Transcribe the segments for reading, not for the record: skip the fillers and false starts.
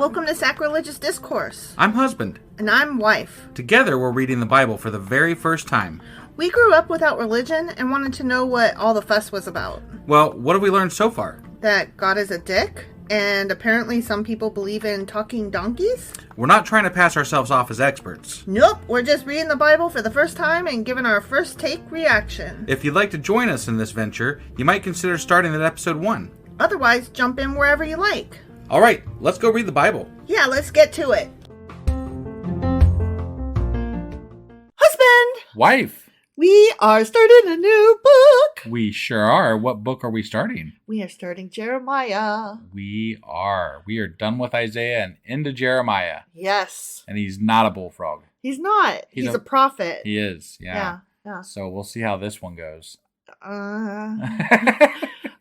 Welcome to Sacrilegious Discourse. I'm husband. And I'm wife. Together we're reading the Bible for the very first time. We grew up without religion and wanted to know what all the fuss was about. Well, what have we learned so far? That God is a dick, and apparently some people believe in talking donkeys? We're not trying to pass ourselves off as experts. Nope, we're just reading the Bible for the first time and giving our first take reaction. If you'd like to join us in this venture, you might consider starting at episode 1. Otherwise, jump in wherever you like. All right, let's go read the Bible. Yeah, let's get to it. Husband! Wife! We are starting a new book. We sure are. What book are we starting? We are starting Jeremiah. We are. We are done with Isaiah and into Jeremiah. Yes. And he's not a bullfrog. He's not. He's a prophet. He is, yeah. Yeah. So we'll see how this one goes.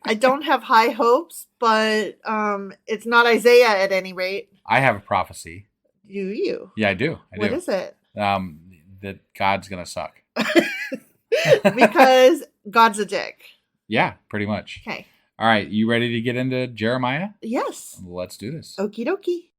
I don't have high hopes, but it's not Isaiah at any rate. I have a prophecy. Do you? Yeah, I do. What is it? That God's going to suck. Because God's a dick. Yeah, pretty much. Okay. All right, you ready to get into Jeremiah? Yes. Let's do this. Okie dokie.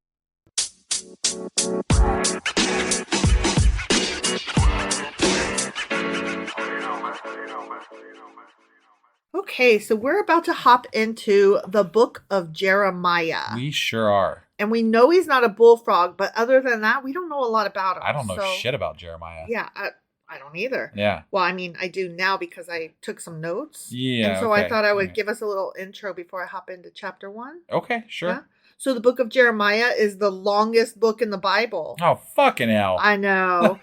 Okay, so we're about to hop into the book of Jeremiah. We sure are. And we know he's not a bullfrog, but other than that, we don't know a lot about him. I don't know shit about Jeremiah. Yeah, I don't either. Yeah. Well, I mean, I do now because I took some notes. Yeah. And so I thought I would give us a little intro before I hop into chapter 1. Okay, sure. Yeah? So the book of Jeremiah is the longest book in the Bible. Oh, fucking hell. I know.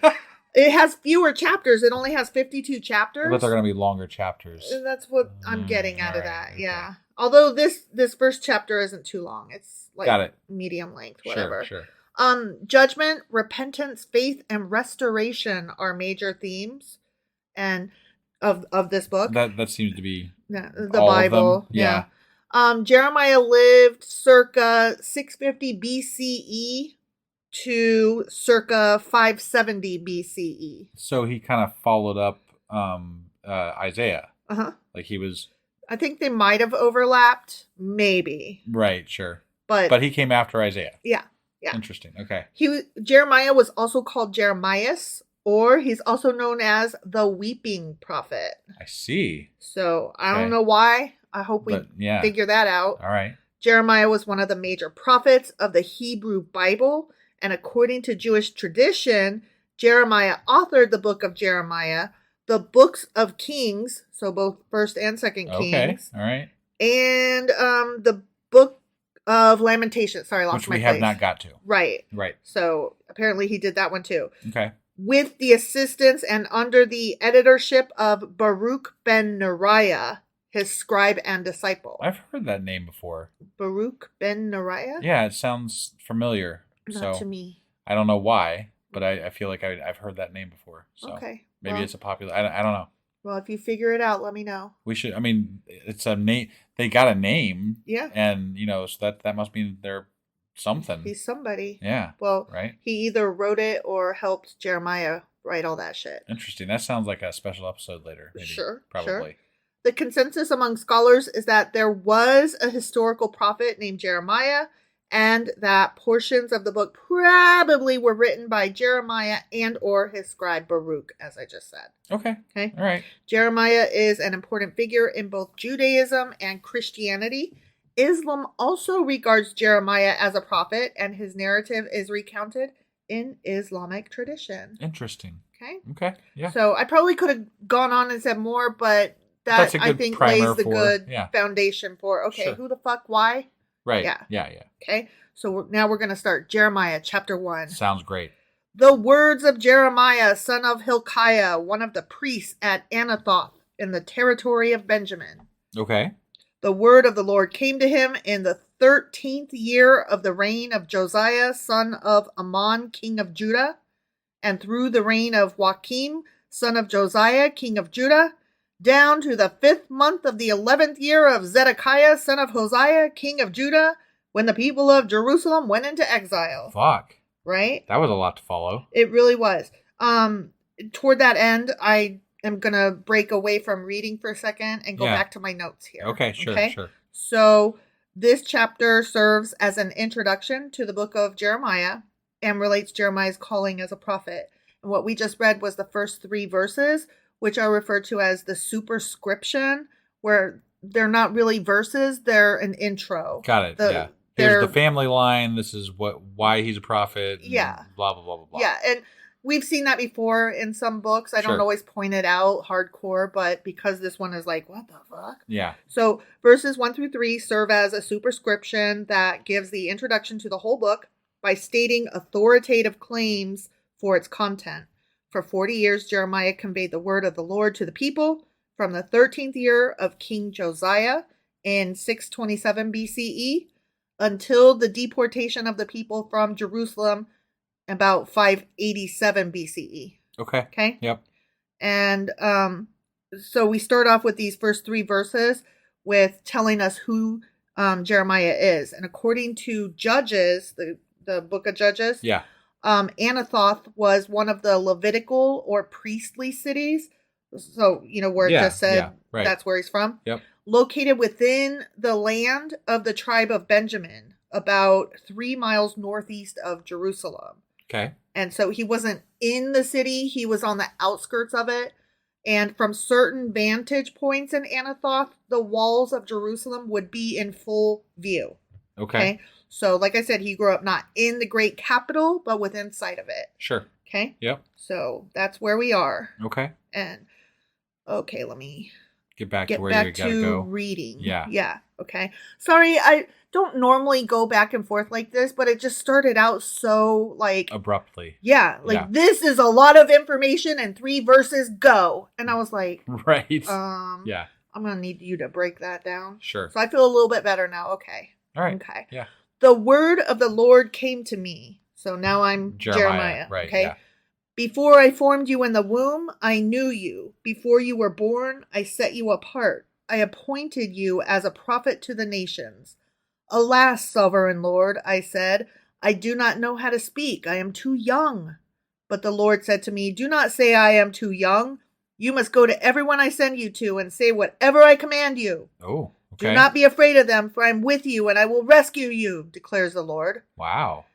It has fewer chapters. It only has 52 chapters. But they're going to be longer chapters. And that's what I'm getting out of that. Okay. Yeah. Although this first chapter isn't too long. It's like medium length, whatever. Sure. Judgment, repentance, faith, and restoration are major themes and of this book. That seems to be the Bible. Yeah. Jeremiah lived circa 650 BCE to circa 570 BCE. So he kind of followed up Isaiah. Uh-huh. Like he was... I think they might have overlapped. Maybe. Right, sure. But he came after Isaiah. Yeah. Interesting. Okay. Jeremiah was also called Jeremias, or he's also known as the weeping prophet. I see. So I don't know why. I hope we figure that out. All right. Jeremiah was one of the major prophets of the Hebrew Bible. And according to Jewish tradition, Jeremiah authored the book of Jeremiah, the books of Kings, so both 1st and 2nd Kings. All right. And the book of Lamentations. Sorry, I lost my place. Which we have not got to. Right. So apparently he did that one too. Okay. With the assistance and under the editorship of Baruch ben Neriah, his scribe and disciple. I've heard that name before. Baruch ben Neriah? Yeah, it sounds familiar. Not to me. I don't know why, but I feel like I've heard that name before. So okay. Maybe it's a popular... I don't know. Well, if you figure it out, let me know. We should... I mean, it's a name... They got a name. Yeah. And, so that must mean they're something. He's somebody. Yeah. Well, right? He either wrote it or helped Jeremiah write all that shit. Interesting. That sounds like a special episode later. Maybe. Sure. Probably. Sure. The consensus among scholars is that there was a historical prophet named Jeremiah, and that portions of the book probably were written by Jeremiah and or his scribe Baruch, as I just said. Okay. All right. Jeremiah is an important figure in both Judaism and Christianity. Islam also regards Jeremiah as a prophet, and his narrative is recounted in Islamic tradition. Interesting. Okay. Yeah. So I probably could have gone on and said more, but that I think lays the good foundation for, who the fuck, why? Right. Yeah. Okay. So now we're going to start Jeremiah chapter 1. Sounds great. The words of Jeremiah, son of Hilkiah, one of the priests at Anathoth in the territory of Benjamin. Okay. The word of the Lord came to him in the 13th year of the reign of Josiah, son of Ammon, king of Judah, and through the reign of Joachim, son of Josiah, king of Judah, down to the 5th month of the 11th year of Zedekiah, son of Hosea, king of Judah, when the people of Jerusalem went into exile. Fuck. Right? That was a lot to follow. It really was. Toward that end, I am going to break away from reading for a second and go back to my notes here. Okay, sure. So This chapter serves as an introduction to the book of Jeremiah and relates Jeremiah's calling as a prophet. And what we just read was the first 3 verses, which are referred to as the superscription, where they're not really verses, they're an intro. Got it. Yeah. Here's the family line. This is why he's a prophet. Yeah. Blah, blah, blah, blah, blah. Yeah. And we've seen that before in some books. I don't always point it out hardcore, but because this one is like, what the fuck? Yeah. So verses 1 through 3 serve as a superscription that gives the introduction to the whole book by stating authoritative claims for its content. For 40 years, Jeremiah conveyed the word of the Lord to the people from the 13th year of King Josiah in 627 BCE until the deportation of the people from Jerusalem about 587 BCE. Okay? Yep. And so we start off with these first 3 verses with telling us who Jeremiah is. And according to Judges, the book of Judges, Anathoth was one of the Levitical or priestly cities. So, where it just said that's where he's from. Yep. Located within the land of the tribe of Benjamin, about 3 miles northeast of Jerusalem. Okay. And so he wasn't in the city. He was on the outskirts of it. And from certain vantage points in Anathoth, the walls of Jerusalem would be in full view. Okay. So, like I said, he grew up not in the great capital, but within sight of it. Sure. Okay. Yep. So that's where we are. Okay. And okay, let me get back to where you gotta go. Reading. Yeah. Yeah. Okay. Sorry, I don't normally go back and forth like this, but it just started out so abruptly. Yeah. This is a lot of information and 3 verses, go. And I was like, right. Yeah. I'm going to need you to break that down. Sure. So I feel a little bit better now. Okay. All right. Okay. Yeah. The word of the Lord came to me. So now I'm Jeremiah. Right. Okay. Yeah. Before I formed you in the womb, I knew you. Before you were born, I set you apart. I appointed you as a prophet to the nations. Alas, sovereign Lord, I said, I do not know how to speak. I am too young. But the Lord said to me, do not say I am too young. You must go to everyone I send you to and say whatever I command you. Oh, okay. Do not be afraid of them, for I am with you and I will rescue you, declares the Lord. Wow.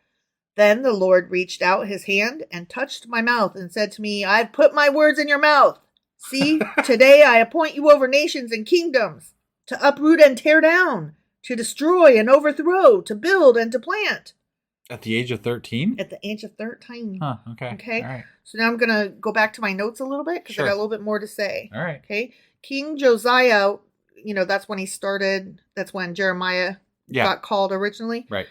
Then the Lord reached out his hand and touched my mouth and said to me, I've put my words in your mouth. See, today I appoint you over nations and kingdoms to uproot and tear down, to destroy and overthrow, to build and to plant. At the age of 13? At the age of 13. Huh, okay. Okay. All right. So now I'm going to go back to my notes a little bit because I got a little bit more to say. All right. Okay. King Josiah, that's when he started. That's when Jeremiah got called originally. Right.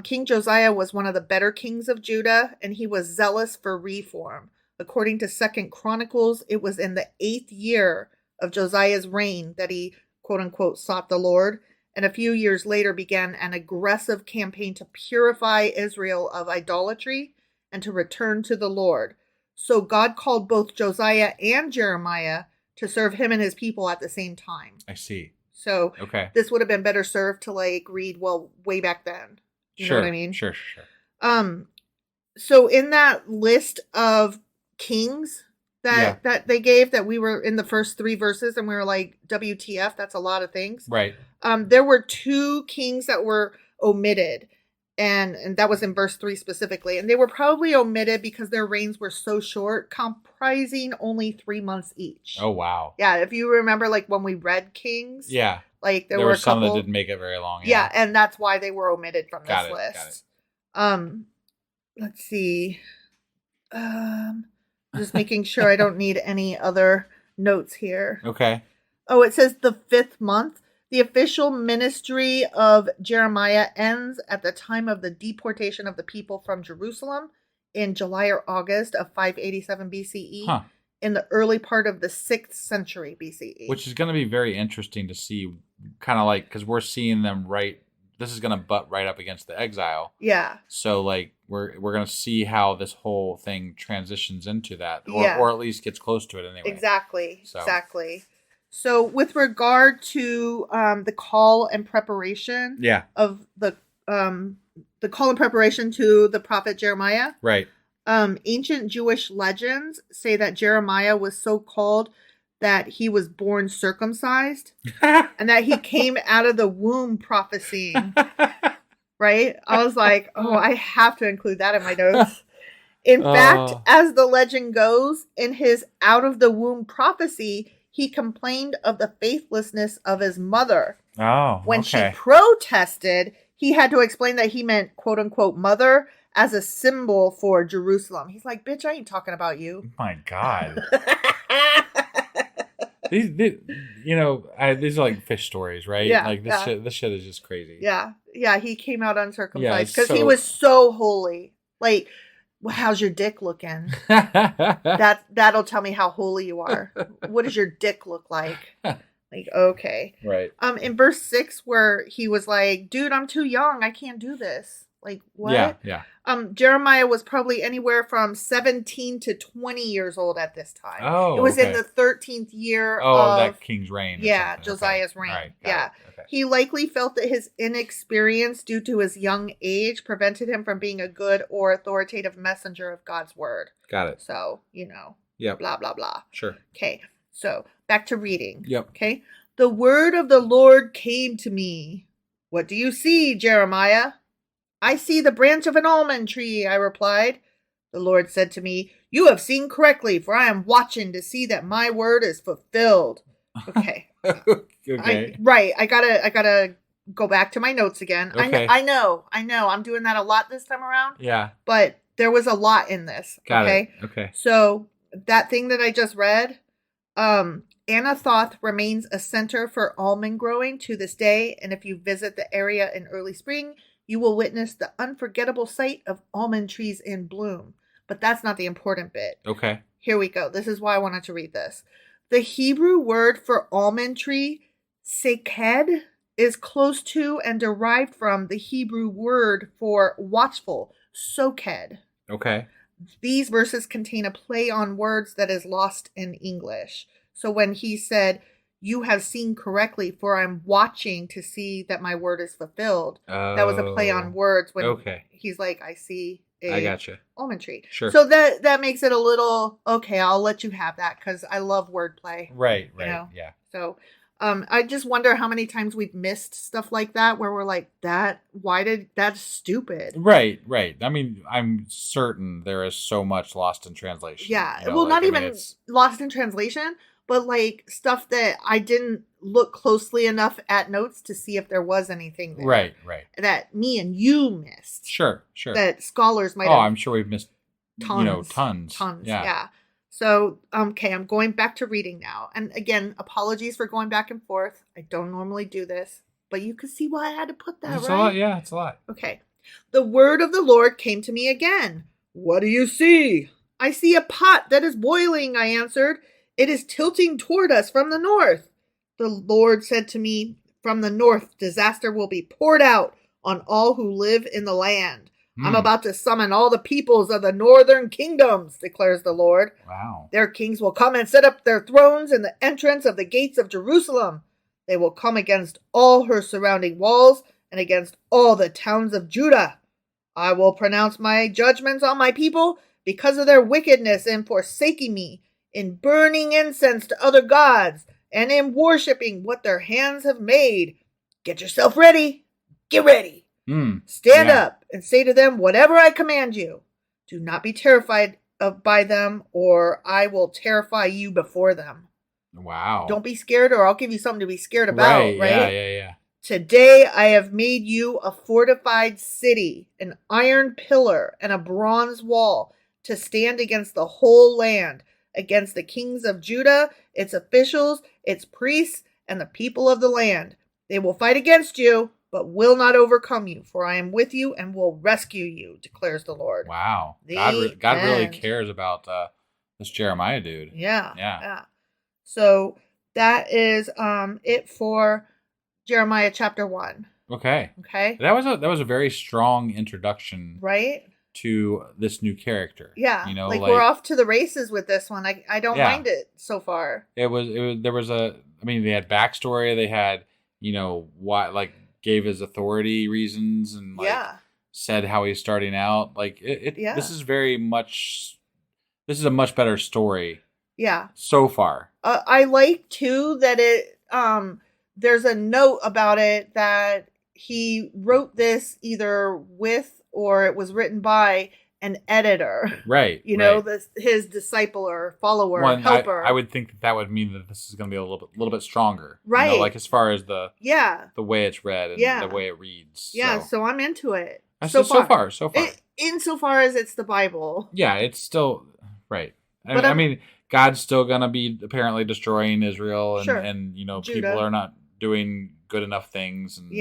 King Josiah was one of the better kings of Judah, and he was zealous for reform. According to 2 Chronicles, it was in the 8th year of Josiah's reign that he, quote unquote, sought the Lord, and a few years later began an aggressive campaign to purify Israel of idolatry and to return to the Lord. So God called both Josiah and Jeremiah to serve him and his people at the same time. I see. So this would have been better served to read, way back then. You know what I mean? Sure. So in that list of kings that they gave, that we were in the first 3 verses and we were like, WTF, that's a lot of things. Right. There were 2 kings that were omitted. And that was in verse 3 specifically. And they were probably omitted because their reigns were so short, comprising only 3 months each. Oh, wow. Yeah. If you remember, when we read Kings. Yeah. There were some that didn't make it very long. Yeah. And that's why they were omitted from this list. Got it. Let's see. Just making sure I don't need any other notes here. Okay. Oh, it says the 5th month. The official ministry of Jeremiah ends at the time of the deportation of the people from Jerusalem in July or August of 587 BCE in the early part of the 6th century BCE. Which is going to be very interesting to see, kind of because we're seeing them this is going to butt right up against the exile. Yeah. So we're going to see how this whole thing transitions into that, or at least gets close to it anyway. Exactly. So with regard to the call and preparation of the call and preparation to the prophet Jeremiah. Right. Ancient Jewish legends say that Jeremiah was so called that he was born circumcised and that he came out of the womb prophesying. Right? I was like, oh, I have to include that in my notes. In fact, as the legend goes, in his out of the womb prophecy, he complained of the faithlessness of his mother. Oh, when she protested, he had to explain that he meant quote unquote mother as a symbol for Jerusalem. He's like, bitch, I ain't talking about you. Oh my God. these are like fish stories, right? Yeah, like this shit is just crazy. Yeah. Yeah, he came out uncircumcised because so... he was so holy. Like, well, how's your dick looking? That'll tell me how holy you are. What does your dick look like? Like, okay. Right. In verse 6 where he was like, dude, I'm too young. I can't do this. Like, what? Yeah. Jeremiah was probably anywhere from 17 to 20 years old at this time. Oh, it was in the 13th year of that king's reign. Yeah, Josiah's reign. Right, yeah. Okay. He likely felt that his inexperience due to his young age prevented him from being a good or authoritative messenger of God's word. Got it. So, blah, blah, blah. Sure. Okay, so back to reading. Yep. Okay. The word of the Lord came to me. What do you see, Jeremiah? I see the branch of an almond tree, I replied. The Lord said to me, you have seen correctly, for I am watching to see that my word is fulfilled. Okay. Okay. I gotta go back to my notes again. Okay. I know. I'm doing that a lot this time around. Yeah. But there was a lot in this. Got it. Okay. So that thing that I just read, Anathoth remains a center for almond growing to this day. And if you visit the area in early spring, you will witness the unforgettable sight of almond trees in bloom. But that's not the important bit. Okay. Here we go. This is why I wanted to read this. The Hebrew word for almond tree, seked, is close to and derived from the Hebrew word for watchful, soked. Okay. These verses contain a play on words that is lost in English. So when he said, you have seen correctly, for I'm watching to see that my word is fulfilled. That was a play on words when he's like, I see I gotcha. almond tree. Sure. So that makes it a little, okay, I'll let you have that because I love wordplay. Right. Yeah. So I just wonder how many times we've missed stuff like that where we're like, that's stupid. Right. I mean, I'm certain there is so much lost in translation. Yeah. Not even lost in translation, but like stuff that I didn't look closely enough at notes to see if there was anything there. Right. That me and you missed. Sure. That scholars might have. Oh, I'm sure we've missed tons. Tons. Yeah. So, okay, I'm going back to reading now. And again, apologies for going back and forth. I don't normally do this, but you can see why I had to put that, It's right? a lot. Yeah, it's a lot. Okay. The word of the Lord came to me again. What do you see? I see a pot that is boiling, I answered. It is tilting toward us from the north. The Lord said to me, from the north, disaster will be poured out on all who live in the land. I'm about to summon all the peoples of the northern kingdoms, declares the Lord. Wow. Their kings will come and set up their thrones in the entrance of the gates of Jerusalem. They will come against all her surrounding walls and against all the towns of Judah. I will pronounce my judgments on my people because of their wickedness in forsaking me, in burning incense to other gods, and in worshiping what their hands have made. Get yourself ready. Get ready. Stand up and say to them whatever I command you. Do not be terrified by them, or I will terrify you before them. Wow. Don't be scared, or I'll give you something to be scared about, right? Yeah. Today I have made you a fortified city, an iron pillar, and a bronze wall to stand against the whole land, against the kings of Judah, its officials, its priests, and the people of the land. They will fight against you, but will not overcome you, for I am with you and will rescue you, declares the Lord. Wow. God really cares about this Jeremiah dude. Yeah. So that is it for Jeremiah chapter 1. Okay. That was a very strong introduction, right, to this new character. Yeah. Like we're off to the races with this one. I don't mind it so far. They had backstory. They had, why, like, gave his authority reasons and said how he's starting out. Like this is a much better story. Yeah. So far. I like too that there's a note about it that he wrote this either with or it was written by an editor. Right. You know, his disciple or follower, helper. I would think that would mean that this is going to be a little bit stronger. Right. You know, like as far as the way it's read and the way it reads. Yeah, so I'm into it. So far. Insofar as it's the Bible. Yeah, it's still right. I mean, God's still going to be apparently destroying Israel and you know, Judah. People are not doing good enough things and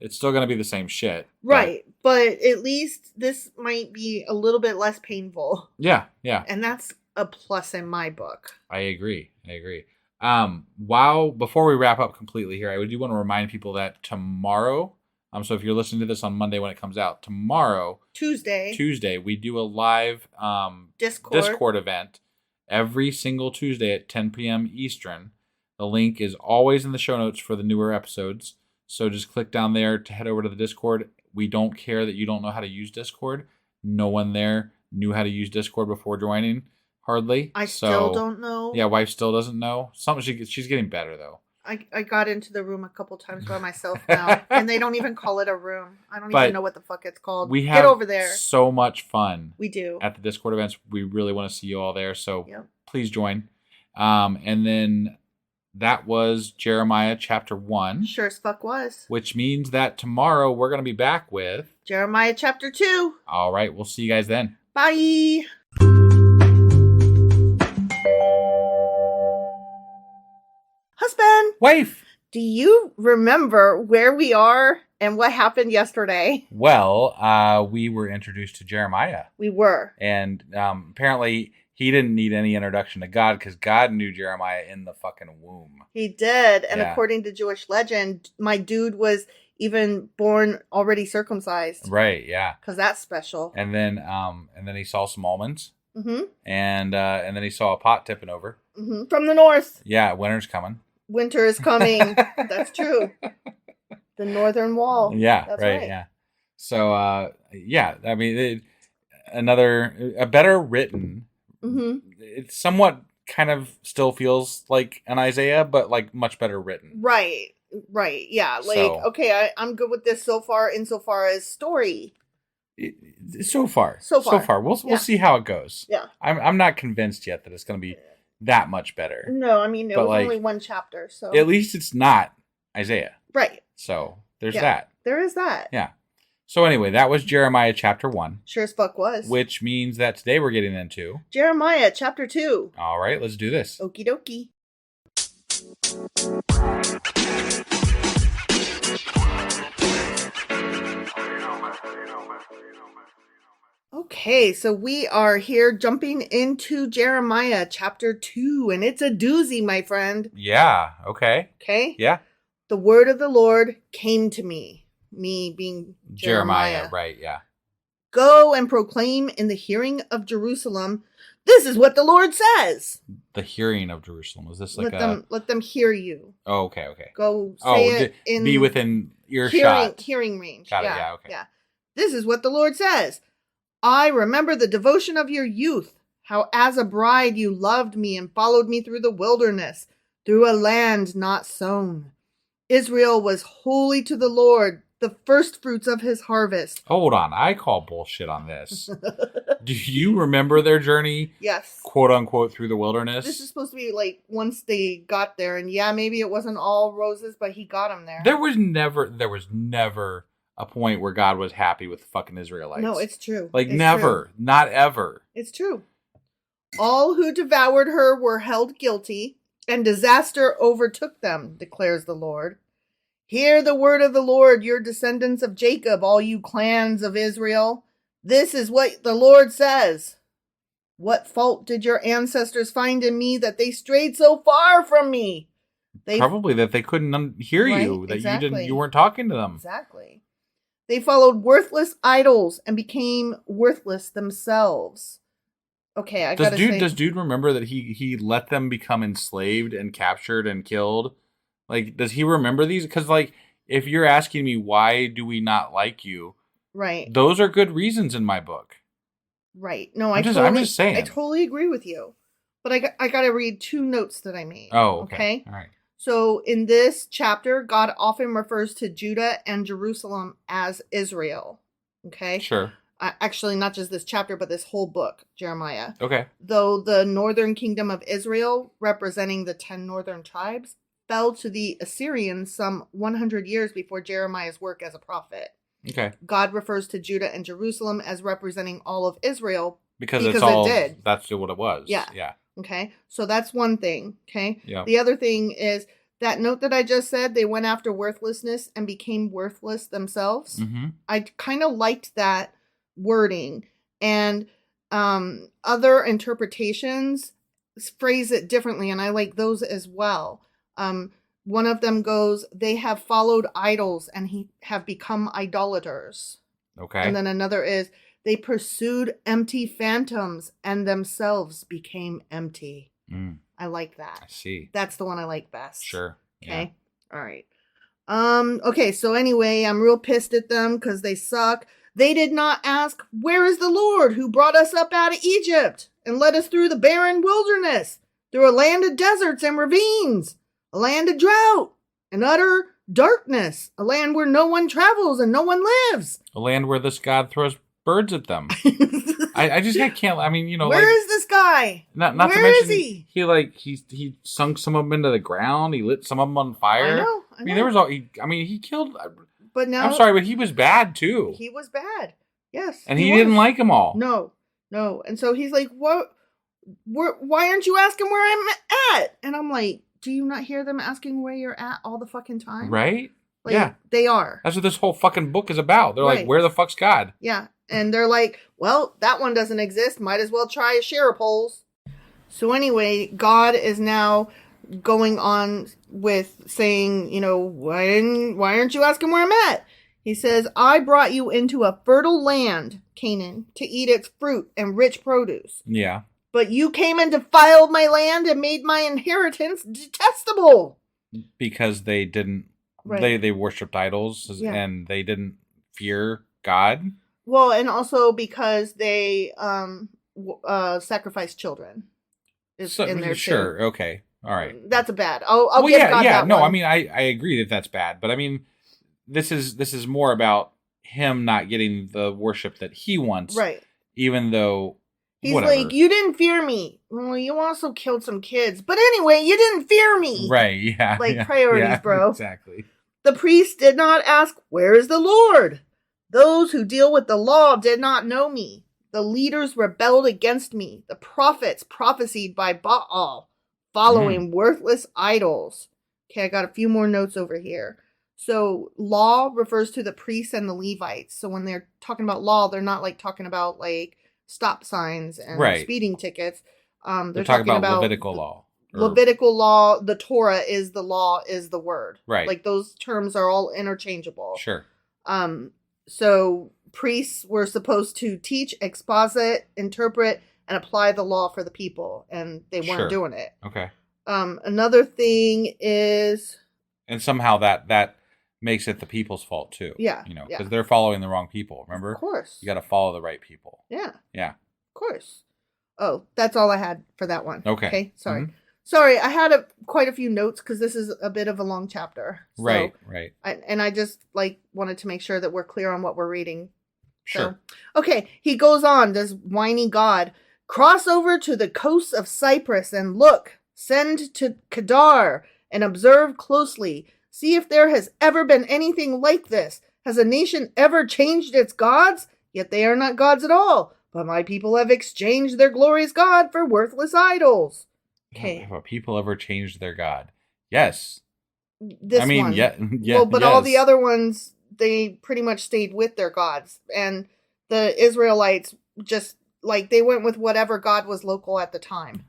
it's still going to be the same shit. Right. But at least this might be a little bit less painful. Yeah. And that's a plus in my book. I agree. Before we wrap up completely here, I do want to remind people that tomorrow, so if you're listening to this on Monday when it comes out, tomorrow, Tuesday, we do a live Discord event every single Tuesday at 10 p.m. Eastern. The link is always in the show notes for the newer episodes. So just click down there to head over to the Discord. We don't care that you don't know how to use Discord. No one there knew how to use Discord before joining, hardly. I still don't know. Yeah, wife still doesn't know. She's getting better, though. I got into the room a couple times by myself now, and they don't even call it a room. I don't even know what the fuck it's called. Get over there. So much fun. We do. At the Discord events. We really want to see you all there, so please join. And then that was Jeremiah chapter 1. Sure as fuck was. Which means that tomorrow we're going to be back with Jeremiah chapter 2. All right, we'll see you guys then. Bye. Husband. Wife. Do you remember where we are and what happened yesterday? Well, we were introduced to Jeremiah. We were. And apparently he didn't need any introduction to God because God knew Jeremiah in the fucking womb. He did. And according to Jewish legend, my dude was even born already circumcised. Right, yeah. Because that's special. And then he saw some almonds. Mm-hmm. And then he saw a pot tipping over. Mm-hmm. From the north. Yeah, winter's coming. Winter is coming. That's true. The northern wall. Yeah, that's right. Yeah. So, I mean, a better written. Mm-hmm. It somewhat kind of still feels like an Isaiah, but like much better written. Right. Yeah. Like, okay, I'm good with this so far insofar as story. So far. We'll see how it goes. Yeah. I'm not convinced yet that it's going to be that much better. No, I mean, it was only one chapter, so. At least it's not Isaiah. Right. So there's that. There is that. Yeah. So anyway, that was Jeremiah chapter 1. Sure as fuck was. Which means that today we're getting into Jeremiah chapter 2. All right, let's do this. Okie dokie. Okay, so we are here jumping into Jeremiah chapter 2, and it's a doozy, my friend. Yeah, okay. Okay? Yeah. The word of the Lord came to me being Jeremiah. Right, yeah. Go and proclaim in the hearing of Jerusalem, this is what the Lord says. The hearing of Jerusalem. Was this like let them hear you. Oh, okay. Go say it be within earshot. Hearing range. Got it, yeah, okay. Yeah. This is what the Lord says. I remember the devotion of your youth, how as a bride you loved me and followed me through the wilderness, through a land not sown. Israel was holy to the Lord, the first fruits of his harvest. Hold on, I call bullshit on this. Do you remember their journey? Yes. Quote unquote through the wilderness? This is supposed to be like once they got there, and maybe it wasn't all roses, but he got them there. There was never a point where God was happy with fucking Israelites. No, it's true. Like never, not ever. It's true. All who devoured her were held guilty, and disaster overtook them, declares the Lord. Hear the word of the Lord, your descendants of Jacob, all you clans of Israel. This is what the Lord says. What fault did your ancestors find in me that they strayed so far from me? Probably that they couldn't hear you, that you weren't talking to them. Exactly. They followed worthless idols and became worthless themselves. Okay, I gotta say. Does dude remember that he let them become enslaved and captured and killed? Like, does he remember these? Because, like, if you're asking me why do we not like you, right? Those are good reasons in my book. Right. No, I'm just saying. I totally agree with you. But I got to read 2 notes that I made. Oh, okay. All right. So in this chapter, God often refers to Judah and Jerusalem as Israel. Okay? Sure. Actually, not just this chapter, but this whole book, Jeremiah. Okay. Though the northern kingdom of Israel, representing the 10 northern tribes, fell to the Assyrians some 100 years before Jeremiah's work as a prophet. Okay. God refers to Judah and Jerusalem as representing all of Israel because it did. That's what it was. Yeah. Yeah. Okay. So that's one thing. Okay. Yeah. The other thing is that note that I just said, they went after worthlessness and became worthless themselves. Mm-hmm. I kind of liked that wording, and other interpretations phrase it differently, and I like those as well. One of them goes, they have followed idols and have become idolaters. Okay. And then another is, they pursued empty phantoms and themselves became empty. I like that. I see. That's the one I like best. Sure. Okay. Yeah. All right. Okay. So anyway, I'm real pissed at them because they suck. They did not ask, where is the Lord who brought us up out of Egypt and led us through the barren wilderness, through a land of deserts and ravines, a land of drought and utter darkness, a land where no one travels and no one lives, a land where this God throws birds at them. I can't. I mean, where is this guy? Not where to mention, is he? He sunk some of them into the ground. He lit some of them on fire. I know. I mean, there was all. He killed. But now, I'm sorry, but he was bad too. He was bad. Yes. And he didn't like them all. No. And so he's like, "What? Why aren't you asking where I'm at?" And I'm like, "Do you not hear them asking where you're at all the fucking time?" Right? Like, yeah, they are. That's what this whole fucking book is about. They're like, "Where the fuck's God?" Yeah, and they're like, "Well, that one doesn't exist. Might as well try a share of polls." So anyway, God is now going on with saying, why aren't you asking where I'm at? He says, I brought you into a fertile land, Canaan, to eat its fruit and rich produce. Yeah. But you came and defiled my land and made my inheritance detestable. Because they didn't, they worshipped idols and they didn't fear God. Well, and also because they sacrificed children. In their sure, sin. Okay. All right. That's a bad. I'll give God that no, one. I mean, I agree that's bad, but I mean, this is more about him not getting the worship that he wants, right? Even though he's like, you didn't fear me. Well, you also killed some kids, but anyway, you didn't fear me, right? Yeah, like priorities, bro. Exactly. The priests did not ask, "Where is the Lord?" Those who deal with the law did not know me. The leaders rebelled against me. The prophets prophesied by Baal, following worthless idols. Okay, I got a few more notes over here. So law refers to the priests and the Levites. So when they're talking about law, they're not like talking about like stop signs and speeding tickets. They're talking about Levitical law. Levitical law, the Torah is the law, is the word. Right. Like those terms are all interchangeable. Sure. So priests were supposed to teach, exposit, interpret, and apply the law for the people, and they weren't doing it. Okay. Another thing is, and somehow that makes it the people's fault too. Yeah. Because they're following the wrong people. Remember? Of course. You got to follow the right people. Yeah. Yeah. Of course. Oh, that's all I had for that one. Okay. Sorry. Mm-hmm. Sorry, I had quite a few notes because this is a bit of a long chapter. So right. I just wanted to make sure that we're clear on what we're reading. Sure. So, okay, he goes on, this whiny God. Cross over to the coast of Cyprus and look. Send to Kedar and observe closely. See if there has ever been anything like this. Has a nation ever changed its gods? Yet they are not gods at all. But my people have exchanged their glorious God for worthless idols. Okay. Have people ever changed their God? Yes. This one. Yeah. Well, but all the other ones, they pretty much stayed with their gods. And the Israelites just, they went with whatever God was local at the time.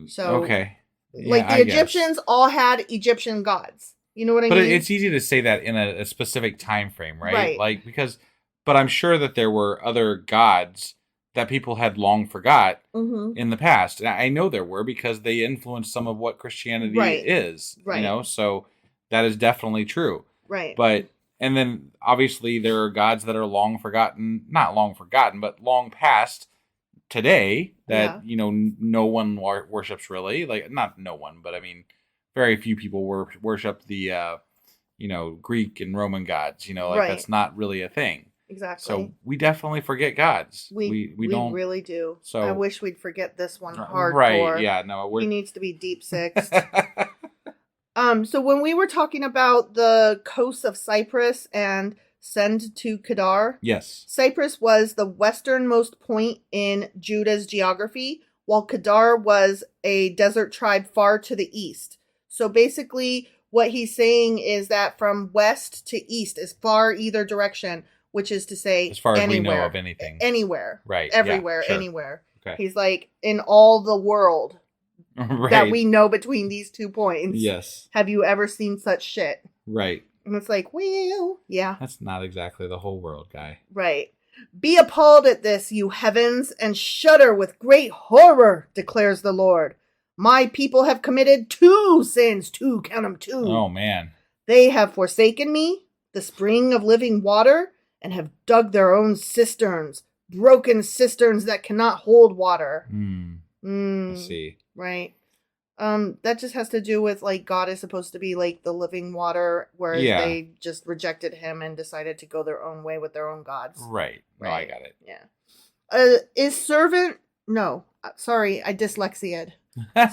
So, okay. Yeah, the Egyptians all had Egyptian gods. You know what I mean? But it's easy to say that in a specific time frame, right? But I'm sure that there were other gods that people had long forgot in the past. And I know there were because they influenced some of what Christianity is. Right. So that is definitely true. Right. And then obviously there are gods that are long forgotten, not long forgotten, but long past today that, no one worships really. Like, not no one, but I mean, very few people worship the, Greek and Roman gods, right. That's not really a thing. Exactly. So we definitely forget gods. We don't really do. So I wish we'd forget this one hardcore. Right, yeah, no. He needs to be deep sixed. So when we were talking about the coast of Cyprus and send to Kedar, yes, Cyprus was the westernmost point in Judah's geography, while Kedar was a desert tribe far to the east. So basically, what he's saying is that from west to east is far either direction, which is to say, as far as anywhere, we know of anything, anywhere, right, everywhere, yeah, sure. anywhere. Okay. He's like, in all the world. Right. That we know between these 2 points. Yes. Have you ever seen such shit? Right. And it's like, well, yeah. That's not exactly the whole world, guy. Right. Be appalled at this, you heavens, and shudder with great horror, declares the Lord. My people have committed 2 sins, 2, count them 2. Oh, man. They have forsaken me, the spring of living water, and have dug their own cisterns, broken cisterns that cannot hold water. I see. Right. That just has to do with, like, God is supposed to be, like, the living water, whereas they just rejected him and decided to go their own way with their own gods. Right. No, I got it. Yeah. Is servant... No. Sorry, I dyslexiaed.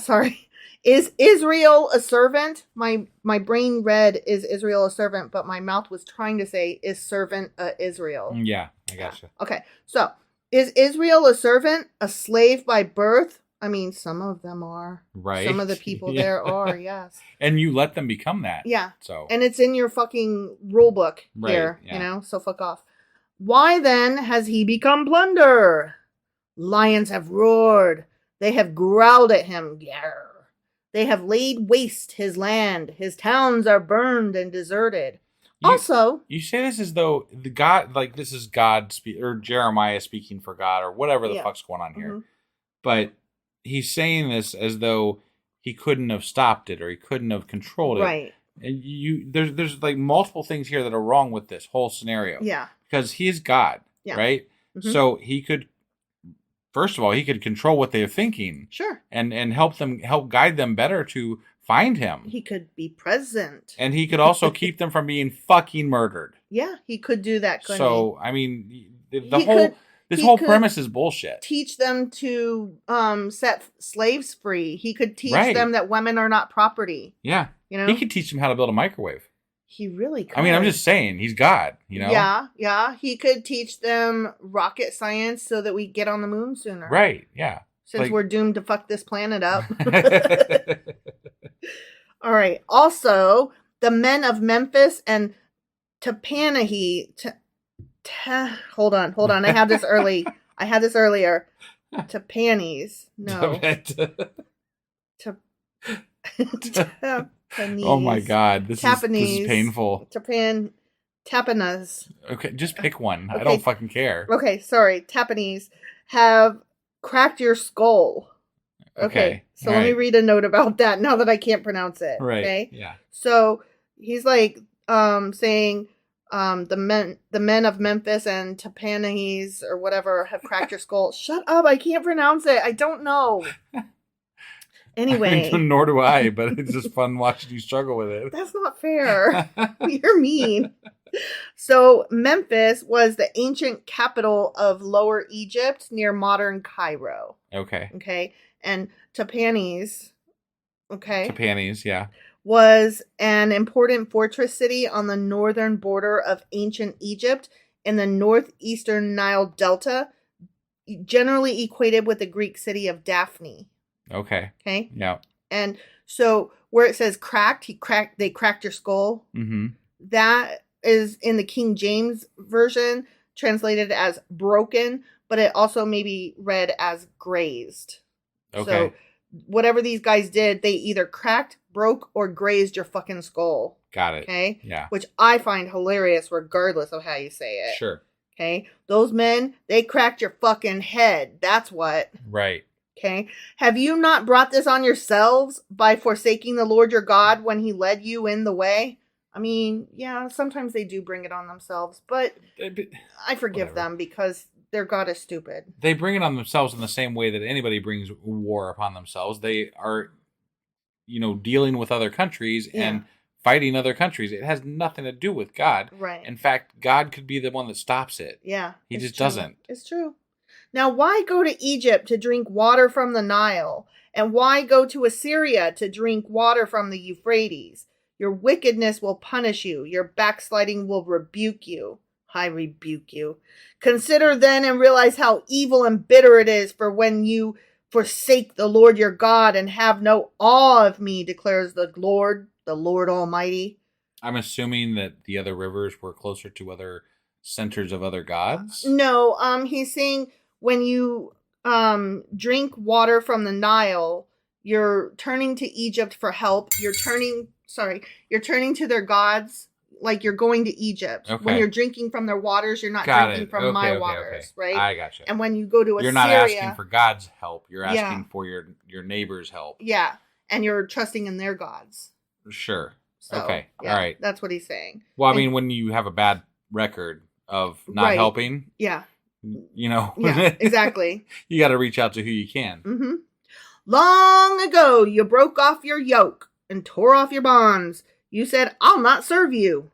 Sorry. Is Israel a servant? My brain read, is Israel a servant, but my mouth was trying to say, is servant Israel? Yeah, I gotcha. Okay, so, is Israel a servant, a slave by birth? I mean, some of them are. Right. Some of the people there are, yes. And you let them become that. Yeah. So. And it's in your fucking rule book here, so fuck off. Why then has he become plunder? Lions have roared. They have growled at him. Yarr. They have laid waste his land. His towns are burned and deserted. You say this as though the God, like this is God or Jeremiah speaking for God or whatever the fuck's going on here. Mm-hmm. But he's saying this as though he couldn't have stopped it or he couldn't have controlled it. Right. And there's like multiple things here that are wrong with this whole scenario. Yeah. Because he is God, right? Mm-hmm. So he could, first of all, he could control what they're thinking. Sure. And help guide them better to find him. He could be present. And he could also keep them from being fucking murdered. Yeah, he could do that, couldn't he? I mean, this whole premise is bullshit. Teach them to set slaves free. He could teach them that women are not property. Yeah. He could teach them how to build a microwave. He really could. I mean, I'm just saying, he's God, Yeah. He could teach them rocket science so that we get on the moon sooner. Right, yeah. Since we're doomed to fuck this planet up. All right. Also, the men of Memphis and Tapanahi... Hold on. I had this earlier. Tapanis. No. Oh my God. This is painful. Tapanas. Okay, just pick one. Okay. I don't fucking care. Okay, sorry. Tapanese have cracked your skull. Okay. So let me read a note about that now that I can't pronounce it. Right. Okay. Yeah. So he's like saying the men of Memphis and Tapanahes or whatever have cracked your skull. Shut up! I can't pronounce it. I don't know. Anyway, nor do I. But it's just fun watching you struggle with it. That's not fair. You're mean. So Memphis was the ancient capital of Lower Egypt near modern Cairo. Okay. Okay, and Tapanhes. Okay. Tapanhes, yeah. Was an important fortress city on the northern border of ancient Egypt in the northeastern Nile Delta, generally equated with the Greek city of Daphne. Okay. Okay. Yeah. And so where it says they cracked your skull. Mm-hmm. That is in the King James version translated as broken, but it also may be read as grazed. Okay. So whatever these guys did, they either cracked, broke, or grazed your fucking skull. Got it. Okay? Yeah. Which I find hilarious regardless of how you say it. Sure. Okay? Those men, they cracked your fucking head. That's what. Right. Okay? Have you not brought this on yourselves by forsaking the Lord your God when he led you in the way? I mean, yeah, sometimes they do bring it on themselves, but I forgive them because their God is stupid. They bring it on themselves in the same way that anybody brings war upon themselves. They are, dealing with other countries and fighting other countries. It has nothing to do with God. Right. In fact, God could be the one that stops it. Yeah. He just doesn't. It's true. Now, why go to Egypt to drink water from the Nile? And why go to Assyria to drink water from the Euphrates? Your wickedness will punish you. Your backsliding will rebuke you. I rebuke you. Consider then and realize how evil and bitter it is for when you forsake the Lord your God and have no awe of me, declares the Lord Almighty. I'm assuming that the other rivers were closer to other centers of other gods? No, he's saying when you drink water from the Nile, you're turning to Egypt for help. You're turning to their gods, like you're going to Egypt. Okay. When you're drinking from their waters, you're not drinking from my waters, right? I gotcha. And when you go to Assyria, you're not asking for God's help. You're asking for your neighbor's help. Yeah, and you're trusting in their gods. Sure. So, okay. Yeah, all right. That's what he's saying. Well, I mean, when you have a bad record of not helping, yeah, yeah, exactly. You got to reach out to who you can. Mm-hmm. Long ago, you broke off your yoke and tore off your bonds. You said, "I'll not serve you."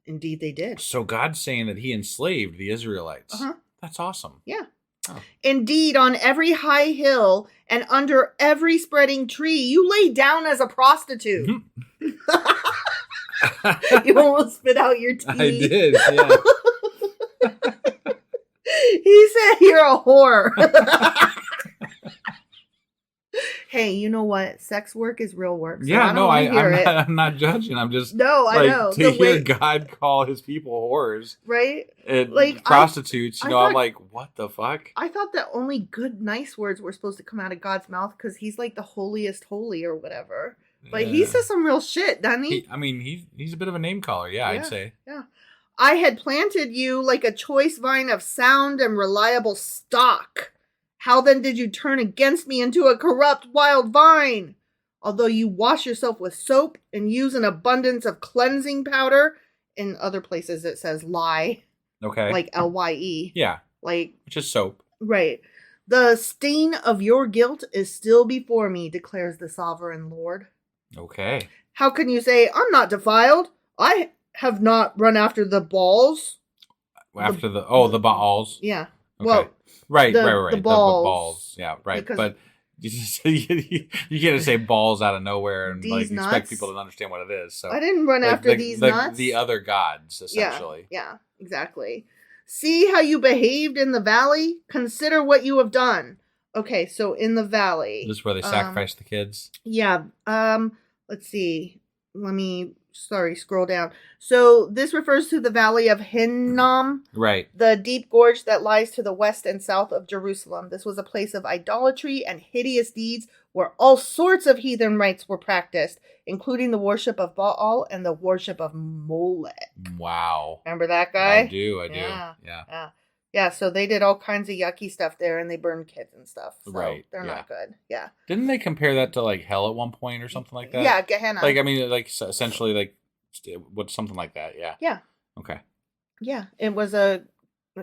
Indeed, they did. So God's saying that he enslaved the Israelites. Uh-huh. That's awesome. Yeah. Oh. Indeed, on every high hill and under every spreading tree, you lay down as a prostitute. You almost spit out your teeth. I did, yeah. He said you're a whore. Hey, you know what? Sex work is real work. So yeah, I'm not judging. I'm just I know. To hear God call his people whores, right? And prostitutes. I'm like, what the fuck? I thought that only good, nice words were supposed to come out of God's mouth because he's like the holiest holy or whatever. But he says some real shit, doesn't he? He's a bit of a name caller. Yeah, I'd say. Yeah. I had planted you like a choice vine of sound and reliable stock. How then did you turn against me into a corrupt wild vine? Although you wash yourself with soap and use an abundance of cleansing powder, in other places it says lye. Okay. Like Lye. Yeah. Like, which is soap. Right. The stain of your guilt is still before me, declares the sovereign Lord. Okay. How can you say, I'm not defiled? I have not run after the balls. After the balls? Yeah. Okay. Well, right. The balls. Yeah, right. But you can't say balls out of nowhere and expect people to understand what it is. So I didn't run after these nuts. The other gods, essentially. Yeah, exactly. See how you behaved in the valley? Consider what you have done. Okay, so in the valley. This is where they sacrifice the kids? Yeah. Let's see. Scroll down. So this refers to the valley of Hinnom. Right. The deep gorge that lies to the west and south of Jerusalem. This was a place of idolatry and hideous deeds where all sorts of heathen rites were practiced, including the worship of Baal and the worship of Molech. Wow. Remember that guy? I do. Yeah, so they did all kinds of yucky stuff there, and they burned kids and stuff. So right. They're not good. Yeah. Didn't they compare that to like hell at one point or something like that? Yeah, Gehenna. Essentially something like that. Yeah. Yeah. Okay. Yeah, it was a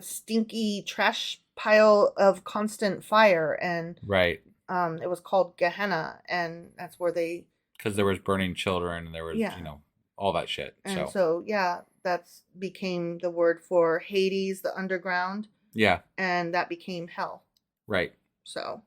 stinky trash pile of constant fire, and right. It was called Gehenna, and that's where because there was burning children, and there was all that shit. And so that's became the word for Hades, the underground. Yeah. And that became hell. Right. So,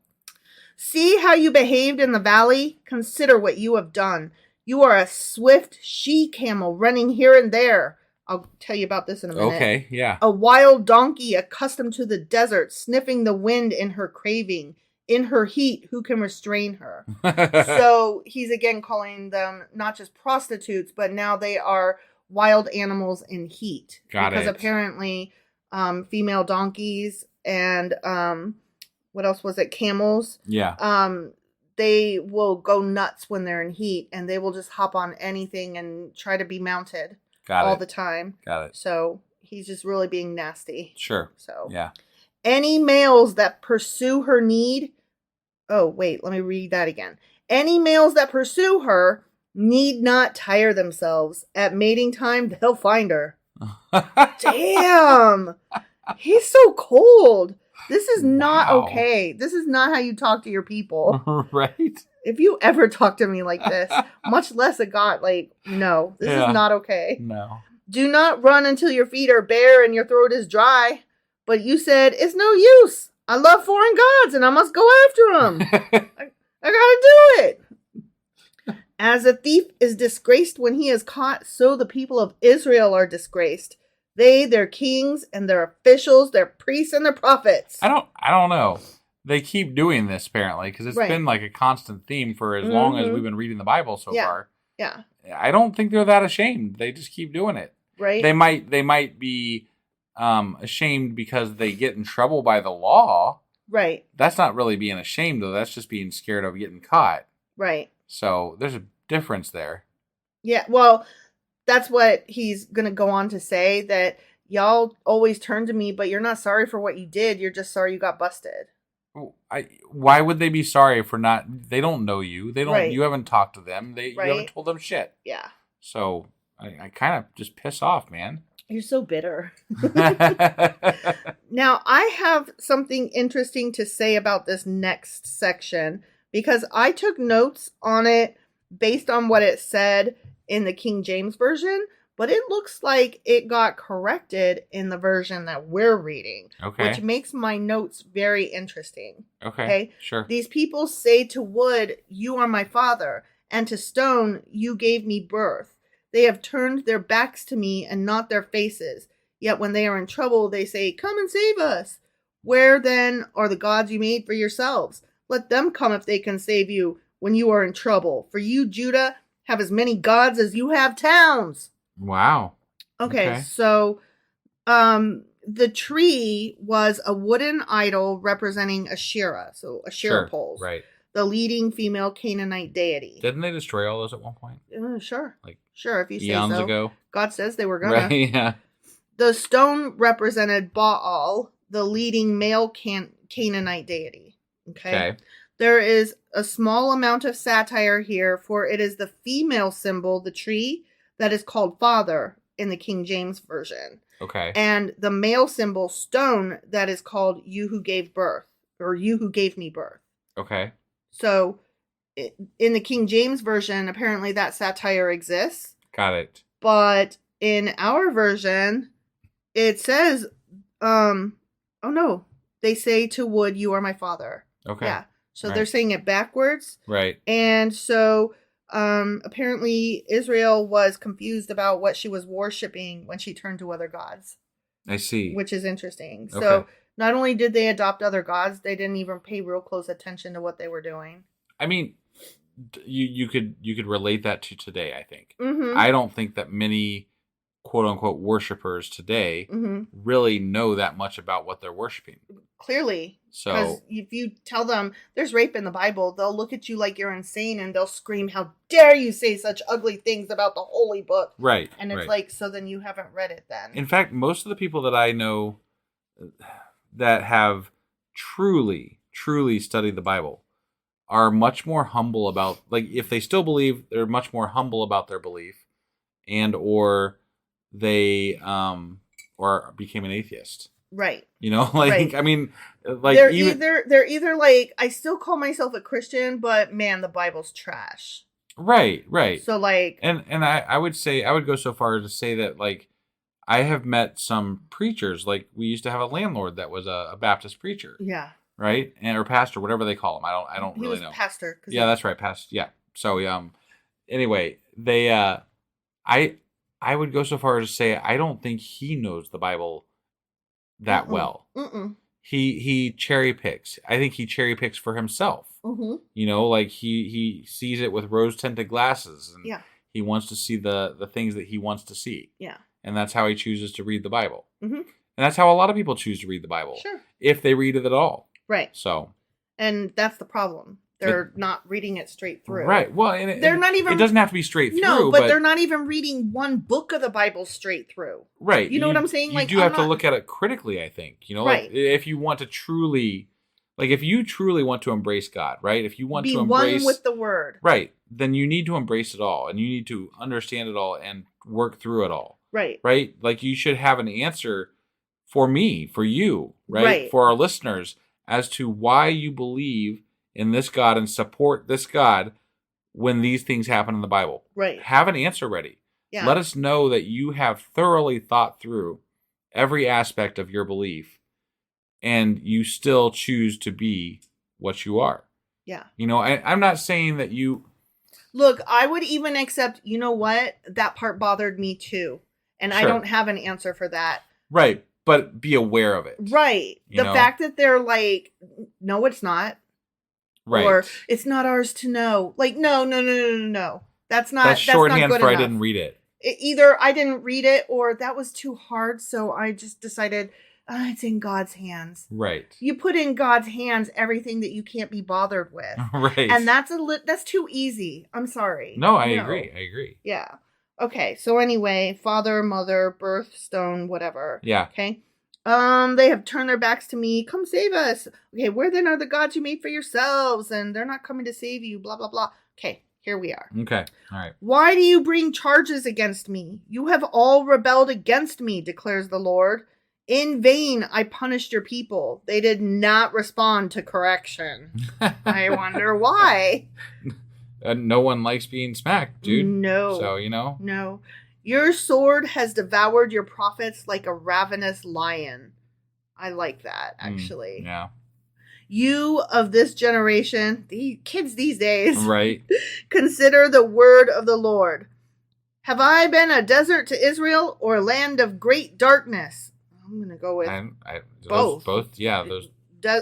see how you behaved in the valley? Consider what you have done. You are a swift she-camel running here and there. I'll tell you about this in a minute. Okay, yeah. A wild donkey accustomed to the desert, sniffing the wind in her craving. In her heat, who can restrain her? So he's again calling them not just prostitutes, but now they are wild animals in heat. Because apparently female donkeys and what else was it? Camels. Yeah. They will go nuts when they're in heat, and they will just hop on anything and try to be mounted all the time. Got it. So he's just really being nasty. Sure. So yeah. Any males that pursue her need. Oh, wait, let me read that again. Any males that pursue her need not tire themselves. At mating time, they'll find her. Damn. He's so cold. This is not okay. This is not how you talk to your people. Right? If you ever talk to me like this, much less a God, no, this is not okay. No. Do not run until your feet are bare and your throat is dry. But you said, it's no use. I love foreign gods and I must go after them. I gotta do it. As a thief is disgraced when he is caught, so the people of Israel are disgraced. They, their kings, and their officials, their priests, and their prophets. I don't know. They keep doing this, apparently, because it's been like a constant theme for as long as we've been reading the Bible so far. Yeah. I don't think they're that ashamed. They just keep doing it. Right. They might be ashamed because they get in trouble by the law. Right. That's not really being ashamed, though. That's just being scared of getting caught. Right. So there's a difference there. Yeah, well, that's what he's going to go on to say, that y'all always turn to me, but you're not sorry for what you did. You're just sorry you got busted. Why would they be sorry for not... They don't know you. They don't. Right. You haven't talked to them. You haven't told them shit. Yeah. So I kind of just piss off, man. You're so bitter. Now, I have something interesting to say about this next section, because I took notes on it based on what it said in the King James Version, but it looks like it got corrected in the version that we're reading, which makes my notes very interesting. Okay, sure. These people say to wood, you are my father, and to stone, you gave me birth. They have turned their backs to me and not their faces. Yet when they are in trouble, they say, come and save us. Where then are the gods you made for yourselves? Let them come if they can save you when you are in trouble. For you, Judah, have as many gods as you have towns. Wow. Okay. So the tree was a wooden idol representing Asherah. So Asherah poles. Right. The leading female Canaanite deity. Didn't they destroy all those at one point? Sure. Sure, if you say eons so. ago. God says they were gonna. Right, yeah. The stone represented Baal, the leading male Canaanite deity. Okay. There is a small amount of satire here, for it is the female symbol, the tree, that is called father in the King James Version. Okay. And the male symbol, stone, that is called you who gave birth, or you who gave me birth. Okay. So in the King James Version, apparently that satire exists. Got it. But in our version, it says, oh no, they say to wood, you are my father. Okay. Yeah. So they're saying it backwards. Right. And so apparently Israel was confused about what she was worshiping when she turned to other gods. I see. Which is interesting. Okay. So not only did they adopt other gods, they didn't even pay real close attention to what they were doing. I mean, you could relate that to today, I think. Mm-hmm. I don't think that many quote unquote worshipers today really know that much about what they're worshiping. Clearly. So because if you tell them there's rape in the Bible, they'll look at you like you're insane and they'll scream, how dare you say such ugly things about the holy book. Right. And it's like, so then you haven't read it then. In fact, most of the people that I know that have truly studied the Bible are much more humble about, like, if they still believe, they're much more humble about their belief, and or they or became an atheist. Right. You know, like, right. I mean, like, they're either like, I still call myself a Christian, but man, the Bible's trash. Right. So like, and I would say, I would go so far as to say that, like, I have met some preachers, like, we used to have a landlord that was a Baptist preacher. Yeah. Right? Or pastor, whatever they call him. I don't really know. Pastor. Yeah, that's right. Pastor. Yeah. So, anyway, they, I would go so far as to say, I don't think he knows the Bible that well. He cherry picks. I think he cherry picks for himself. You know, like, he sees it with rose tinted glasses, and he wants to see the things that he wants to see. Yeah. And that's how he chooses to read the Bible. And that's how a lot of people choose to read the Bible. Sure. If they read it at all. Right. So. And that's the problem. They're not reading it straight through. Right. Well, they're not even. It doesn't have to be straight through. No, but they're not even reading one book of the Bible straight through. Right. You know what I'm saying? You do have to look at it critically, I think. You know, right. Like, if you want to truly, like, if you truly want to embrace God, right? If you want to embrace. Be one with the Word. Right. Then you need to embrace it all, and you need to understand it all and work through it all. Right. Right? Like, you should have an answer for me, for you, right? For our listeners, as to why you believe in this God and support this God when these things happen in the Bible. Right. Have an answer ready. Yeah. Let us know that you have thoroughly thought through every aspect of your belief and you still choose to be what you are. Yeah. You know, I'm not saying that you... Look, I would even accept, you know what? That part bothered me too. And I don't have an answer for that. Right. But be aware of it. Right. The fact that they're like, no, it's not. Right. Or it's not ours to know. Like, no. That's shorthand for enough. I didn't read it. Either I didn't read it or that was too hard. So I just decided it's in God's hands. Right. You put in God's hands everything that you can't be bothered with. Right. And that's too easy. I'm sorry. No, I agree. Yeah. Okay. So anyway, father, mother, birthstone, whatever. Yeah. Okay. They have turned their backs to me. Come save us. Okay. Where then are the gods you made for yourselves? And they're not coming to save you. Blah, blah, blah. Okay. Here we are. Okay. All right. Why do you bring charges against me? You have all rebelled against me, declares the Lord. In vain, I punished your people. They did not respond to correction. I wonder why. No one likes being smacked, dude. No. So, you know. No. Your sword has devoured your prophets like a ravenous lion. I like that, actually. Yeah. You of this generation, the kids these days, right? Consider the word of the Lord. Have I been a desert to Israel or a land of great darkness? I'm going to go with both. Both, yeah. Those.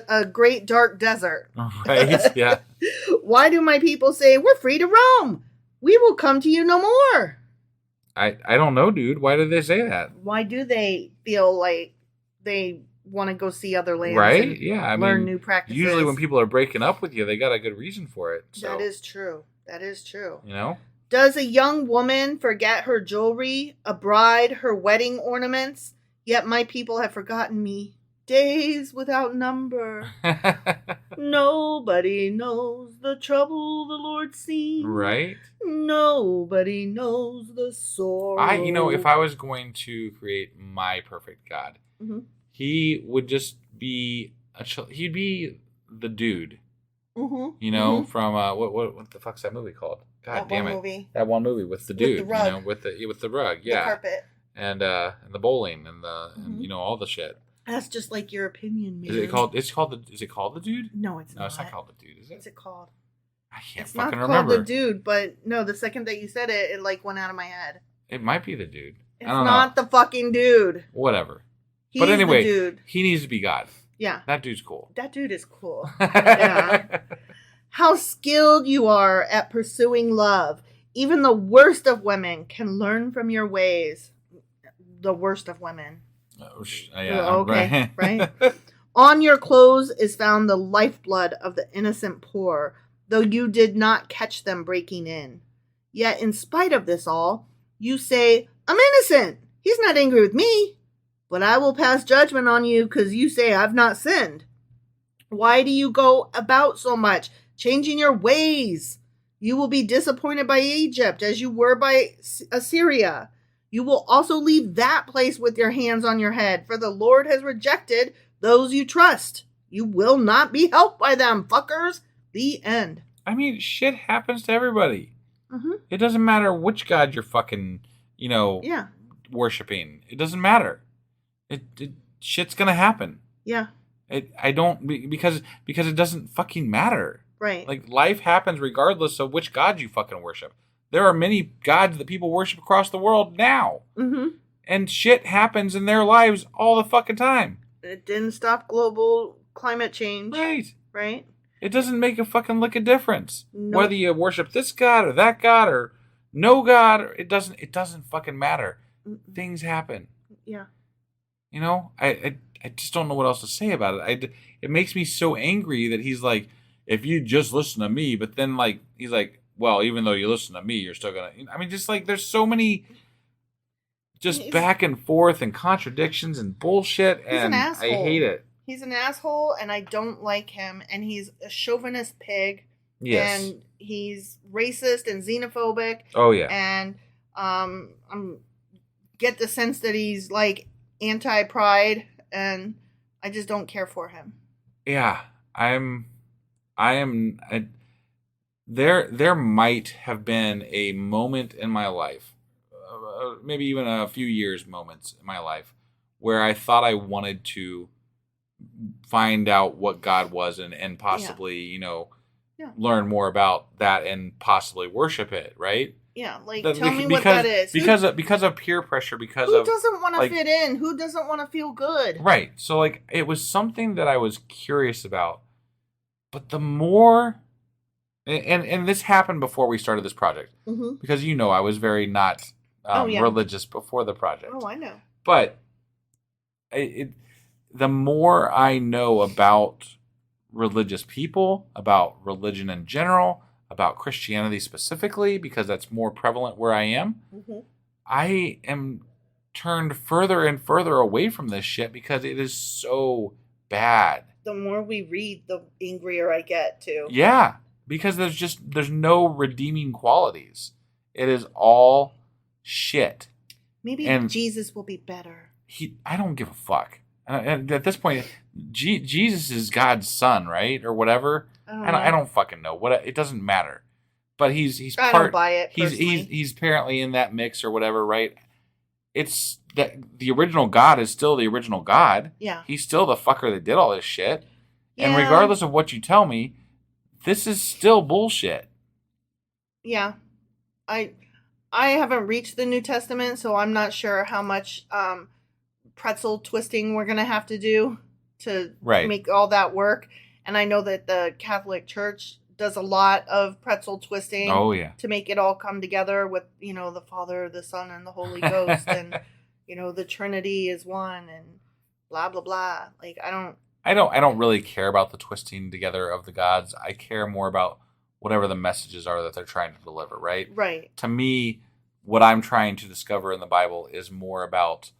A great dark desert. Right, yeah. Why do my people say, we're free to roam? We will come to you no more. I don't know, dude. Why did they say that? Why do they feel like they want to go see other lands? Right, yeah. I learn new practices. Usually when people are breaking up with you, they got a good reason for it. So. That is true. You know? Does a young woman forget her jewelry, a bride her wedding ornaments? Yet my people have forgotten me. Days without number. Nobody knows the trouble the Lord sees. Right? Nobody knows the sorrow. If I was going to create my perfect God, he would just be he'd be the dude. Mm-hmm. You know, from what the fuck's that movie called? God damn it. Movie. That one movie with the dude, with the rug. You know, with the rug, yeah. The carpet. And the bowling and and all the shit. That's just like your opinion, man. Is it called the dude? No, it's not. No, it's not called the dude, is it? What's it called? I can't it's fucking not remember. Called the dude, but no, the second that you said it, it like went out of my head. It might be the dude. It's not the fucking dude. Whatever. He's but anyway, the dude. He needs to be God. Yeah. That dude's cool. That dude is cool. Yeah. How skilled you are at pursuing love. Even the worst of women can learn from your ways. The worst of women. Okay, right. On your clothes is found the lifeblood of the innocent poor, though you did not catch them breaking in. Yet in spite of this all, you say, I'm innocent. He's not angry with me. But I will pass judgment on you because you say I've not sinned. Why do you go about so much, changing your ways? You will be disappointed by Egypt as you were by Assyria. You will also leave that place with your hands on your head, for the Lord has rejected those you trust. You will not be helped by them, fuckers. The end. I mean, shit happens to everybody. Mm-hmm. It doesn't matter which god you're fucking, worshiping. It doesn't matter. Shit's gonna happen. Yeah. Because it doesn't fucking matter. Right. Like, life happens regardless of which god you fucking worship. There are many gods that people worship across the world now. Mm-hmm. And shit happens in their lives all the fucking time. It didn't stop global climate change. Right? It doesn't make a fucking lick of difference. Nope. Whether you worship this god or that god or no god, it doesn't fucking matter. Mm-mm. Things happen. Yeah. You know, I just don't know what else to say about it. It makes me so angry that he's like, if you just listen to me, but then like he's like, well, even though you listen to me, you're still gonna. I mean, just like there's so many, just back and forth and contradictions and bullshit, and I hate it. He's an asshole, and I don't like him. And he's a chauvinist pig. Yes. And he's racist and xenophobic. Oh yeah. And get the sense that he's like anti-pride and I just don't care for him. Yeah, there might have been a moment in my life, maybe even a few years moments in my life, where I thought I wanted to find out what God was and possibly, learn more about that and possibly worship it, right? Yeah, tell me what that is. Because of peer pressure, who doesn't want to fit in? Who doesn't want to feel good? Right. So, it was something that I was curious about. But the more... And this happened before we started this project. Mm-hmm. Because, I was very not religious before the project. Oh, I know. But the more I know about religious people, about religion in general, about Christianity specifically, because that's more prevalent where I am, mm-hmm. I am turned further and further away from this shit because it is so bad. The more we read, the angrier I get, too. Yeah, because there's no redeeming qualities. It is all shit. Maybe Jesus will be better. I don't give a fuck. And at this point, Jesus is God's son, right, or whatever. I don't fucking know. It doesn't matter. But he's I don't buy it. He's apparently in that mix or whatever, right? It's that the original God is still the original God. Yeah. He's still the fucker that did all this shit. Yeah. And regardless of what you tell me, this is still bullshit. Yeah. I haven't reached the New Testament, so I'm not sure how much pretzel twisting we're going to have to do to make all that work. And I know that the Catholic Church does a lot of pretzel twisting to make it all come together with, the Father, the Son, and the Holy Ghost. And, the Trinity is one and blah, blah, blah. I don't really care about the twisting together of the gods. I care more about whatever the messages are that they're trying to deliver, right? Right. To me, what I'm trying to discover in the Bible is more about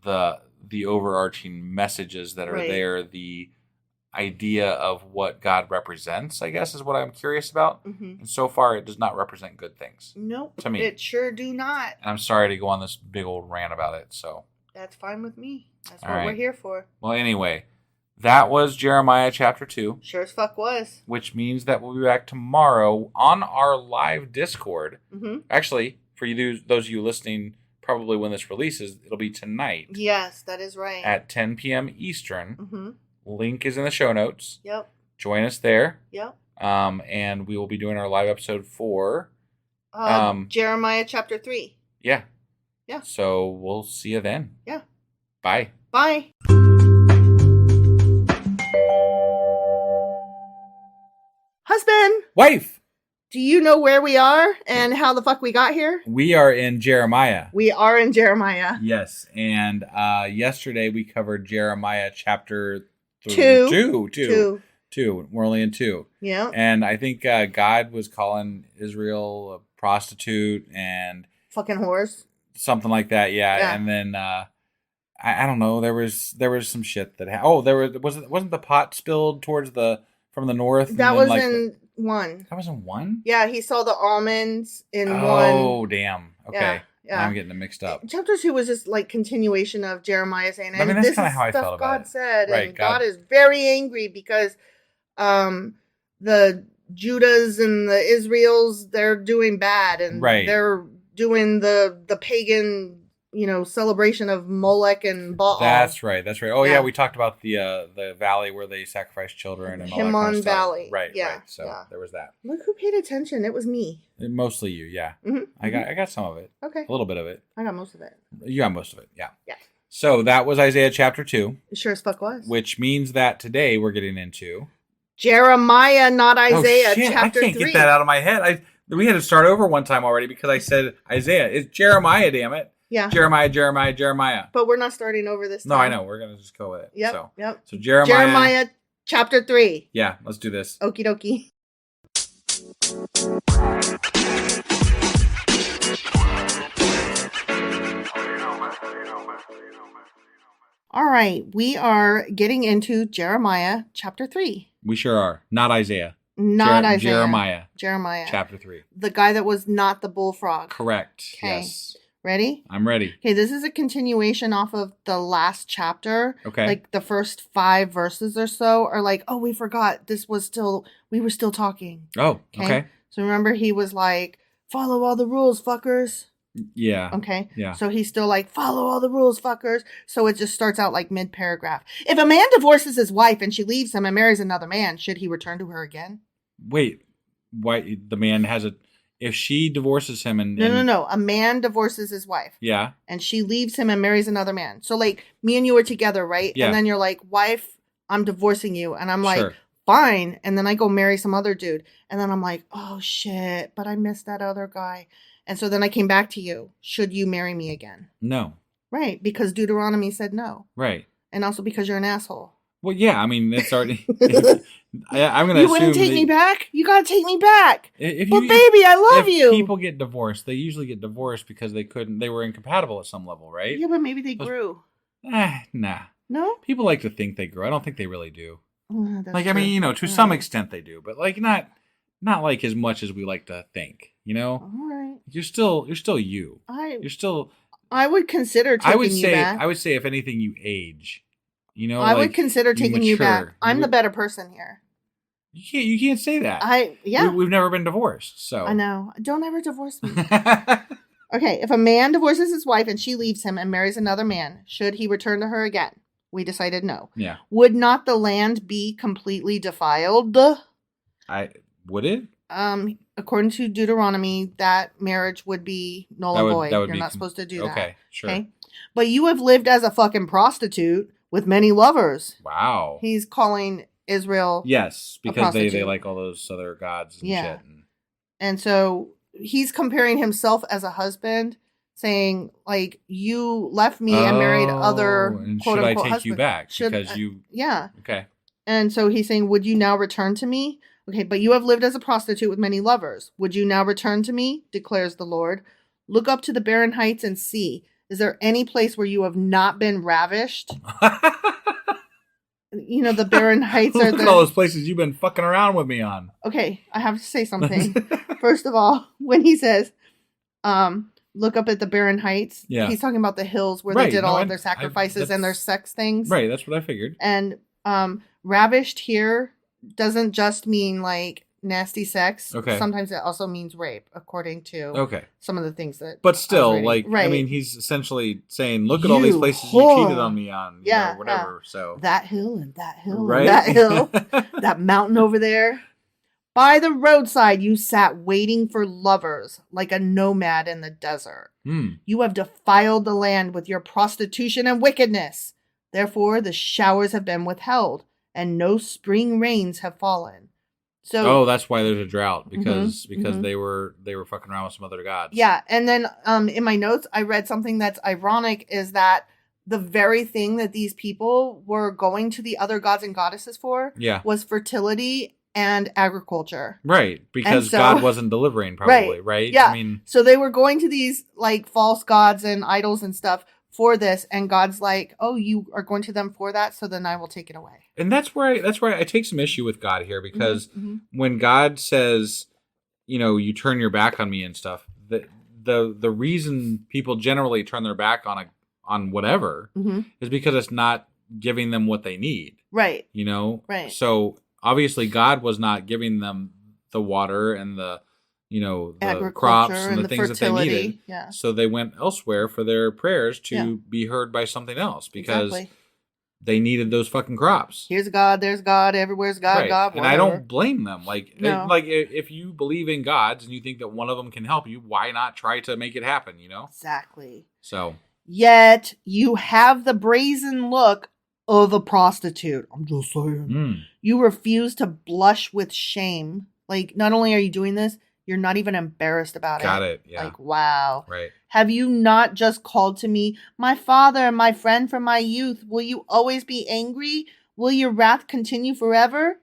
the overarching messages that are there, the idea of what God represents, I guess, is what I'm curious about. Mm-hmm. And so far, it does not represent good things. Nope. To me. It sure do not. And I'm sorry to go on this big old rant about it, so. That's fine with me. That's what we're here for. Well, anyway, that was Jeremiah chapter 2. Sure as fuck was. Which means that we'll be back tomorrow on our live Discord. Mm-hmm. Actually, for those of you listening, probably when this releases, it'll be tonight. Yes, that is right. At 10 p.m. Eastern. Mm-hmm. Link is in the show notes. Yep. Join us there. Yep. And we will be doing our live episode for... Jeremiah chapter 3. Yeah. Yeah. So we'll see you then. Yeah. Bye. Bye. Husband. Wife. Do you know where we are and how the fuck we got here? We are in Jeremiah. We are in Jeremiah. Yes. And yesterday we covered Jeremiah chapter 2. 2. We're only in 2. Yeah. And I think God was calling Israel a prostitute and... fucking whores. Something like that, yeah. And then... I don't know. There was some shit that wasn't the pot spilled towards from the north. That was in 1. That was in 1. Yeah, he saw the almonds in 1. Oh damn. Okay. Yeah. Now I'm getting it mixed up. Chapter 2 was just continuation of Jeremiah saying, I mean, that's kind of how I felt about God it. said, right, and God is very angry because the Judahs and the Israels, they're doing bad and they're doing the pagan celebration of Molech and Baal. That's right. Oh yeah, we talked about the valley where they sacrifice children and all that kind of stuff. Valley. Right. So there was that. Look who paid attention. It was me. Mostly you, yeah. Mm-hmm. I got some of it. Okay. A little bit of it. I got most of it. You got most of it. Yeah. Yeah. So that was Isaiah chapter 2. It sure as fuck was. Which means that today we're getting into Jeremiah, not Isaiah, chapter 3. I can't get that out of my head. We had to start over one time already because I said Isaiah. It's Jeremiah, damn it. Yeah. Jeremiah. But we're not starting over this time. No, I know. We're going to just go with it. Yep. So Jeremiah chapter 3. Yeah, let's do this. Okie dokie. All right. We are getting into Jeremiah chapter 3. We sure are. Not Isaiah. Not Isaiah. Jeremiah. Chapter 3. The guy that was not the bullfrog. Correct. Okay. Yes. Ready? I'm ready. Okay, this is a continuation off of the last chapter. Okay. Like the first 5 verses or so are like, oh, we forgot we were still talking. Oh, okay. So remember he was like, follow all the rules, fuckers. Yeah. Okay. Yeah. So he's still like, follow all the rules, fuckers. So it just starts out like mid-paragraph. If a man divorces his wife and she leaves him and marries another man, should he return to her again? Wait, why the man has a... If she divorces him and... No. A man divorces his wife. Yeah. And she leaves him and marries another man. So like me and you are together, right? Yeah. And then you're like, wife, I'm divorcing you. And I'm like, sure. Fine. And then I go marry some other dude. And then I'm like, oh shit, but I missed that other guy. And so then I came back to you. Should you marry me again? No. Right. Because Deuteronomy said no. Right. And also because you're an asshole. Well, yeah. I mean, it's already... I'm gonna. You wouldn't take me back. You gotta take me back. Baby, I love you. If people get divorced, they usually get divorced because they were incompatible at some level, right? Yeah, but maybe they grew. Nah. No. People like to think they grew. I don't think they really do. That's true. I mean, to some extent they do, but like not like as much as we like to think. All right. You're still you. You're still. I would consider taking you back. I would say if anything, you age. I would consider taking you back. I'm the better person here. You can't say that. We've never been divorced, so I know. Don't ever divorce me. Okay, if a man divorces his wife and she leaves him and marries another man, should he return to her again? We decided no. Yeah. Would not the land be completely defiled? Would it? According to Deuteronomy, that marriage would be null and void. You're not supposed to do that. Okay, sure. Okay? But you have lived as a fucking prostitute with many lovers. Wow. He's calling Israel. Yes, because they like all those other gods and shit. And so he's comparing himself as a husband, saying, like, you left me and married other and quote unquote should I take husbands. You back because you... Yeah. Okay. And so he's saying, would you now return to me? Okay, but you have lived as a prostitute with many lovers. Would you now return to me? Declares the Lord. Look up to the barren heights and see. Is there any place where you have not been ravished? The barren heights are Look at all those places you've been fucking around with me on. Okay, I have to say something. First of all, when he says, look up at the barren heights, he's talking about the hills where they did all of their sacrifices and their sex things. Right, that's what I figured. And ravished here doesn't just mean like nasty sex. Okay. Sometimes it also means rape, according to some of the things that. But still, I mean, he's essentially saying, look at all these places you cheated on me on, whatever. Yeah. So that hill and that hill right? and that hill, that mountain over there. By the roadside, you sat waiting for lovers like a nomad in the desert. You have defiled the land with your prostitution and wickedness. Therefore, the showers have been withheld, and no spring rains have fallen. So, that's why there's a drought because they were fucking around with some other gods. Yeah, and then in my notes, I read something that's ironic is that the very thing that these people were going to the other gods and goddesses for was fertility and agriculture. Right, because God wasn't delivering probably, right? Yeah, I mean, so they were going to these like false gods and idols and stuff for this, and God's like, oh, you are going to them for that, so then I will take it away. And that's where I take some issue with God here, because when God says, you turn your back on me and stuff, the reason people generally turn their back on whatever is because it's not giving them what they need. Right. Right. So obviously God was not giving them the water and the the crops and the things fertility. That they needed. Yeah. So they went elsewhere for their prayers to be heard by something else because they needed those fucking crops. Here's God, there's God, everywhere's God, right. God. Whatever. And I don't blame them. If you believe in gods and you think that one of them can help you, why not try to make it happen, Exactly. So. Yet you have the brazen look of a prostitute. I'm just saying. You refuse to blush with shame. Like, not only are you doing this, you're not even embarrassed about it. Got it, yeah. Like, wow. Right. Have you not just called to me, my father, my friend from my youth? Will you always be angry? Will your wrath continue forever?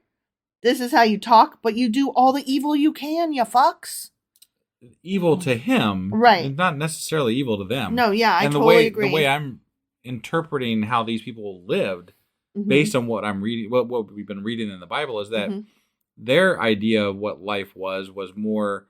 This is how you talk, but you do all the evil you can, you fucks. Evil to him. Right. And not necessarily evil to them. No, yeah, I totally agree. The way I'm interpreting how these people lived, based on what I'm reading, what we've been reading in the Bible, is that their idea of what life was more,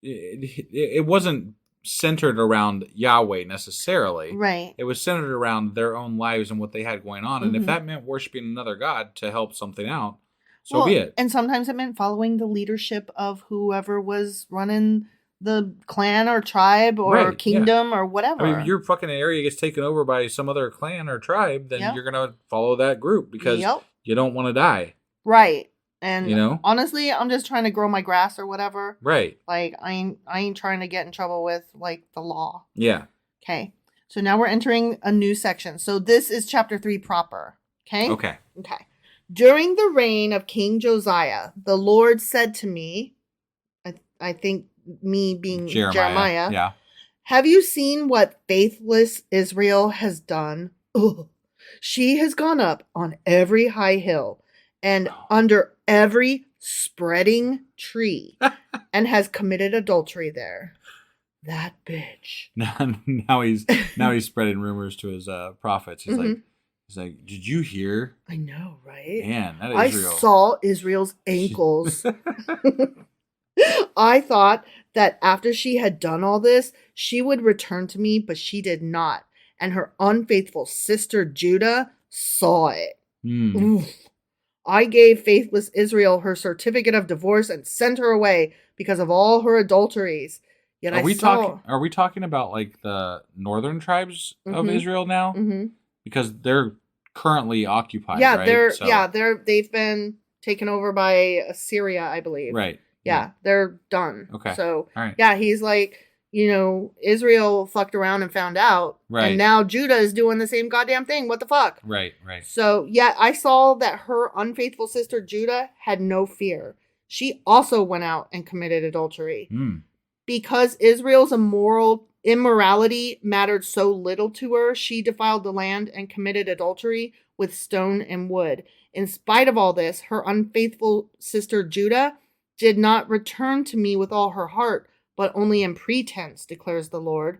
it wasn't centered around Yahweh necessarily. Right. It was centered around their own lives and what they had going on. And if that meant worshiping another god to help something out, so be it. And sometimes it meant following the leadership of whoever was running the clan or tribe or kingdom or whatever. I mean, if your fucking area gets taken over by some other clan or tribe, then you're going to follow that group because you don't want to die. Right. And honestly, I'm just trying to grow my grass or whatever. Right. Like, I ain't trying to get in trouble with, like, the law. Yeah. Okay. So now we're entering a new section. So this is chapter 3 proper. Okay? Okay. During the reign of King Josiah, the Lord said to me, I think me being Jeremiah. Yeah. Have you seen what faithless Israel has done? Ugh. She has gone up on every high hill and under every spreading tree and has committed adultery there. That bitch. Now he's spreading rumors to his prophets. He's like, did you hear? I know, right? Man, that Israel. I saw Israel's ankles. I thought that after she had done all this, she would return to me, but she did not. And her unfaithful sister Judah saw it. Oof. I gave faithless Israel her certificate of divorce and sent her away because of all her adulteries. Yet Are we talking about like the northern tribes of Israel now? Mm-hmm. Because they're currently occupied. Yeah, right? they've been taken over by Assyria, I believe. Right. Yeah, they're done. Okay. So all right. Yeah, he's like, Israel fucked around and found out. Right. And now Judah is doing the same goddamn thing. What the fuck? Right. So, yeah, I saw that her unfaithful sister Judah had no fear. She also went out and committed adultery. Because Israel's immorality mattered so little to her, she defiled the land and committed adultery with stone and wood. In spite of all this, her unfaithful sister Judah did not return to me with all her heart, but only in pretense, declares the Lord.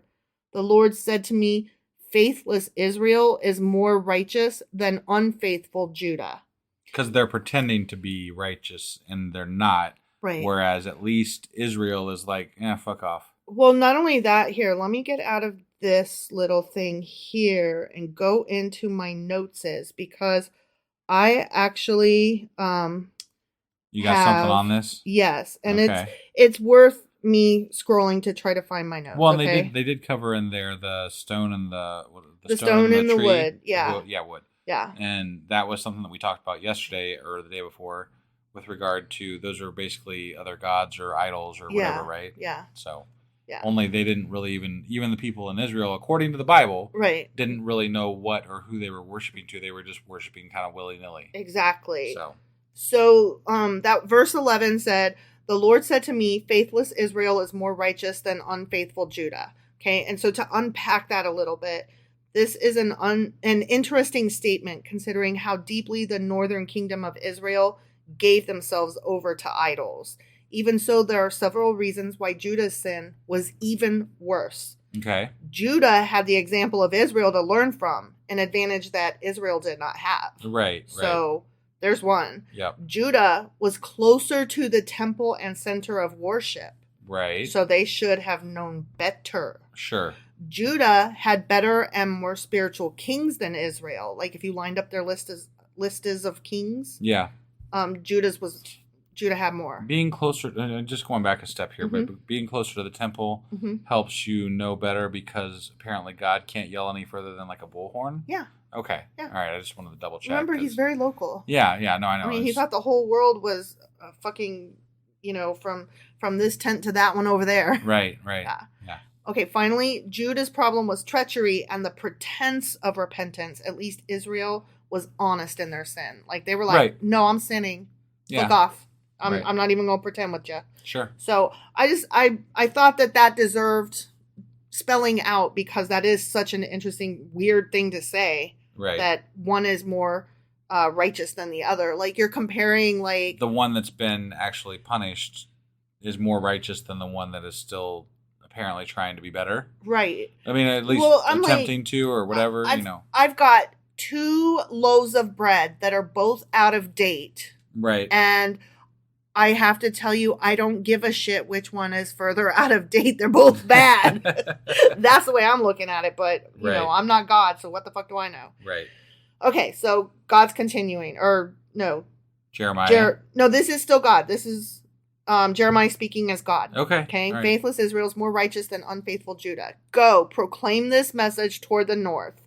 The Lord said to me, faithless Israel is more righteous than unfaithful Judah. Because they're pretending to be righteous and they're not. Right. Whereas at least Israel is like, fuck off. Well, not only that, here, let me get out of this little thing here and go into my notes because I actually You got something on this? Yes, and it's worth me scrolling to try to find my notes. Well, and they did cover in there the stone and the stone and the tree. Wood. Yeah. Wood. Yeah. And that was something that we talked about yesterday or the day before with regard to those are basically other gods or idols or whatever, right? Yeah. So only they didn't really even the people in Israel, according to the Bible, didn't really know what or who they were worshiping to. They were just worshiping kind of willy-nilly. Exactly. So that verse 11 said, the Lord said to me, faithless Israel is more righteous than unfaithful Judah. Okay. And so to unpack that a little bit, this is an interesting statement considering how deeply the northern kingdom of Israel gave themselves over to idols. Even so, there are several reasons why Judah's sin was even worse. Okay. Judah had the example of Israel to learn from, an advantage that Israel did not have. Right. So there's one. Yep. Judah was closer to the temple and center of worship. Right. So they should have known better. Sure. Judah had better and more spiritual kings than Israel. Like if you lined up their lists of kings. Yeah. Judah had more. Being closer, just going back a step here, but being closer to the temple helps you know better because apparently God can't yell any further than like a bullhorn. Yeah. Okay. Yeah. All right. I just wanted to double check. Remember, he's very local. Yeah. No, I know. I mean, he thought the whole world was fucking, from this tent to that one over there. Right. Yeah. Okay, finally, Judah's problem was treachery and the pretense of repentance. At least Israel was honest in their sin. Like, they were like, no, I'm sinning. Fuck off. I'm not even going to pretend with you. Sure. So, I thought that deserved spelling out because that is such an interesting, weird thing to say. Right. That one is more righteous than the other. Like, you're comparing, like... The one that's been actually punished is more righteous than the one that is still... apparently trying to be better. Right. I mean, at least attempting to or whatever, I've got 2 loaves of bread that are both out of date. Right. And I have to tell you, I don't give a shit which one is further out of date. They're both bad. That's the way I'm looking at it. But, you know, I'm not God, so what the fuck do I know? Right. Okay, so God's continuing. Or, no. Jeremiah. No, this is still God. This is Jeremiah speaking as God. Okay. Right. Faithless Israel is more righteous than unfaithful Judah. Go, proclaim this message toward the north.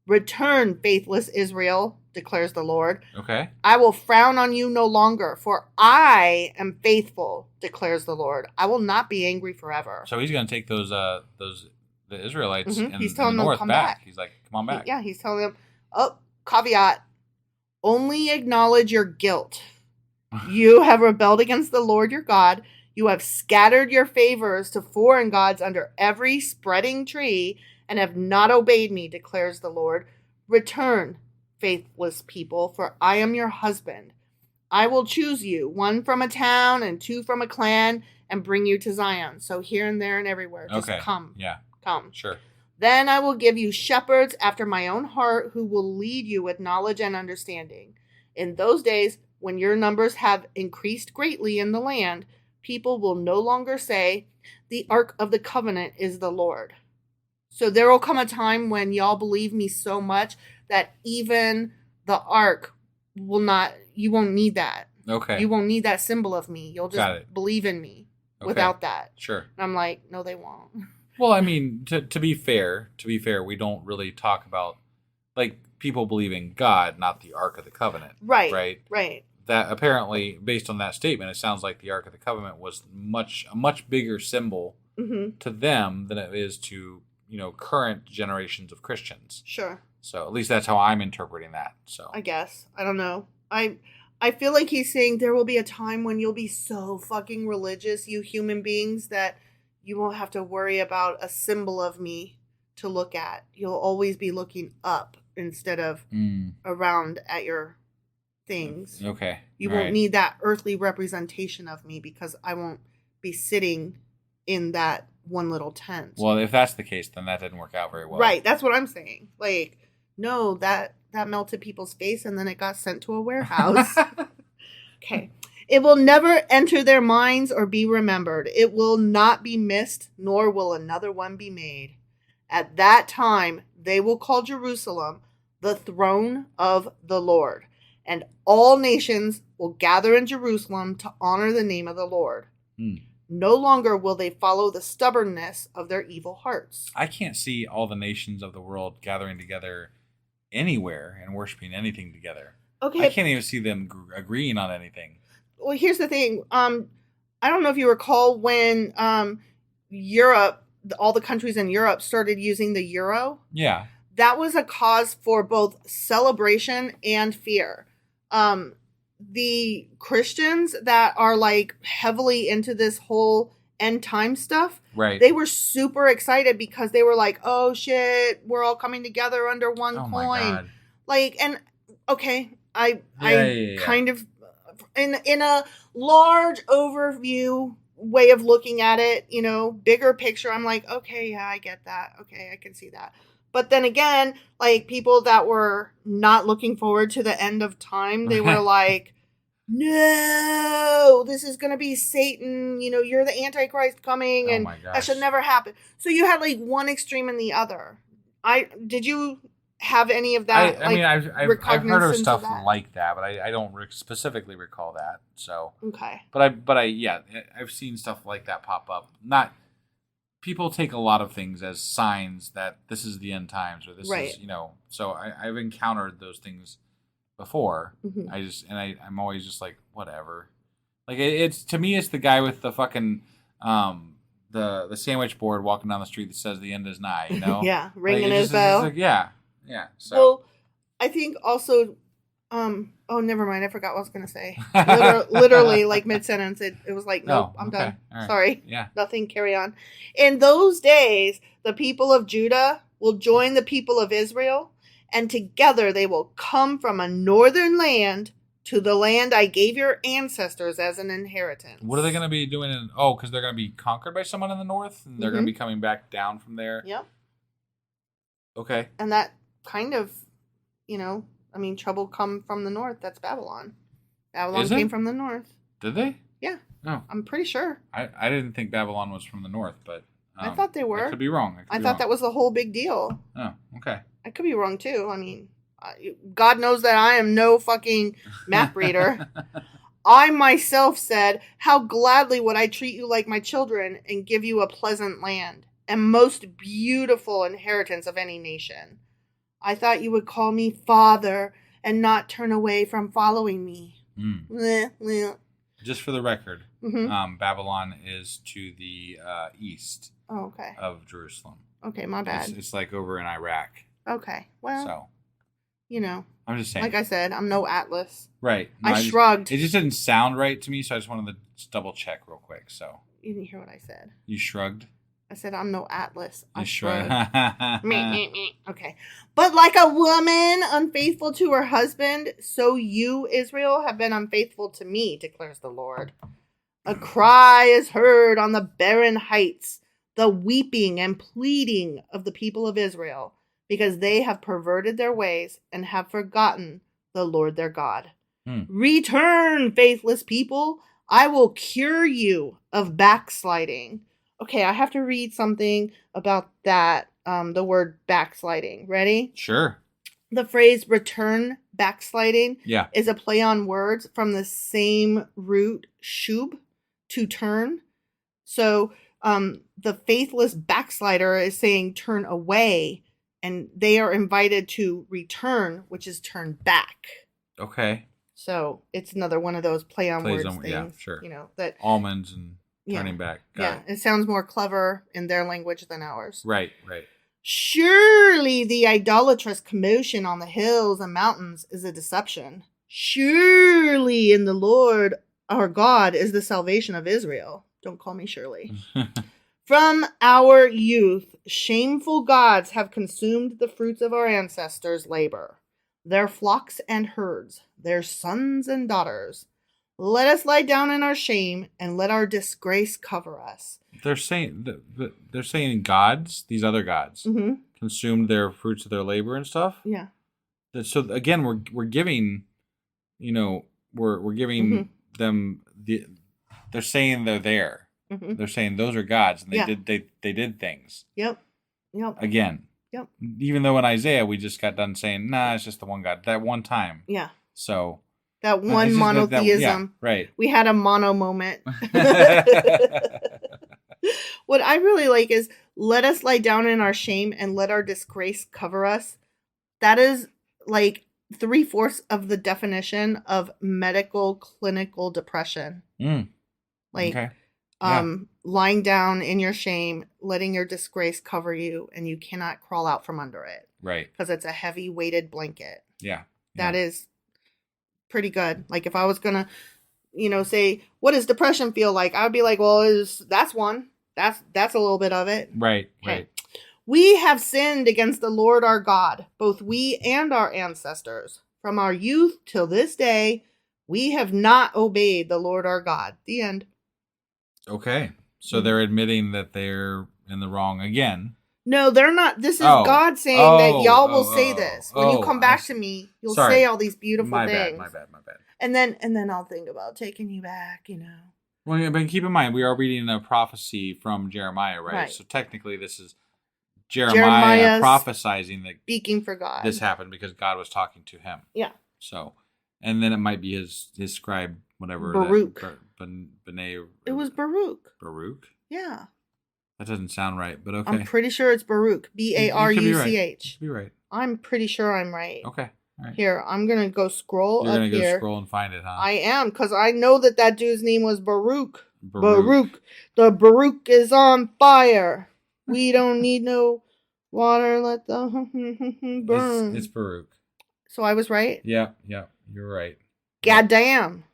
Return, faithless Israel, declares the Lord. Okay. I will frown on you no longer, for I am faithful, declares the Lord. I will not be angry forever. So he's going to take the Israelites in he's telling the north them, come back. He's like, come on back. Yeah, he's telling them, caveat, only acknowledge your guilt. You have rebelled against the Lord your God. You have scattered your favors to foreign gods under every spreading tree and have not obeyed me, declares the Lord. Return, faithless people, for I am your husband. I will choose you, one from a town and two from a clan, and bring you to Zion. So here and there and everywhere. Just come. Yeah. Come. Sure. Then I will give you shepherds after my own heart who will lead you with knowledge and understanding. In those days, when your numbers have increased greatly in the land, people will no longer say, the Ark of the Covenant is the Lord. So there will come a time when y'all believe me so much that even the Ark will not, you won't need that. Okay. You won't need that symbol of me. You'll just believe in me without that. Sure. And I'm like, no, they won't. Well, I mean, to be fair, we don't really talk about, like, people believing God, not the Ark of the Covenant. Right. That apparently, based on that statement, it sounds like the Ark of the Covenant was a much bigger symbol to them than it is to, current generations of Christians. Sure. So at least that's how I'm interpreting that. So I guess. I don't know. I feel like he's saying there will be a time when you'll be so fucking religious, you human beings, that you won't have to worry about a symbol of me to look at. You'll always be looking up instead of around at your things. Okay. You won't need that earthly representation of me because I won't be sitting in that one little tent. Well, if that's the case, then that didn't work out very well. Right. That's what I'm saying. Like, no, that melted people's face and then it got sent to a warehouse. Okay. It will never enter their minds or be remembered. It will not be missed, nor will another one be made. At that time, they will call Jerusalem the throne of the Lord, and all nations will gather in Jerusalem to honor the name of the Lord. No longer will they follow the stubbornness of their evil hearts. I can't see all the nations of the world gathering together anywhere and worshiping anything together. Okay. I can't even see them agreeing on anything. Well, here's the thing. I don't know if you recall when Europe, all the countries in Europe started using the euro. Yeah. That was a cause for both celebration and fear. The Christians that are like heavily into this whole end time stuff, right? They were super excited because they were like, "Oh shit, we're all coming together under one coin." My God. Like, and okay, I kind of in a large overview way of looking at it, bigger picture, I'm like, okay, yeah, I get that. Okay, I can see that. But then again, like people that were not looking forward to the end of time, they were like, no, this is going to be Satan. You're the Antichrist coming and that should never happen. So you had like one extreme and the other. Did you have any of that? I've heard of stuff like that, but I don't specifically recall that. So okay. But I've seen stuff like that pop up. Not people take a lot of things as signs that this is the end times or this is So I've encountered those things before. I'm always just like whatever. Like it's to me it's the guy with the fucking the sandwich board walking down the street that says the end is nigh. Yeah, ringing his bell. Like, yeah. So. Well, I think also, oh, never mind. I forgot what I was going to say. Literally, like mid-sentence, it was like, nope, I'm done. Right. Sorry. Yeah. Nothing, carry on. In those days, the people of Judah will join the people of Israel, and together they will come from a northern land to the land I gave your ancestors as an inheritance. What are they going to be doing? Because they're going to be conquered by someone in the north, and they're going to be coming back down from there? Yep. Okay. And that kind of, trouble come from the north. That's Babylon. Babylon came from the north. Did they? Yeah. Oh. I'm pretty sure. I didn't think Babylon was from the north, but... I thought they were. I could be wrong. I thought that was the whole big deal. Oh, okay. I could be wrong, too. I mean, God knows that I am no fucking map reader. I myself said, how gladly would I treat you like my children and give you a pleasant land and most beautiful inheritance of any nation. I thought you would call me Father and not turn away from following me. Just for the record, Babylon is to the east of Jerusalem. Okay, my bad. It's like over in Iraq. Okay, well, so, you know. I'm just saying. Like I said, I'm no Atlas. Right. No, I shrugged. It just didn't sound right to me, so I just wanted to double check real quick. So you didn't hear what I said. You shrugged? I said I'm no Atlas. I shrugged. Okay. But like a woman unfaithful to her husband, so you, Israel, have been unfaithful to me, declares the Lord. A cry is heard on the barren heights, the weeping and pleading of the people of Israel, because they have perverted their ways and have forgotten the Lord their God. Return, faithless people. I will cure you of backsliding. Okay, I have to read something about that, the word backsliding. Ready? Sure. The phrase return backsliding is a play on words from the same root, shub, to turn. So the faithless backslider is saying turn away, and they are invited to return, which is turn back. Okay. So it's another one of those play on words things. Yeah, sure. You know, that almonds and turning back. Got it sounds more clever in their language than ours. Right. Surely the idolatrous commotion on the hills and mountains is a deception. Surely in the Lord our God is the salvation of Israel. Don't call me Shirley. From our youth, shameful gods have consumed the fruits of our ancestors' labor, their flocks and herds, their sons and daughters. Let us lie down in our shame and let our disgrace cover us. They're saying gods, these other gods, consumed their fruits of their labor and stuff. Yeah. So again, we're giving, we're giving them they're saying they're there. They're saying those are gods, and they did things. Yep. Again. Yep. Even though in Isaiah we just got done saying, nah, it's just the one God that one time. Yeah. So that one monotheism. Right. We had a mono moment. What I really like is let us lie down in our shame and let our disgrace cover us. That is like 3/4 of the definition of medical clinical depression. Lying down in your shame, letting your disgrace cover you, and you cannot crawl out from under it. Right. Because it's a heavy weighted blanket. Yeah. That is pretty good. Like if I was going to, say, what does depression feel like? I would be like, well, that's one. That's a little bit of it. Right. Okay. Right. We have sinned against the Lord our God, both we and our ancestors. From our youth till this day, we have not obeyed the Lord our God. The end. Okay. So they're admitting that they're in the wrong again. No, they're not. This is God saying that y'all will say this. When you come back to me, you'll say all these beautiful things. My bad. And then I'll think about taking you back, Well, but keep in mind, we are reading a prophecy from Jeremiah, right? So technically this is Jeremiah prophesying that speaking for God. This happened because God was talking to him. Yeah. So, and then it might be his scribe, whatever. Baruch. It was Baruch. Baruch? Yeah. That doesn't sound right, but okay. I'm pretty sure it's Baruch. Baruch. Be right. I'm pretty sure I'm right. Okay. All right. Here, I'm going to go scroll You're up here. You're going to go scroll and find it, huh? I am, because I know that dude's name was Baruch. Baruch. The Baruch is on fire. We don't need no water. Let the burn. It's Baruch. So I was right? Yep. You're right. Goddamn.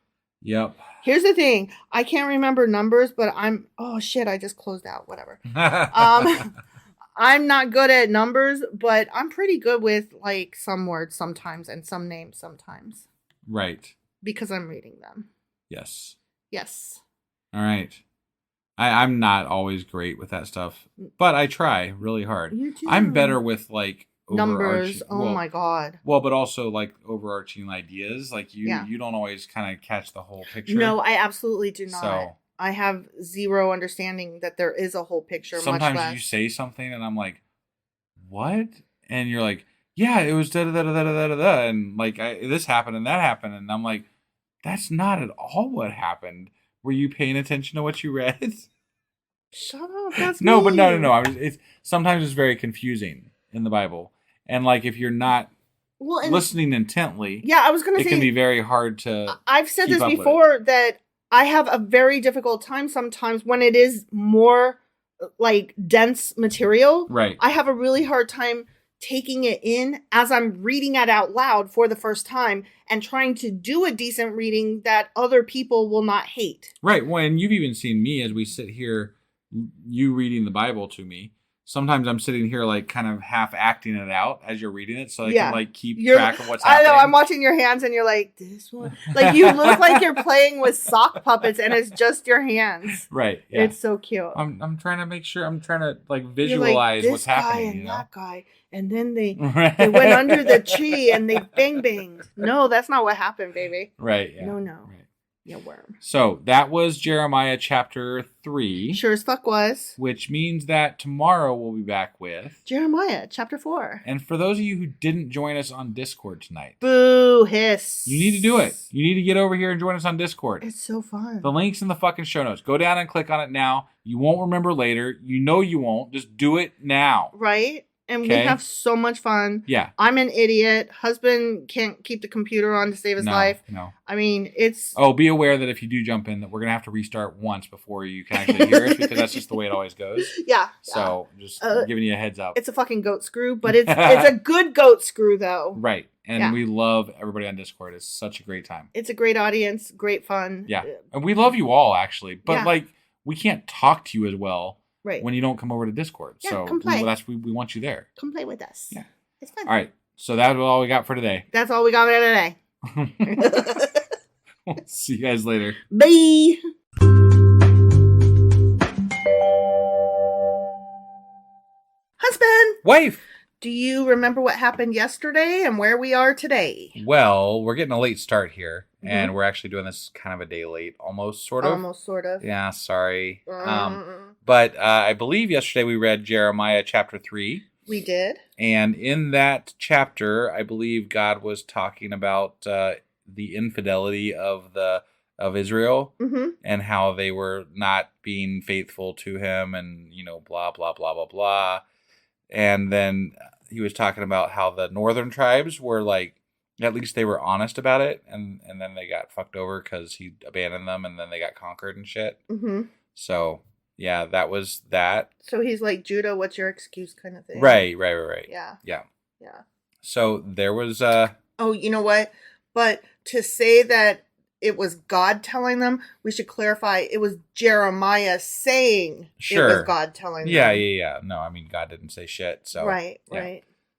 Yep. Here's the thing. I can't remember numbers, but oh shit, I just closed out. Whatever. I'm not good at numbers, but I'm pretty good with like some words sometimes and some names sometimes. Right. Because I'm reading them. Yes. All right. I'm not always great with that stuff, but I try really hard. You too. I'm better with like numbers. Oh my God. Well, but also like overarching ideas. Like you don't always kind of catch the whole picture. No, I absolutely do not. So I have zero understanding that there is a whole picture. Sometimes much less. You say something and I'm like, what? And you're like, yeah, it was da da da da da da da, and like this happened and that happened, and I'm like, that's not at all what happened. Were you paying attention to what you read? Shut up. That's no, me. but no. Sometimes it's very confusing in the Bible, and like if you're not listening intently, I was gonna say it can be very hard to. I've said this before that I have a very difficult time sometimes when it is more like dense material. Right. I have a really hard time taking it in as I'm reading it out loud for the first time and trying to do a decent reading that other people will not hate. Right. Well, and you've even seen me as we sit here, you reading the Bible to me. Sometimes I'm sitting here like kind of half acting it out as you're reading it, so I can like keep track of what's happening. I know, I'm watching your hands and you're like, this one. Like you look like you're playing with sock puppets and it's just your hands. Right. Yeah. It's so cute. I'm trying to make sure, I'm trying to like visualize what's happening. This guy and that guy. And then they went under the tree and they banged. No, that's not what happened, baby. Right. Yeah. No. Right. You worm. So that was Jeremiah chapter 3. Sure as fuck was. Which means that tomorrow we'll be back with Jeremiah chapter 4. And for those of you who didn't join us on Discord tonight, boo hiss. You need to do it. You need to get over here and join us on Discord. It's so fun. The link's in the fucking show notes. Go down and click on it now. You won't remember later. You know you won't. Just do it now. Right? And we have so much fun. Yeah. I'm an idiot. Husband can't keep the computer on to save his life. No. I mean, it's... Oh, be aware that if you do jump in, that we're going to have to restart once before you can actually hear it, because that's just the way it always goes. Yeah. So, just giving you a heads up. It's a fucking goat screw, but it's a good goat screw, though. Right. And we love everybody on Discord. It's such a great time. It's a great audience. Great fun. Yeah. And we love you all, actually. But, like, we can't talk to you as well. Right. When you don't come over to Discord. Yeah, so come play. We want you there. Come play with us. Yeah. It's fun. All right. So that's all we got for today. That's all we got for today. We'll see you guys later. Bye. Husband. Wife. Do you remember what happened yesterday and where we are today? Well, we're getting a late start here. And we're actually doing this kind of a day late, almost, sort of. Almost, sort of. Yeah, sorry. But I believe yesterday we read Jeremiah chapter 3. We did. And in that chapter, I believe God was talking about the infidelity of Israel and how they were not being faithful to him and, blah, blah, blah, blah, blah. And then he was talking about how the northern tribes were like, at least they were honest about it, and then they got fucked over because he abandoned them, and then they got conquered and shit. So, yeah, that was that. So he's like, Judah, what's your excuse kind of thing. Right. Yeah. So there was... Oh, you know what? But to say that it was God telling them, we should clarify, it was Jeremiah saying it was God telling them. Yeah. No, I mean, God didn't say shit, so... Right.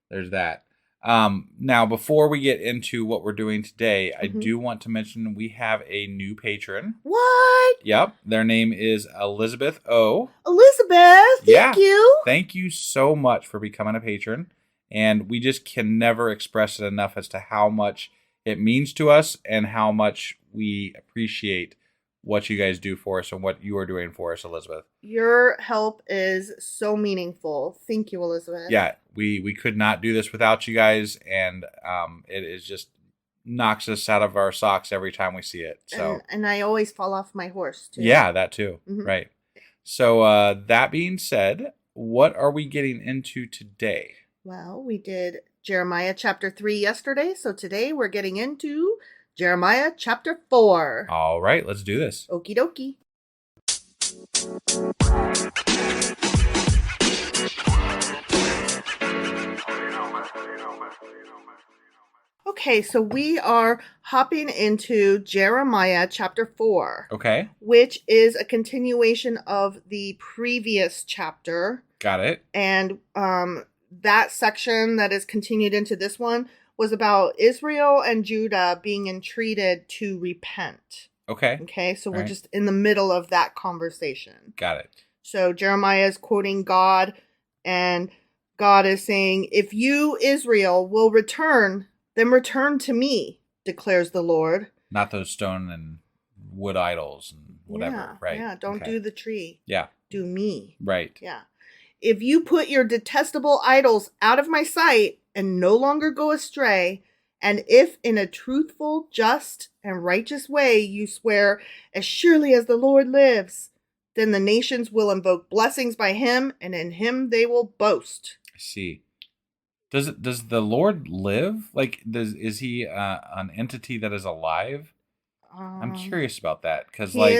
There's that. Now, before we get into what we're doing today, I do want to mention we have a new patron. What? Yep. Their name is Elizabeth O. Elizabeth, thank you. Thank you so much for becoming a patron. And we just can never express it enough as to how much it means to us and how much we appreciate what you guys do for us and what you are doing for us, Elizabeth. Your help is so meaningful. Thank you, Elizabeth. Yeah, we could not do this without you guys, and it is just knocks us out of our socks every time we see it. So and I always fall off my horse too. Yeah, that too. Right. So that being said, what are we getting into today? Well, we did Jeremiah chapter 3 yesterday, so today we're getting into Jeremiah chapter 4. All right, let's do this. Okie dokie. Okay, so we are hopping into Jeremiah chapter 4. Okay. Which is a continuation of the previous chapter. Got it. And that section that is continued into this one was about Israel and Judah being entreated to repent. Okay, so we're just in the middle of that conversation. Got it. So Jeremiah is quoting God, and God is saying, if you, Israel, will return, then return to me, declares the Lord. Not those stone and wood idols and whatever. Yeah, right. Yeah, don't do the tree. Yeah. Do me. Right. Yeah. If you put your detestable idols out of my sight and no longer go astray, and if in a truthful, just, and righteous way you swear, as surely as the Lord lives, then the nations will invoke blessings by him, and in him they will boast. I see. Does the Lord live? Like, is he an entity that is alive? I'm curious about that because, like,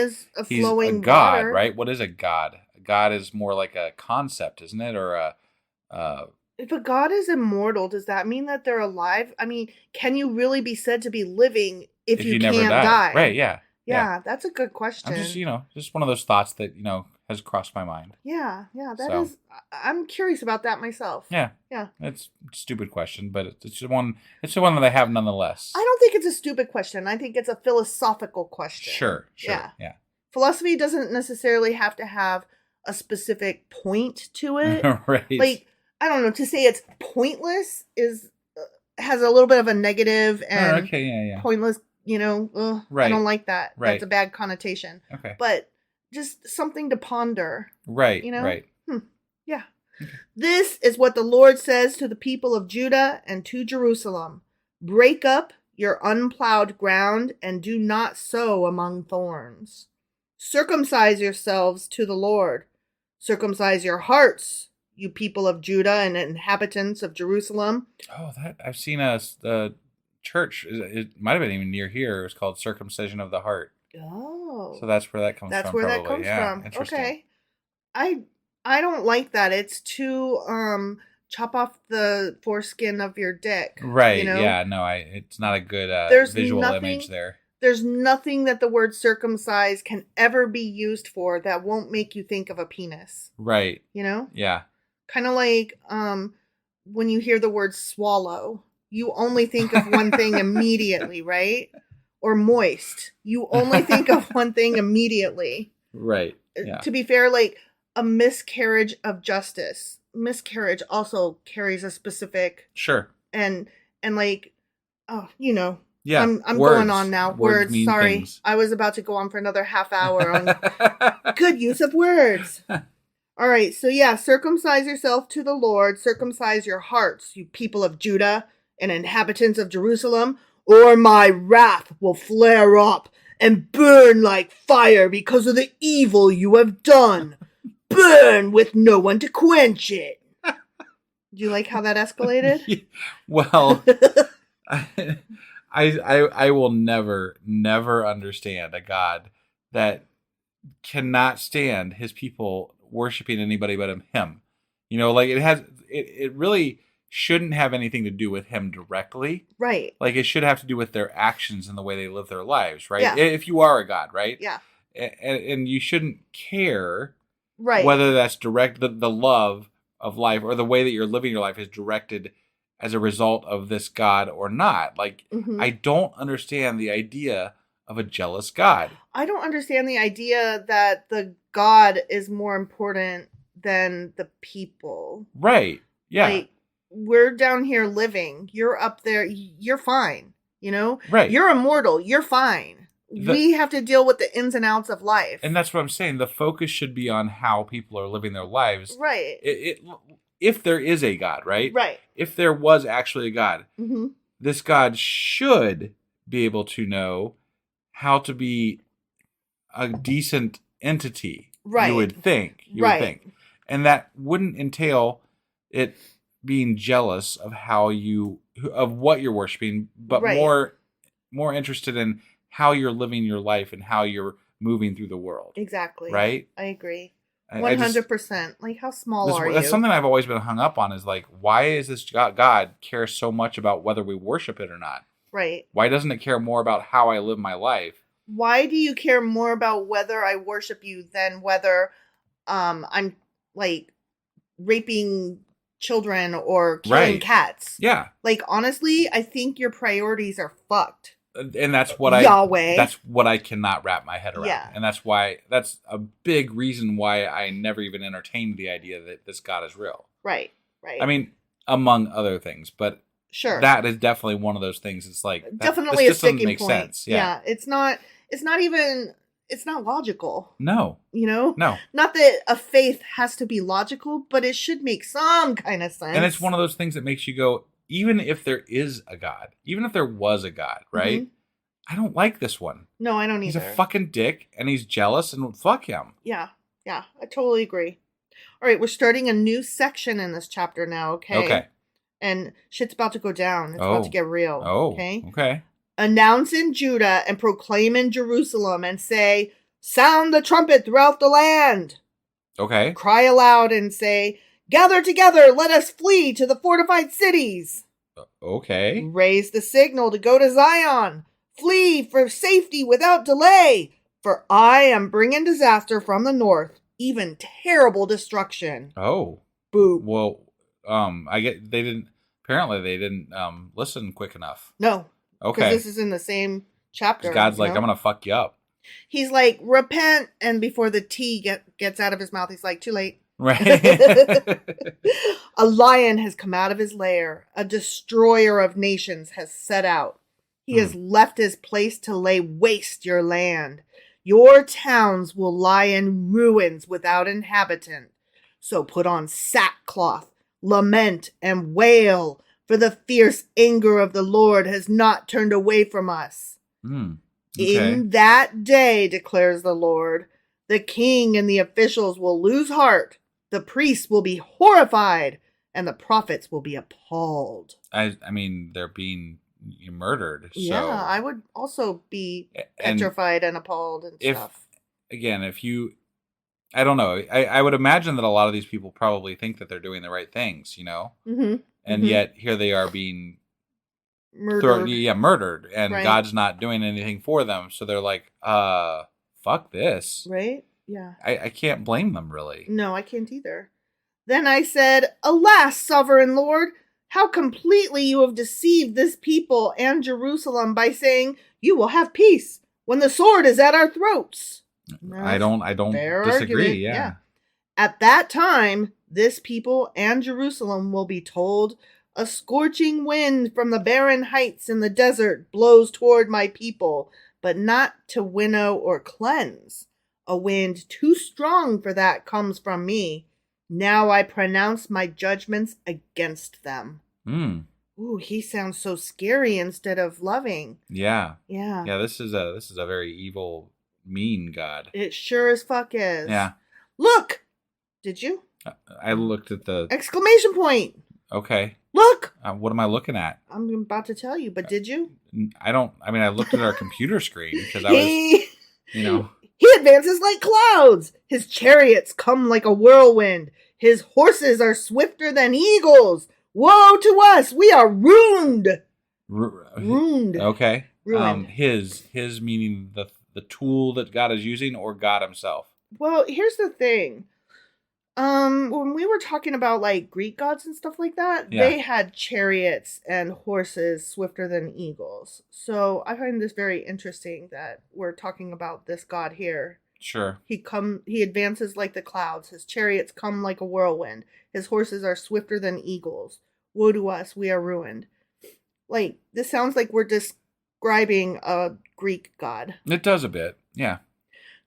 he's a god, water. Right? What is a god? A god is more like a concept, isn't it? Or if a god is immortal, does that mean that they're alive? I mean, can you really be said to be living if you can't never die? Right? Yeah, that's a good question. I'm just, just one of those thoughts that has crossed my mind. Yeah, is. I'm curious about that myself. Yeah. It's a stupid question, but it's the one that I have nonetheless. I don't think it's a stupid question. I think it's a philosophical question. Sure. Yeah. Philosophy doesn't necessarily have to have a specific point to it. Right. Like, I don't know, to say it's pointless has a little bit of a negative and pointless, right. I don't like that. Right. That's a bad connotation. Okay. But just something to ponder. Right. Right. Yeah. Okay. This is what the Lord says to the people of Judah and to Jerusalem. Break up your unplowed ground and do not sow among thorns. Circumcise yourselves to the Lord. Circumcise your hearts, you people of Judah and inhabitants of Jerusalem. Oh, that I've seen a church. It might have been even near here. It was called Circumcision of the Heart. Oh, so that's where that comes from. That's where that comes from. Okay, I don't like that. It's too chop off the foreskin of your dick. Right. Yeah. No. It's not a good visual image there. There's nothing that the word circumcise can ever be used for that won't make you think of a penis. Right. Yeah. Kind of like when you hear the word swallow, you only think of one thing immediately, right? Or moist. You only think of one thing immediately. Right. Yeah. To be fair, like a miscarriage of justice. Miscarriage also carries a specific. Sure. And like, Yeah. I'm going on now. Words. Sorry. Things. I was about to go on for another half hour on good use of words. All right. So circumcise yourself to the Lord. Circumcise your hearts, you people of Judah and inhabitants of Jerusalem, or my wrath will flare up and burn like fire because of the evil you have done. Burn with no one to quench it. Do you like how that escalated? Well, I will never understand a God that cannot stand his people worshiping anybody but him. Like it really shouldn't have anything to do with him directly. Right. Like it should have to do with their actions and the way they live their lives, right? Yeah. If you are a God, right? Yeah. And you shouldn't care right. whether that's direct the love of life or the way that you're living your life is directed as a result of this God or not. Like, I don't understand the idea of a jealous God. I don't understand the idea that the God is more important than the people. Right. Yeah. Like, we're down here living. You're up there. You're fine. Right. You're immortal. You're fine. We have to deal with the ins and outs of life. And that's what I'm saying. The focus should be on how people are living their lives. Right. If there is a God, right? Right. If there was actually a God, this God should be able to know how to be a decent entity. Right. You would think. Would think. And that wouldn't entail it being jealous of of what you're worshiping, but more interested in how you're living your life and how you're moving through the world. Exactly. Right? I agree. 100%. Like, how small are you? That's something I've always been hung up on is like, why is this God care so much about whether we worship it or not? Right. Why doesn't it care more about how I live my life? Why do you care more about whether I worship you than whether I'm like raping children or killing cats? Yeah. Like, honestly, I think your priorities are fucked. And that's what that's what I cannot wrap my head around. Yeah. And that's a big reason why I never even entertained the idea that this God is real. Right. Right. I mean, among other things, but sure, that is definitely one of those things. It's like definitely a sticking point. Sense. Yeah. It's not even. It's not logical. No. No. Not that a faith has to be logical, but it should make some kind of sense. And it's one of those things that makes you go, even if there is a God, even if there was a God, right? I don't like this one. No, I don't either. He's a fucking dick, and he's jealous, and fuck him. Yeah, I totally agree. All right, we're starting a new section in this chapter now, okay? Okay. And shit's about to go down. It's about to get real. Oh, okay. Announce in Judah and proclaim in Jerusalem and say, sound the trumpet throughout the land. Okay. Cry aloud and say, gather together, let us flee to the fortified cities. Okay. Raise the signal to go to Zion. Flee for safety without delay. For I am bringing disaster from the north, even terrible destruction. Oh. Boop. Well, they didn't listen quick enough. No. Okay. Because this is in the same chapter. God's like, I'm going to fuck you up. He's like, repent. And before the T gets out of his mouth, he's like, too late. Right. A lion has come out of his lair. A destroyer of nations has set out. He has left his place to lay waste your land. Your towns will lie in ruins without inhabitant. So put on sackcloth, lament, and wail, for the fierce anger of the Lord has not turned away from us. Okay. In that day, declares the Lord, the king and the officials will lose heart, the priests will be horrified, and the prophets will be appalled. I mean, they're being murdered. Yeah, so. I would also be petrified and appalled and stuff. Again, I don't know. I would imagine that a lot of these people probably think that they're doing the right things, and yet here they are being murdered, and right. God's not doing anything for them. So they're like, fuck this. Right? Yeah. I can't blame them, really. No, I can't either. Then I said, alas, sovereign Lord, how completely you have deceived this people and Jerusalem by saying you will have peace when the sword is at our throats. I don't disagree. Yeah. At that time, this people and Jerusalem will be told, a scorching wind from the barren heights in the desert blows toward my people, but not to winnow or cleanse. A wind too strong for that comes from me. Now I pronounce my judgments against them. Ooh, he sounds so scary instead of loving. Yeah. This is a very evil, mean God. It sure as fuck is. Yeah. Look! Did you? I looked at the exclamation point. Okay. Look! What am I looking at? I'm about to tell you, but did you? I looked at our computer screen because I was, He advances like clouds. His chariots come like a whirlwind. His horses are swifter than eagles. Woe to us! We are ruined. Ruined. Okay. Ruined. His meaning the tool that God is using, or God himself. Well, here's the thing. When we were talking about like Greek gods and stuff like that, they had chariots and horses swifter than eagles. So I find this very interesting that we're talking about this god here. Sure. He advances like the clouds. His chariots come like a whirlwind. His horses are swifter than eagles. Woe to us, we are ruined. Like, this sounds like we're describing a Greek god. It does a bit, yeah.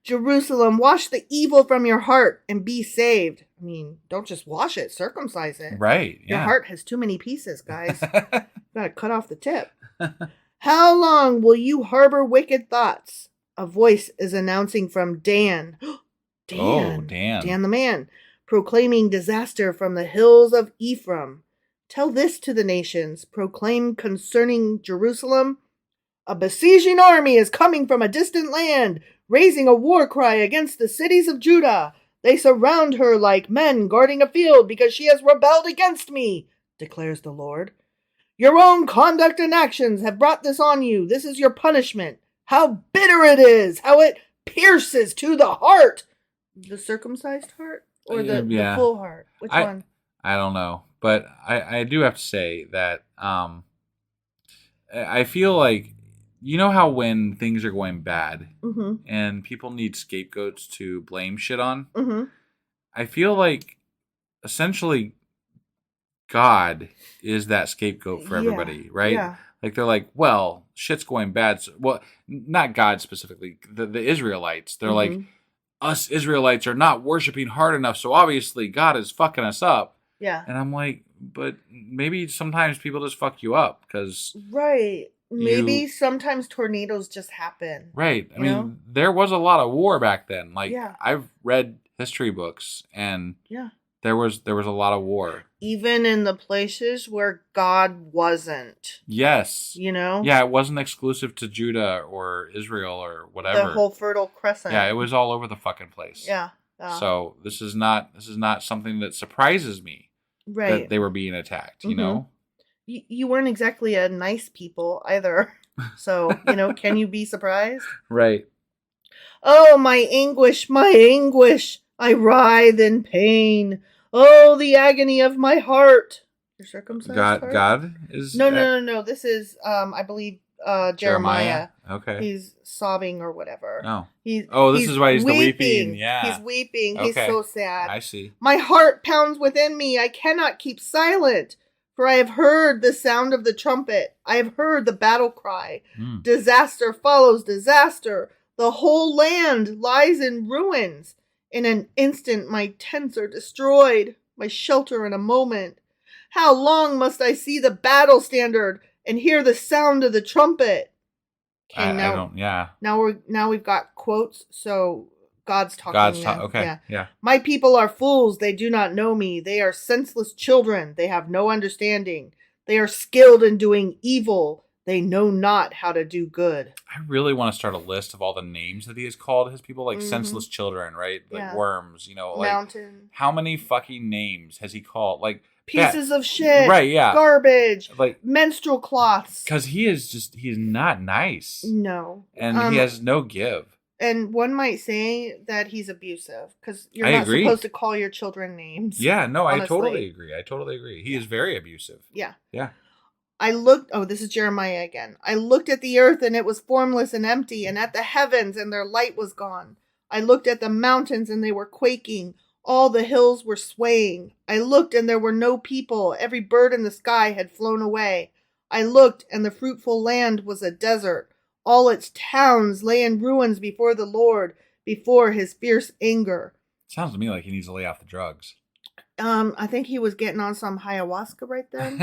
Jerusalem, wash the evil from your heart and be saved. I mean, don't just wash it, circumcise it. Right, yeah. Your heart has too many pieces, guys. Gotta cut off the tip. How long will you harbor wicked thoughts? A voice is announcing from Dan. Dan. Oh, Dan. Dan the man. Proclaiming disaster from the hills of Ephraim. Tell this to the nations. Proclaim concerning Jerusalem. A besieging army is coming from a distant land, raising a war cry against the cities of Judah. They surround her like men guarding a field because she has rebelled against me, declares the Lord. Your own conduct and actions have brought this on you. This is your punishment. How bitter it is! How it pierces to the heart! The circumcised heart? Or the full heart? Which one? I don't know. But I do have to say that I feel like, you know how when things are going bad and people need scapegoats to blame shit on? I feel like essentially God is that scapegoat for everybody, right? Yeah. Like they're like, well, shit's going bad. So, well, not God specifically, the Israelites. They're like, us Israelites are not worshiping hard enough, so obviously God is fucking us up. Yeah. And I'm like, but maybe sometimes people just fuck you up because right. Maybe sometimes tornadoes just happen. Right. I mean, there was a lot of war back then. Like I've read history books and there was a lot of war. Even in the places where God wasn't. Yes. Yeah, it wasn't exclusive to Judah or Israel or whatever. The whole Fertile Crescent. Yeah, it was all over the fucking place. Yeah. So this is not something that surprises me. Right. That they were being attacked, you know? You weren't exactly a nice people either. So, can you be surprised? Right. Oh, my anguish, I writhe in pain. Oh, the agony of my heart. Your circumcised heart? God is... No. This is, I believe, Jeremiah. Okay. He's sobbing or whatever. Oh. This is why he's weeping. The weeping. Yeah. He's weeping. Okay. He's so sad. I see. My heart pounds within me. I cannot keep silent. For I have heard the sound of the trumpet. I have heard the battle cry. Disaster follows disaster. The whole land lies in ruins. In an instant, my tents are destroyed. My shelter in a moment. How long must I see the battle standard and hear the sound of the trumpet? Okay, now we've got quotes. So God's talking. Okay. Yeah. My people are fools. They do not know me. They are senseless children. They have no understanding. They are skilled in doing evil. They know not how to do good. I really want to start a list of all the names that he has called his people, like senseless children, right? Like worms, like mountain. How many fucking names has he called? Like pieces of shit, right? Yeah, garbage, like menstrual cloths. Because he's not nice. No, and he has no give. And one might say that he's abusive because you're not supposed to call your children names. Yeah, no, honestly. I totally agree. He is very abusive. Yeah. Yeah. This is Jeremiah again. I looked at the earth and it was formless and empty, and at the heavens and their light was gone. I looked at the mountains and they were quaking. All the hills were swaying. I looked and there were no people. Every bird in the sky had flown away. I looked and the fruitful land was a desert. All its towns lay in ruins before the Lord, before his fierce anger. Sounds to me like he needs to lay off the drugs. I think he was getting on some ayahuasca right then.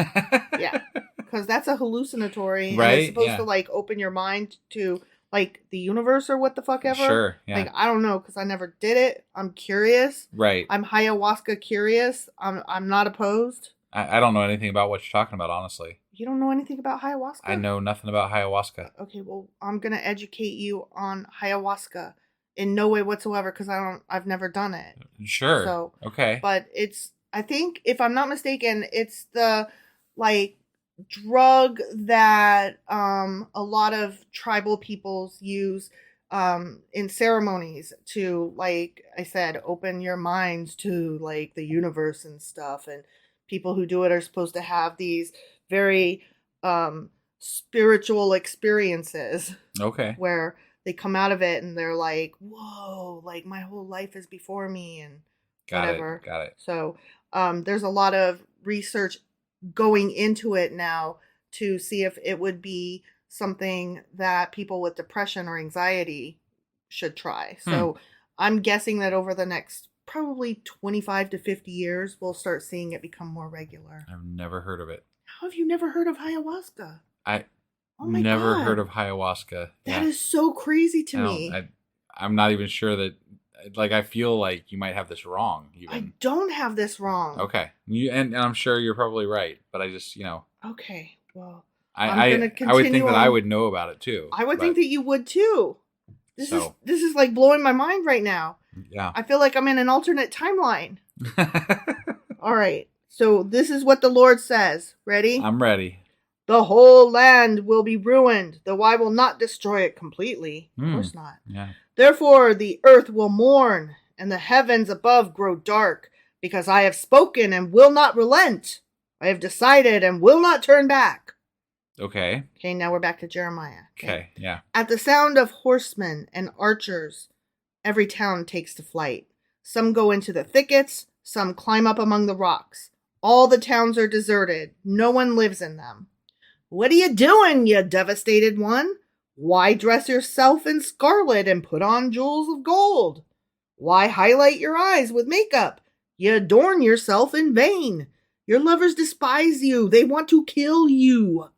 Yeah. Because that's a hallucinatory. Right. And it's supposed to, like, open your mind to, like, the universe or what the fuck ever. Sure. Yeah. Like, I don't know, because I never did it. I'm curious. Right. I'm ayahuasca curious. I'm not opposed. I don't know anything about what you're talking about, honestly. You don't know anything about ayahuasca? I know nothing about ayahuasca. Okay, well, I'm going to educate you on ayahuasca in no way whatsoever because I've never done it. Sure. So, okay. But I think, if I'm not mistaken, it's the, like, drug that a lot of tribal peoples use in ceremonies to, like I said, open your minds to, like, the universe and stuff. And people who do it are supposed to have these very spiritual experiences. Okay. Where they come out of it and they're like, whoa, like my whole life is before me and whatever. Got it. So there's a lot of research going into it now to see if it would be something that people with depression or anxiety should try. So I'm guessing that over the next probably 25 to 50 years, we'll start seeing it become more regular. I've never heard of it. How have you never heard of ayahuasca? Never heard of ayahuasca. That is so crazy to me. I'm not even sure that, like, I feel like you might have this wrong. Even. I don't have this wrong. Okay. And I'm sure you're probably right, but I just, Okay, well, I would think that I would know about it too. I would think that you would too. This is like blowing my mind right now. Yeah. I feel like I'm in an alternate timeline. All right. So this is what the Lord says. Ready? I'm ready. The whole land will be ruined, though I will not destroy it completely. Of course not. Yeah. Therefore, the earth will mourn, and the heavens above grow dark, because I have spoken and will not relent. I have decided and will not turn back. Okay. Okay, now we're back to Jeremiah. Okay, yeah. At the sound of horsemen and archers, every town takes to flight. Some go into the thickets, some climb up among the rocks. All the towns are deserted. No one lives in them. What are you doing, you devastated one? Why dress yourself in scarlet and put on jewels of gold? Why highlight your eyes with makeup? You adorn yourself in vain. Your lovers despise you. They want to kill you.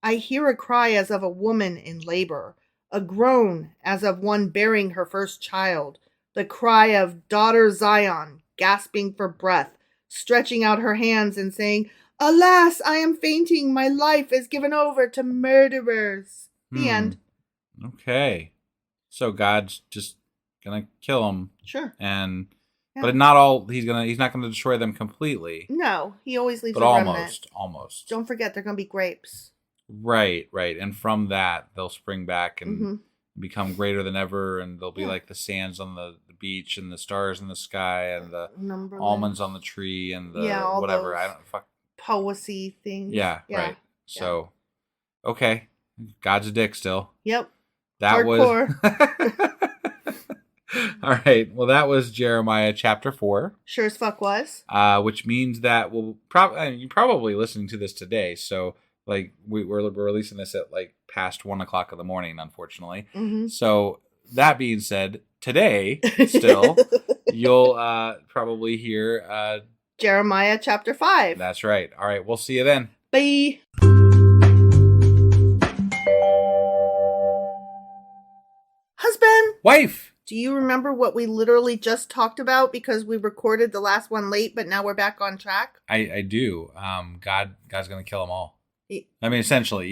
I hear a cry as of a woman in labor, a groan as of one bearing her first child, the cry of daughter Zion, gasping for breath, stretching out her hands and saying, "Alas, I am fainting. My life is given over to murderers." The end. Okay. So God's just gonna kill them. Sure. But not all. He's not gonna destroy them completely. No, he always leaves a remnant. Almost. Don't forget, they're gonna be grapes. Right. And from that, they'll spring back and become greater than ever, and they'll be like the sands on the beach and the stars in the sky and the almonds on the tree and the whatever. I don't fuck poesy things. Yeah. Right. So, okay, God's a dick still. Yep. That Hardcore. was. All right. Well, that was Jeremiah chapter 4. Sure as fuck was. Which means that you're probably listening to this today. So, like, we're releasing this at like past 1:00 in the morning, unfortunately. Mm-hmm. So that being said, today still you'll probably hear Jeremiah chapter 5. That's right. All right. We'll see you then. Bye. Husband. Wife. Do you remember what we literally just talked about because we recorded the last one late, but now we're back on track? I do. God's gonna kill them all. I mean, essentially,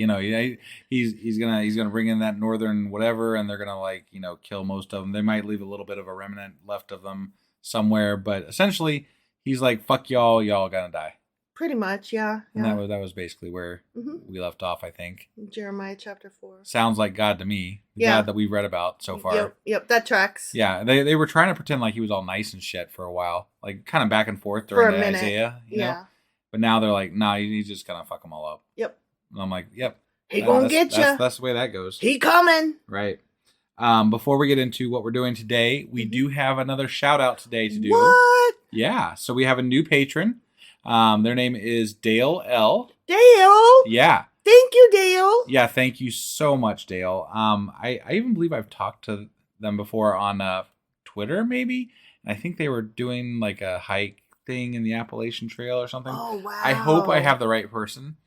he's gonna bring in that northern whatever, and they're gonna kill most of them. They might leave a little bit of a remnant left of them somewhere, but essentially, he's like, "Fuck y'all, y'all gonna die." Pretty much, yeah. And that was basically where we left off, I think. Jeremiah chapter 4. Sounds like God to me. The God that we've read about so far. Yep, that tracks. Yeah, they were trying to pretend like he was all nice and shit for a while. Like, kind of back and forth during Isaiah, you know? But now they're like, nah, he's just gonna fuck them all up. Yep. And I'm like, yep. He gonna get you. That's the way that goes. He coming. Right. Before we get into what we're doing today, we do have another shout out today to do. What? Yeah, so we have a new patron. Their name is Dale L. Dale? Yeah. Thank you, Dale. Yeah, thank you so much, Dale. I even believe I've talked to them before on Twitter, maybe. And I think they were doing like a hike thing in the Appalachian Trail or something. Oh, wow. I hope I have the right person.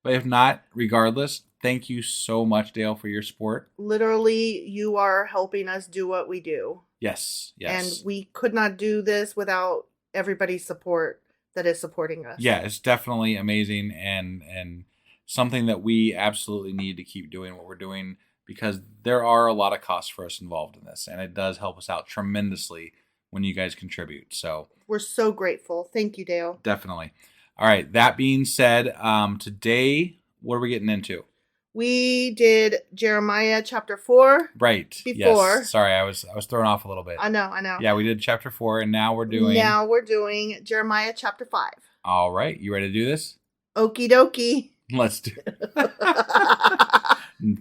But if not, regardless, thank you so much, Dale, for your support. Literally, you are helping us do what we do. Yes. And we could not do this without everybody's support that is supporting us. Yeah, it's definitely amazing and something that we absolutely need to keep doing what we're doing, because there are a lot of costs for us involved in this, and it does help us out tremendously when you guys contribute. So we're so grateful. Thank you, Dale. Definitely. All right. That being said, today, what are we getting into? We did Jeremiah chapter 4. Right. Before. Yes. Sorry, I was thrown off a little bit. I know. Yeah, we did chapter 4, and now we're doing Jeremiah chapter 5. All right. You ready to do this? Okie dokie. Let's do it.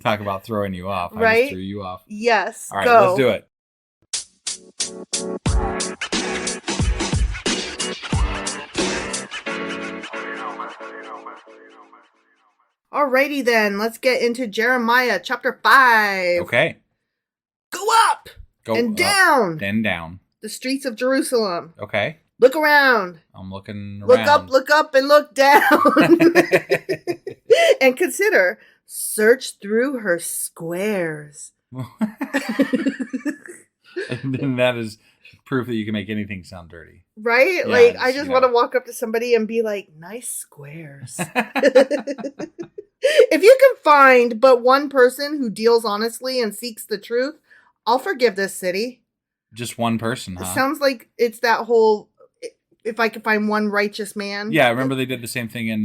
Talk about throwing you off. Right? I just threw you off. Yes. All right, let's do it. Alrighty then, let's get into Jeremiah chapter 5. Okay. Go up and down. Then down. The streets of Jerusalem. Okay. Look around. I'm looking around. Look up, and look down. And consider, search through her squares. And then that is proof that you can make anything sound dirty. Right? Yeah, I just want to walk up to somebody and be like, nice squares. If you can find but one person who deals honestly and seeks the truth, I'll forgive this city. Just one person, huh? It sounds like it's that whole, if I could find one righteous man. Yeah, I remember they did the same thing in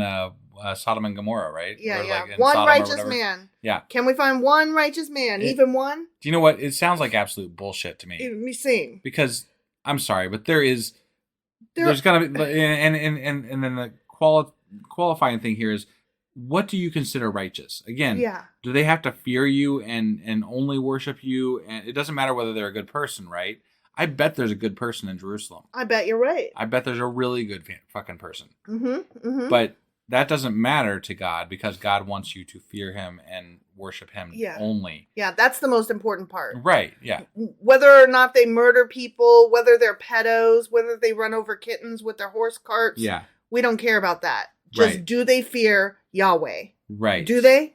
Sodom and Gomorrah, right? Yeah, Like one Sodom righteous man. Yeah. Can we find one righteous man? Even one? Do you know what? It sounds like absolute bullshit to me. Me same. Because, I'm sorry, but there's gotta be, and then the qualifying thing here is, what do you consider righteous? Again, do they have to fear you and only worship you? And it doesn't matter whether they're a good person, right? I bet there's a good person in Jerusalem. I bet you're right. I bet there's a really good fucking person. Mm-hmm. Mm-hmm. But that doesn't matter to God because God wants you to fear him and worship him only. Yeah, that's the most important part. Right, yeah. Whether or not they murder people, whether they're pedos, whether they run over kittens with their horse carts. Yeah. We don't care about that. Just do they fear Yahweh? Right. Do they?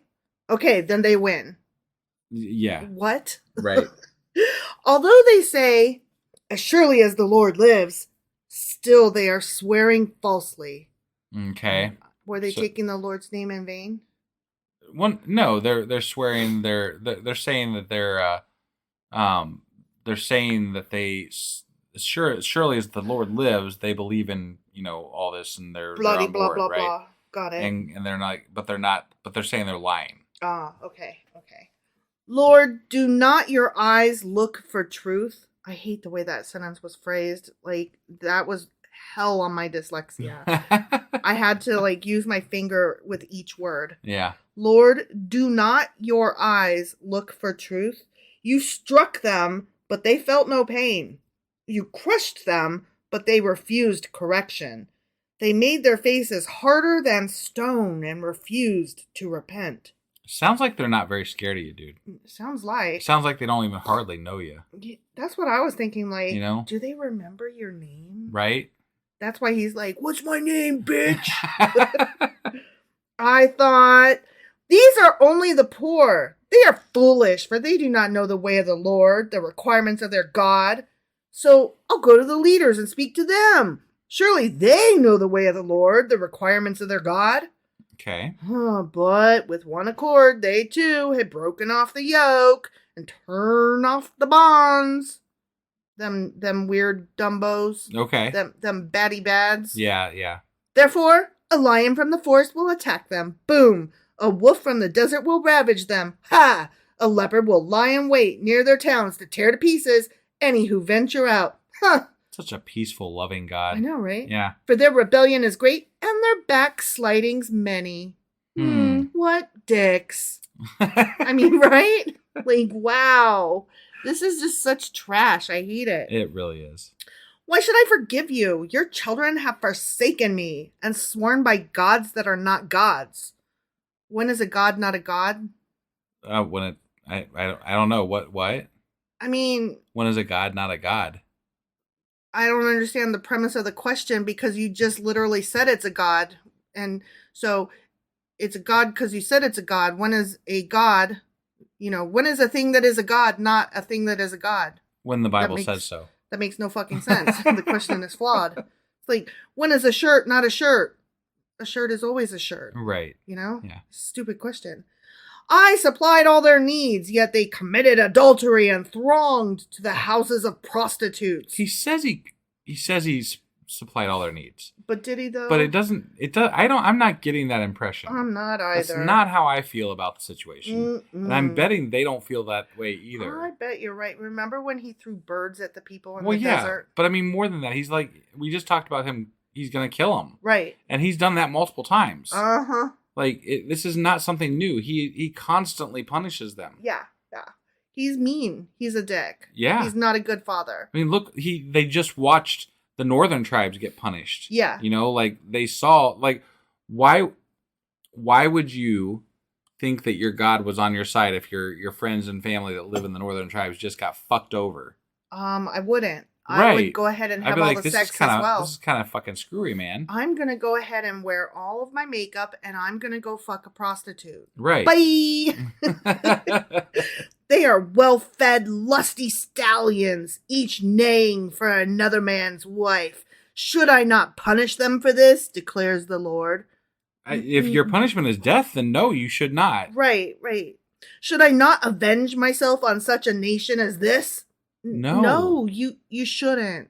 Okay, then they win. Yeah. What? Right. Although they say, as surely as the Lord lives, still they are swearing falsely. Okay. Were they taking the Lord's name in vain? No, they're swearing. They're saying that they're saying that they surely as the Lord lives, they believe in all this and they're bloody on board, blah blah right? blah. Got it. And they're not, but they're saying they're lying. Ah, okay. Lord, do not your eyes look for truth? I hate the way that sentence was phrased. Like, that was hell on my dyslexia. I had to use my finger with each word. Yeah. Lord, do not your eyes look for truth? You struck them, but they felt no pain. You crushed them, but they refused correction. They made their faces harder than stone and refused to repent. Sounds like they're not very scared of you, dude. Sounds like they don't even hardly know you. That's what I was thinking. Do they remember your name? Right. That's why he's like, "What's my name, bitch?" I thought, these are only the poor. They are foolish, for they do not know the way of the Lord, the requirements of their God. So I'll go to the leaders and speak to them. Surely they know the way of the Lord, the requirements of their God. Okay. But with one accord, they too had broken off the yoke and turned off the bonds. Them weird dumbos. Okay. Them batty bads. Yeah. Therefore, a lion from the forest will attack them. Boom. A wolf from the desert will ravage them. Ha! A leopard will lie in wait near their towns to tear to pieces any who venture out. Huh. Such a peaceful, loving God. I know, right? Yeah. For their rebellion is great, and their backslidings many. What dicks. I mean, right? Wow. This is just such trash. I hate it. It really is. Why should I forgive you? Your children have forsaken me and sworn by gods that are not gods. When is a god not a god? I don't know. What? I mean... When is a god not a god? I don't understand the premise of the question because you just literally said it's a god. And so it's a god because you said it's a god. When is a god, when is a thing that is a god not a thing that is a god? When the Bible says so. That makes no fucking sense. The question is flawed. It's like, when is a shirt not a shirt? A shirt is always a shirt. Right. Yeah. Stupid question. I supplied all their needs, yet they committed adultery and thronged to the houses of prostitutes. He says he's supplied all their needs. But did he though? But it does. I'm not getting that impression. I'm not either. That's not how I feel about the situation. And I'm betting they don't feel that way either. I bet you're right. Remember when he threw birds at the people in the desert? But I mean, more than that, he's like, we just talked about him. He's going to kill them. Right. And he's done that multiple times. Uh-huh. Like, this is not something new. He constantly punishes them. Yeah. He's mean. He's a dick. Yeah. He's not a good father. I mean, look, they just watched the northern tribes get punished. Yeah. They saw, why would you think that your God was on your side if your friends and family that live in the northern tribes just got fucked over? I wouldn't. Right. I would go ahead and have all the sex as well. This is kind of fucking screwy, man. I'm going to go ahead and wear all of my makeup and I'm going to go fuck a prostitute. Right. Bye! They are well-fed, lusty stallions, each neighing for another man's wife. Should I not punish them for this? Declares the Lord. If your punishment is death, then no, you should not. Right. Should I not avenge myself on such a nation as this? No, you shouldn't.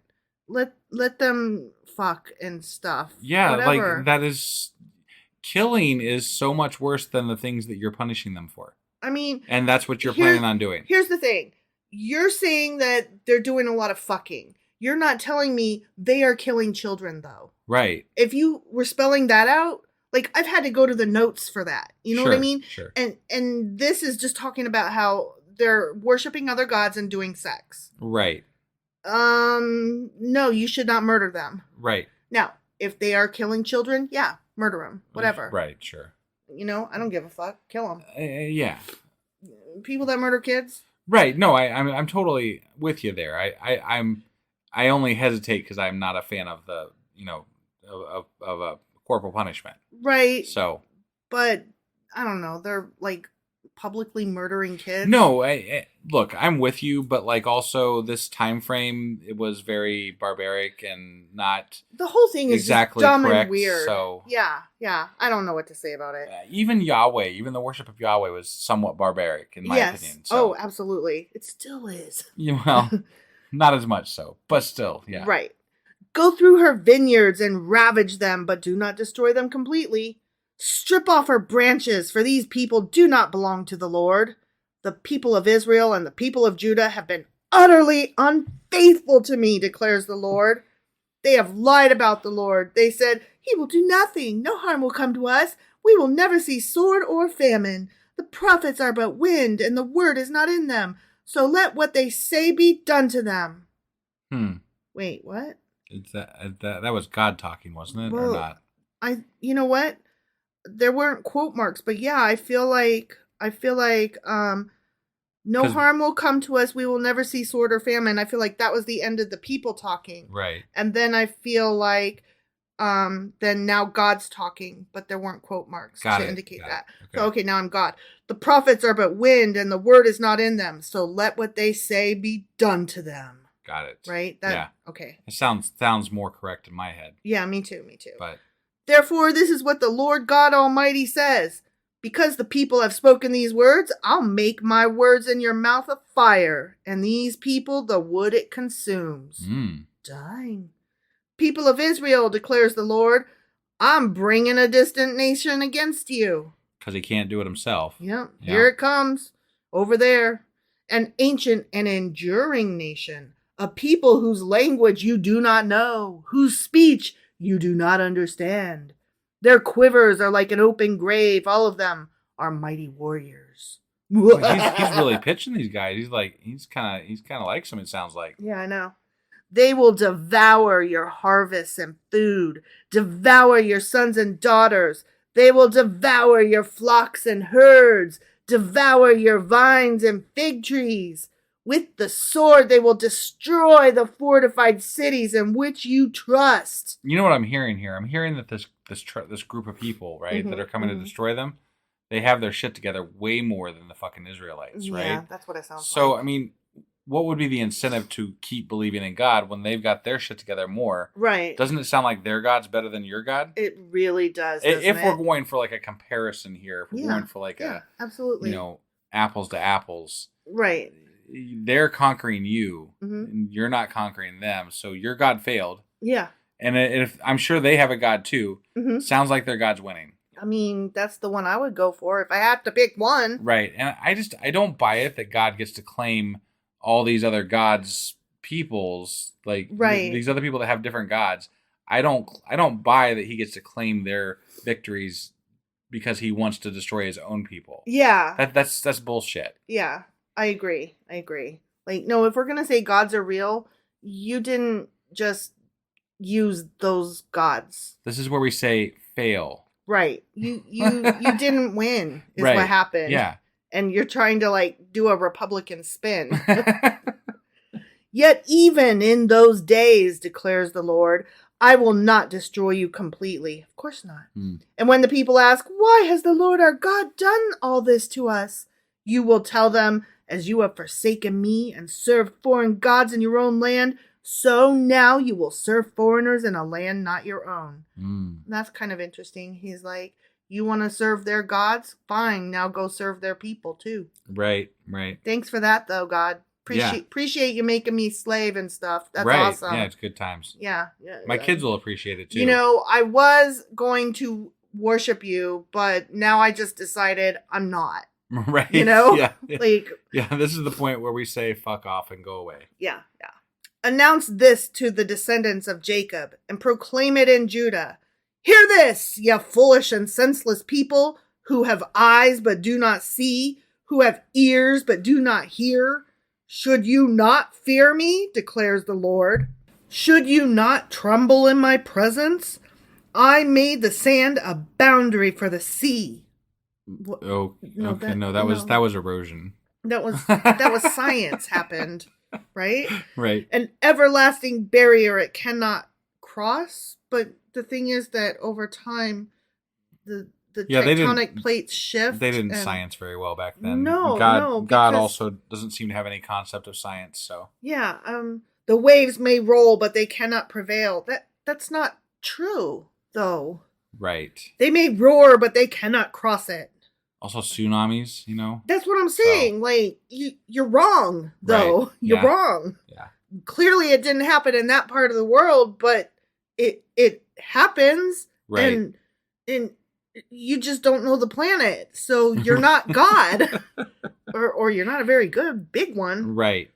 Let them fuck and stuff. Yeah, whatever. that is, killing is so much worse than the things that you're punishing them for. I mean, and that's what you're planning on doing. Here's the thing: you're saying that they're doing a lot of fucking. You're not telling me they are killing children, though. Right. If you were spelling that out, I've had to go to the notes for that. You know what I mean? Sure. And this is just talking about how they're worshiping other gods and doing sex. Right. No, you should not murder them. Right. Now, if they are killing children, yeah, murder them. Whatever. Right, sure. I don't give a fuck. Kill them. Yeah. People that murder kids? Right. No, I'm totally with you there. I only hesitate because I'm not a fan of the, of a corporal punishment. Right. So. But, I don't know. They're, publicly murdering kids. No, look, I'm with you, but also this time frame, it was very barbaric and not the whole thing is exactly just dumb correct, and weird. So yeah, I don't know what to say about it. Even the worship of Yahweh was somewhat barbaric in my opinion. So. Oh, absolutely, it still is. Well, not as much so, but still, yeah. Right. Go through her vineyards and ravage them, but do not destroy them completely. Strip off her branches, for these people do not belong to the Lord. The people of Israel and the people of Judah have been utterly unfaithful to me, declares the Lord. They have lied about the Lord. They said, he will do nothing. No harm will come to us. We will never see sword or famine. The prophets are but wind, and the word is not in them. So let what they say be done to them. Wait, what? That was God talking, wasn't it, or not? You know what? There weren't quote marks, but yeah, I feel like no harm will come to us. We will never see sword or famine. I feel like that was the end of the people talking. Right. And then I feel like then now God's talking, but there weren't quote marks to indicate that. Okay. So, okay, now I'm God. The prophets are but wind and the word is not in them. So let what they say be done to them. Got it. Right? Yeah. Okay. It sounds more correct in my head. Yeah, me too. But therefore, this is what the Lord God Almighty says. Because the people have spoken these words, I'll make my words in your mouth a fire, and these people the wood it consumes. Dying. People of Israel, declares the Lord, I'm bringing a distant nation against you. Because he can't do it himself. Yep. Here it comes. Over there. An ancient and enduring nation. A people whose language you do not know, whose speech you do not understand. Their quivers are like an open grave. All of them are mighty warriors. He's really pitching these guys. He's kind of likes them, it sounds like. Yeah, I know. They will devour your harvests and food, devour your sons and daughters. They will devour your flocks and herds, devour your vines and fig trees. With the sword, they will destroy the fortified cities in which you trust. You know what I'm hearing here? I'm hearing that this group of people, right, that are coming to destroy them, they have their shit together way more than the fucking Israelites, right? Yeah, that's what it sounds like. So, I mean, what would be the incentive to keep believing in God when they've got their shit together more? Right. Doesn't it sound like their God's better than your God? It really does. If we're going for a comparison here, if we're going for absolutely, apples to apples, right? They're conquering you, and you're not conquering them. So your God failed. Yeah. And if I'm sure they have a God too, sounds like their God's winning. I mean, that's the one I would go for if I had to pick one. Right. And I don't buy it that God gets to claim all these other gods, peoples, these other people that have different gods. I don't buy that he gets to claim their victories because he wants to destroy his own people. Yeah. That's bullshit. Yeah. I agree. No, if we're going to say gods are real, you didn't just use those gods. This is where we say fail. Right. You didn't win is what happened. Yeah. And you're trying to do a Republican spin. Yet even in those days, declares the Lord, I will not destroy you completely. Of course not. And when the people ask, why has the Lord our God done all this to us? You will tell them, as you have forsaken me and served foreign gods in your own land, so now you will serve foreigners in a land not your own. That's kind of interesting. He's like, you want to serve their gods? Fine, now go serve their people too. Right. Thanks for that, though, God. Appreciate you making me slave and stuff. That's awesome. Yeah, it's good times. Yeah. My kids will appreciate it too. I was going to worship you, but now I just decided I'm not. Right. Yeah. This is the point where we say fuck off and go away. Yeah. Announce this to the descendants of Jacob and proclaim it in Judah. Hear this, ye foolish and senseless people who have eyes but do not see, who have ears but do not hear. Should you not fear me, declares the Lord? Should you not tremble in my presence? I made the sand a boundary for the sea. Oh, no, okay. That was erosion. That was science happened, right? Right. An everlasting barrier it cannot cross. But the thing is that over time, the tectonic plates shift. They didn't science very well back then. No, God also doesn't seem to have any concept of science. So yeah, the waves may roll, but they cannot prevail. That's not true, though. Right. They may roar, but they cannot cross it. Also tsunamis, That's what I'm saying. So, like, you're wrong, though. Right. You're wrong. Yeah. Clearly it didn't happen in that part of the world, but it happens. Right. And you just don't know the planet. So you're not God. or you're not a very good big one. Right.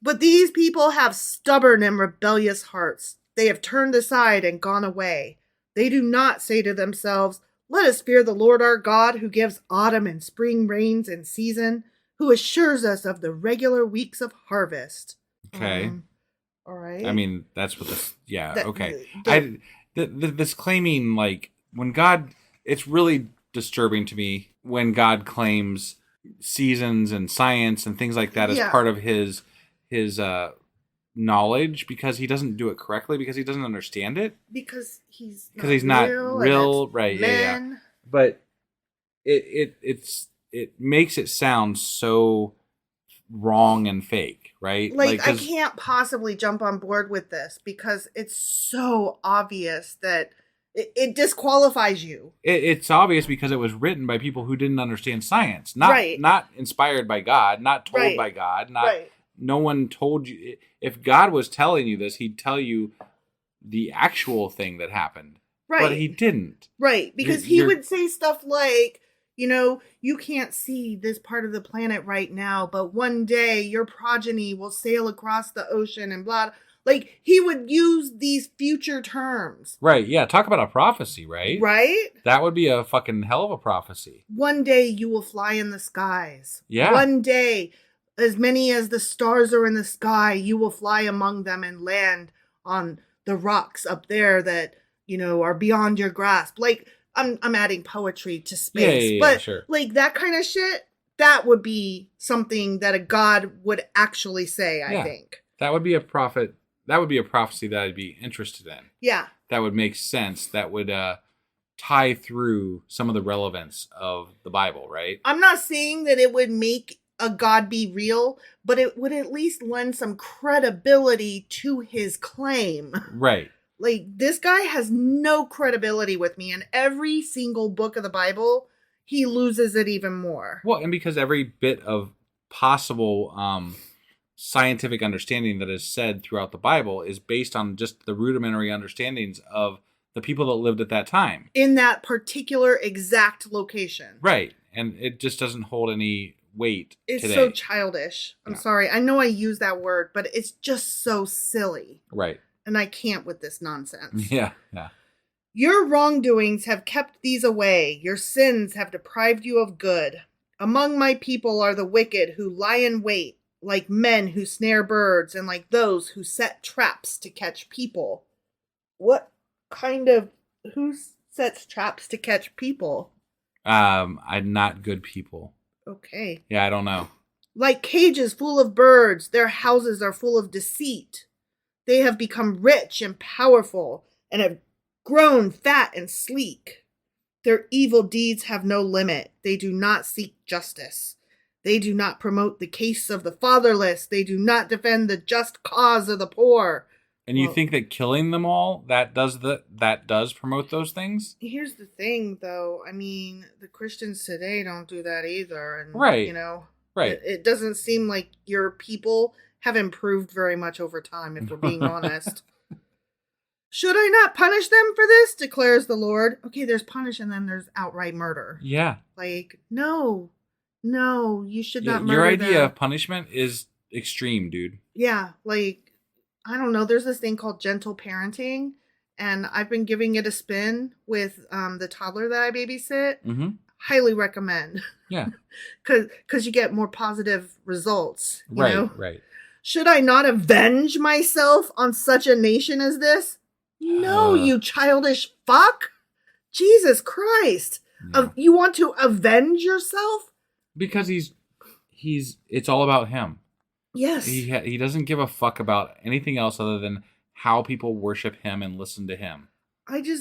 But these people have stubborn and rebellious hearts. They have turned aside and gone away. They do not say to themselves, let us fear the Lord our God, who gives autumn and spring rains in season, who assures us of the regular weeks of harvest. Okay. All right. I mean, that's what this... Yeah, okay. This claiming, like, when God... It's really disturbing to me when God claims seasons and science and things like that as part of his knowledge, because he doesn't do it correctly, because he doesn't understand it, because he's not real, right? Yeah. But it makes it sound so wrong and fake, right? Like I can't possibly jump on board with this because it's so obvious that it disqualifies you. It's obvious because it was written by people who didn't understand science, not inspired by God, not told by God, no one told you. If God was telling you this, he'd tell you the actual thing that happened. Right. But he didn't. Right. Because he would say stuff like, you can't see this part of the planet right now, but one day your progeny will sail across the ocean and blah. Like, he would use these future terms. Right. Yeah. Talk about a prophecy, right? Right. That would be a fucking hell of a prophecy. One day you will fly in the skies. Yeah. One day, as many as the stars are in the sky, you will fly among them and land on the rocks up there that, are beyond your grasp. Like, I'm adding poetry to space. But sure. Like that kind of shit, that would be something that a God would actually say, I think. That would be a prophet. That would be a prophecy that I'd be interested in. Yeah. That would make sense. That would tie through some of the relevance of the Bible, right? I'm not saying that it would make a God be real, but it would at least lend some credibility to his claim. Right. Like, this guy has no credibility with me, and every single book of the Bible, he loses it even more. Well, and because every bit of possible scientific understanding that is said throughout the Bible is based on just the rudimentary understandings of the people that lived at that time. In that particular exact location. Right. And it just doesn't hold any weight It's today. So childish. I'm sorry. I know I use that word, but it's just so silly. Right. And I can't with this nonsense. Yeah. Your wrongdoings have kept these away. Your sins have deprived you of good. Among my people are the wicked who lie in wait, like men who snare birds, and like those who set traps to catch people. What kind of... Who sets traps to catch people? I'm not good people. Okay. Yeah, I don't know. Like cages full of birds, their houses are full of deceit. They have become rich and powerful and have grown fat and sleek. Their evil deeds have no limit. They do not seek justice. They do not promote the case of the fatherless. They do not defend the just cause of the poor. And you think that killing them all, that does promote those things? Here's the thing, though. I mean, the Christians today don't do that either. And, right. Right. It doesn't seem like your people have improved very much over time, if we're being honest. Should I not punish them for this? Declares the Lord. Okay, there's punish and then there's outright murder. Yeah. Like, no, you should not murder your idea them. of punishment is extreme, dude. Yeah, like, I don't know. There's this thing called gentle parenting, and I've been giving it a spin with the toddler that I babysit. Mm-hmm. highly recommend. Yeah. Because you get more positive results. You know? Right. Should I not avenge myself on such a nation as this? No, you childish fuck. Jesus Christ. Yeah. You want to avenge yourself? Because it's all about him. Yes. He doesn't give a fuck about anything else other than how people worship him and listen to him.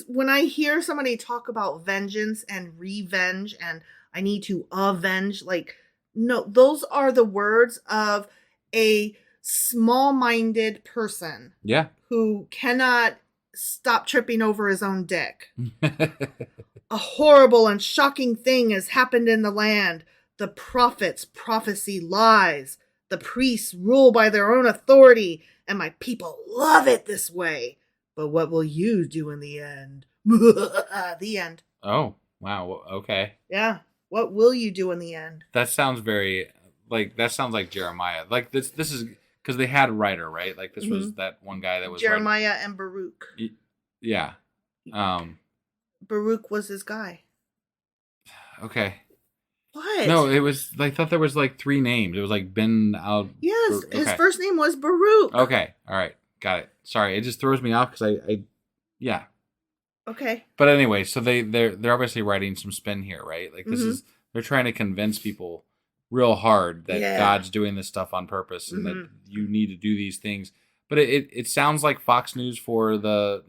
When I hear somebody talk about vengeance and revenge and I need to avenge, like, no, those are the words of a small-minded person. Yeah. Who cannot stop tripping over his own dick. A horrible and shocking thing has happened in the land. The prophets prophesy lies. The priests rule by their own authority, and my people love it this way. But what will you do in the end? The end. Oh, wow. Okay. Yeah. What will you do in the end? That sounds like Jeremiah. Like this is because they had a writer, right? Like this was that one guy that was Jeremiah and Baruch. Yeah. Baruch was his guy. Okay. What? No, it was. I thought there was like 3 names. It was like Ben Al. Yes, his first name was Baruch. Okay, all right, got it. Sorry, it just throws me off because I yeah. Okay. But anyway, so they're obviously writing some spin here, right? Like this is they're trying to convince people real hard that God's doing this stuff on purpose and that you need to do these things. But it sounds like Fox News for the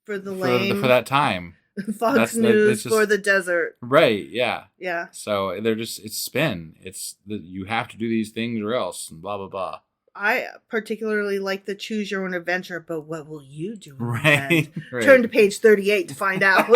for that time. Fox News for the desert. Right, yeah. Yeah. So it's spin. It's you have to do these things or else, and blah, blah, blah. I particularly like the choose your own adventure, but what will you do? Right. Turn to page 38 to find out.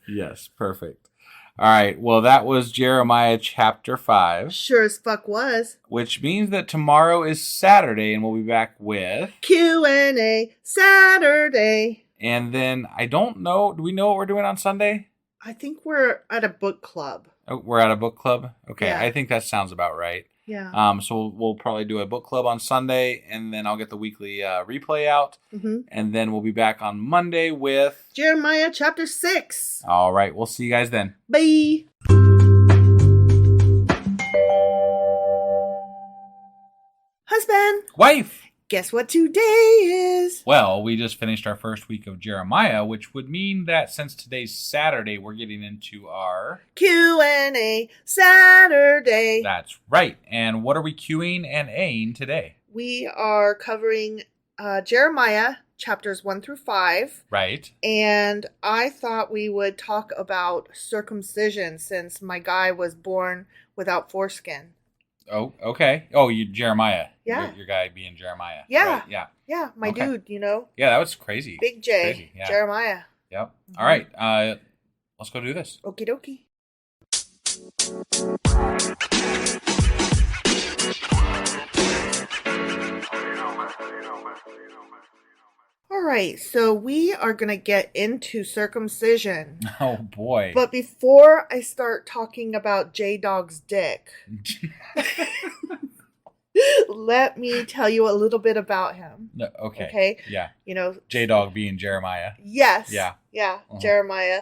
Yes, perfect. All right, well, that was Jeremiah chapter 5. Sure as fuck was. Which means that tomorrow is Saturday, and we'll be back with... Q&A Saturday. And then, I don't know, do we know what we're doing on Sunday? I think we're at a book club. Oh, we're at a book club? Okay, yeah. I think that sounds about right. Yeah. So we'll probably do a book club on Sunday, and then I'll get the weekly replay out. And then we'll be back on Monday with... Jeremiah chapter 6. All right, we'll see you guys then. Bye. Husband. Wife. Guess what today is? Well, we just finished our first week of Jeremiah, which would mean that since today's Saturday, we're getting into our... Q&A Saturday. That's right. And what are we Qing and Aing today? We are covering Jeremiah chapters 1 through 5. Right. And I thought we would talk about circumcision since my guy was born without foreskin. Oh, okay. Oh, Jeremiah. Yeah. Your guy being Jeremiah. Yeah. Right. Yeah. Yeah, my dude, Yeah, that was crazy. Big J. Crazy. Yeah. Jeremiah. Yep. All right. Let's go do this. Okie dokie. All right, so we are going to get into circumcision. Oh, boy. But before I start talking about J-Dog's dick, let me tell you a little bit about him. Okay. Okay? Yeah. J-Dog being Jeremiah. Yes. Yeah. Yeah, Jeremiah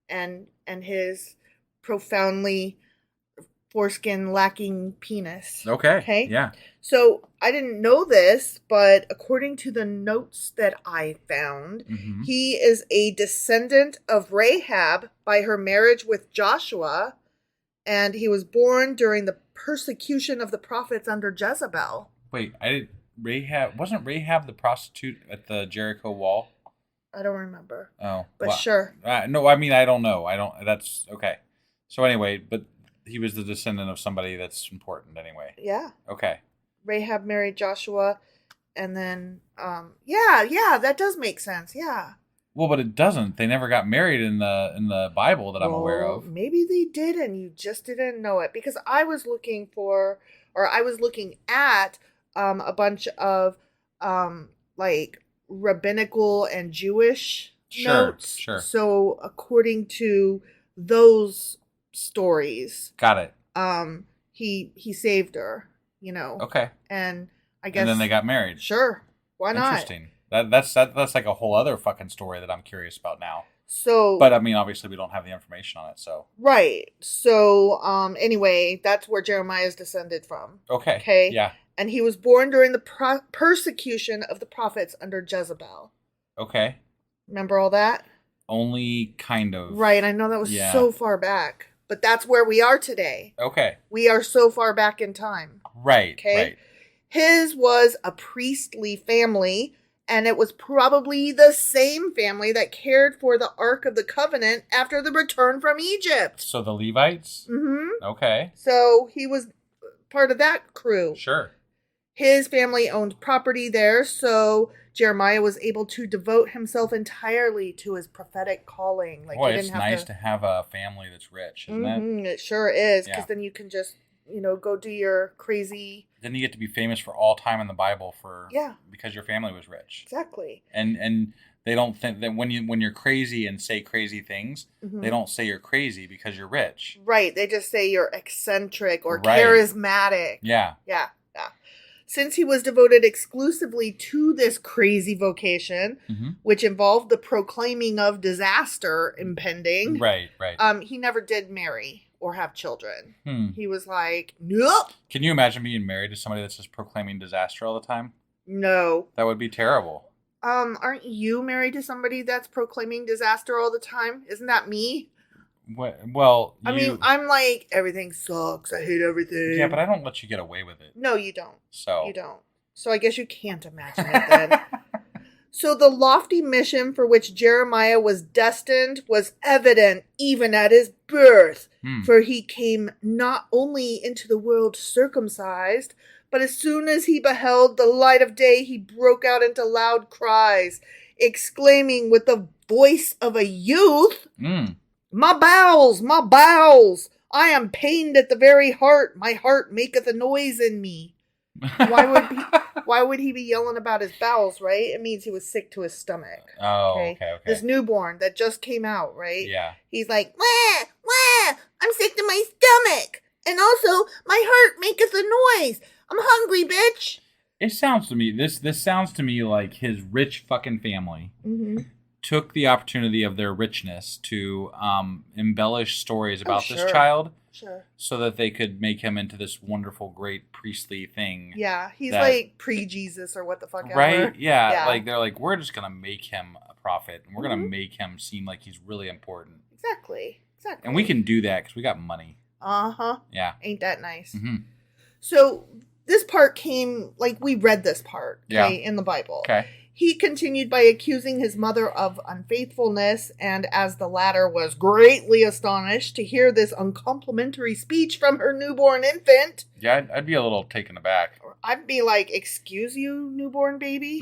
and his profoundly foreskin-lacking penis. Okay. Yeah. So I didn't know this, but according to the notes that I found, he is a descendant of Rahab by her marriage with Joshua, and he was born during the persecution of the prophets under Jezebel. Wait, wasn't Rahab the prostitute at the Jericho wall? I don't remember. Oh. But sure. No, I mean, I don't know. That's okay. So anyway, but he was the descendant of somebody that's important anyway. Yeah. Okay. Rahab married Joshua, and then, yeah, that does make sense. Yeah. Well, but it doesn't. They never got married in the Bible that I'm aware of. Maybe they did, and you just didn't know it, because I was looking at a bunch of like rabbinical and Jewish notes. Sure. So according to those stories, got it. He saved her. Okay. And I guess... And then they got married. Sure. Why not? Interesting. That's like a whole other fucking story that I'm curious about now. So, but I mean, obviously, we don't have the information on it. So right. So, anyway, that's where Jeremiah is descended from. Okay. Okay. Yeah. And he was born during the persecution of the prophets under Jezebel. Okay. Remember all that? Only kind of. Right. I know that was so far back, but that's where we are today. Okay. We are so far back in time. Right. Okay. Right. His was a priestly family, and it was probably the same family that cared for the Ark of the Covenant after the return from Egypt. So the Levites? Mm-hmm. Okay. So he was part of that crew. Sure. His family owned property there, so Jeremiah was able to devote himself entirely to his prophetic calling. Like, boy, it's nice to have a family that's rich, isn't it? It sure is, because then you can just, go do your crazy... Then you get to be famous for all time in the Bible because your family was rich. Exactly. And they don't think that when you're crazy and say crazy things, they don't say you're crazy because you're rich. Right. They just say you're eccentric or charismatic. Yeah. Yeah. Yeah. Since he was devoted exclusively to this crazy vocation, which involved the proclaiming of disaster impending. Right. He never did marry or have children. He was like, nope. Can you imagine being married to somebody that's just proclaiming disaster all the time? No. That would be terrible. Aren't you married to somebody that's proclaiming disaster all the time? Isn't that me? Well, I mean, I'm like, everything sucks. I hate everything. Yeah, but I don't let you get away with it. No, you don't. So you don't. So I guess you can't imagine it then. So the lofty mission for which Jeremiah was destined was evident even at his birth, for he came not only into the world circumcised, but as soon as he beheld the light of day, he broke out into loud cries, exclaiming with the voice of a youth, "My bowels, my bowels! I am pained at the very heart. My heart maketh a noise in me." Why would he be yelling about his bowels, right? It means he was sick to his stomach. Oh, okay. This newborn that just came out, right? Yeah. He's like, wah, wah, I'm sick to my stomach. And also, my heart maketh a noise. I'm hungry, bitch. It sounds to me, this sounds to me like his rich fucking family took the opportunity of their richness to embellish stories about this child. Sure. So that they could make him into this wonderful, great priestly thing. Yeah, he's like pre-Jesus or what the fuck ever. Right? Yeah, like they're like, we're just going to make him a prophet. And we're going to make him seem like he's really important. Exactly. And we can do that because we got money. Uh-huh. Yeah. Ain't that nice? So this part came, like we read this part in the Bible. Okay. He continued by accusing his mother of unfaithfulness, and as the latter was greatly astonished to hear this uncomplimentary speech from her newborn infant. Yeah, I'd be a little taken aback. I'd be like, excuse you, newborn baby?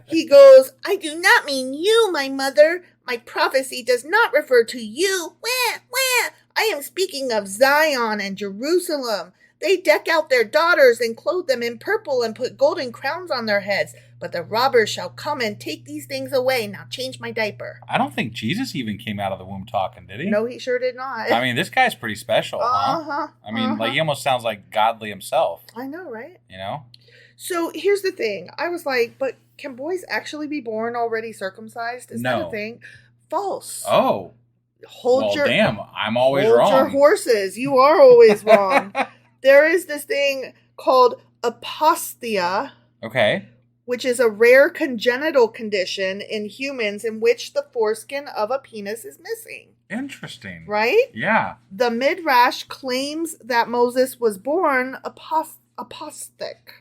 He goes, I do not mean you, my mother. My prophecy does not refer to you. Wah, wah. I am speaking of Zion and Jerusalem. They deck out their daughters and clothe them in purple and put golden crowns on their heads. But the robbers shall come and take these things away. Now change my diaper. I don't think Jesus even came out of the womb talking, did he? No, he sure did not. I mean, this guy's pretty special, huh? I mean, like, he almost sounds like godly himself. I know, right? You know? So here's the thing. I was like, but can boys actually be born already circumcised? Is that a thing? False. Oh. Damn, I'm always wrong. Hold your horses. You are always wrong. There is this thing called apostia. Okay. Which is a rare congenital condition in humans in which the foreskin of a penis is missing. Interesting. Right? Yeah. The Midrash claims that Moses was born apostic.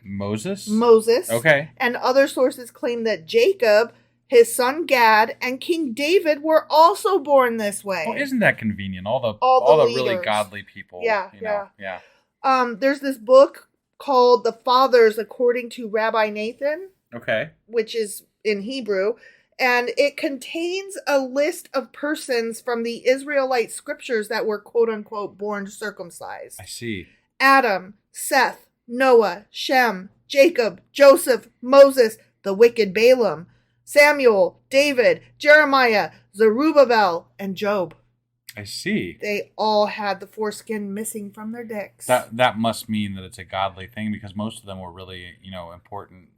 Moses. Okay. And other sources claim that Jacob, his son Gad, and King David were also born this way. Well, isn't that convenient? All the really godly people. Yeah. There's this book called The Fathers According to Rabbi Nathan. Okay. Which is in Hebrew. And it contains a list of persons from the Israelite scriptures that were quote unquote born circumcised. I see. Adam, Seth, Noah, Shem, Jacob, Joseph, Moses, the wicked Balaam, Samuel, David, Jeremiah, Zerubbabel, and Job. I see. They all had the foreskin missing from their dicks. That must mean that it's a godly thing because most of them were really, important,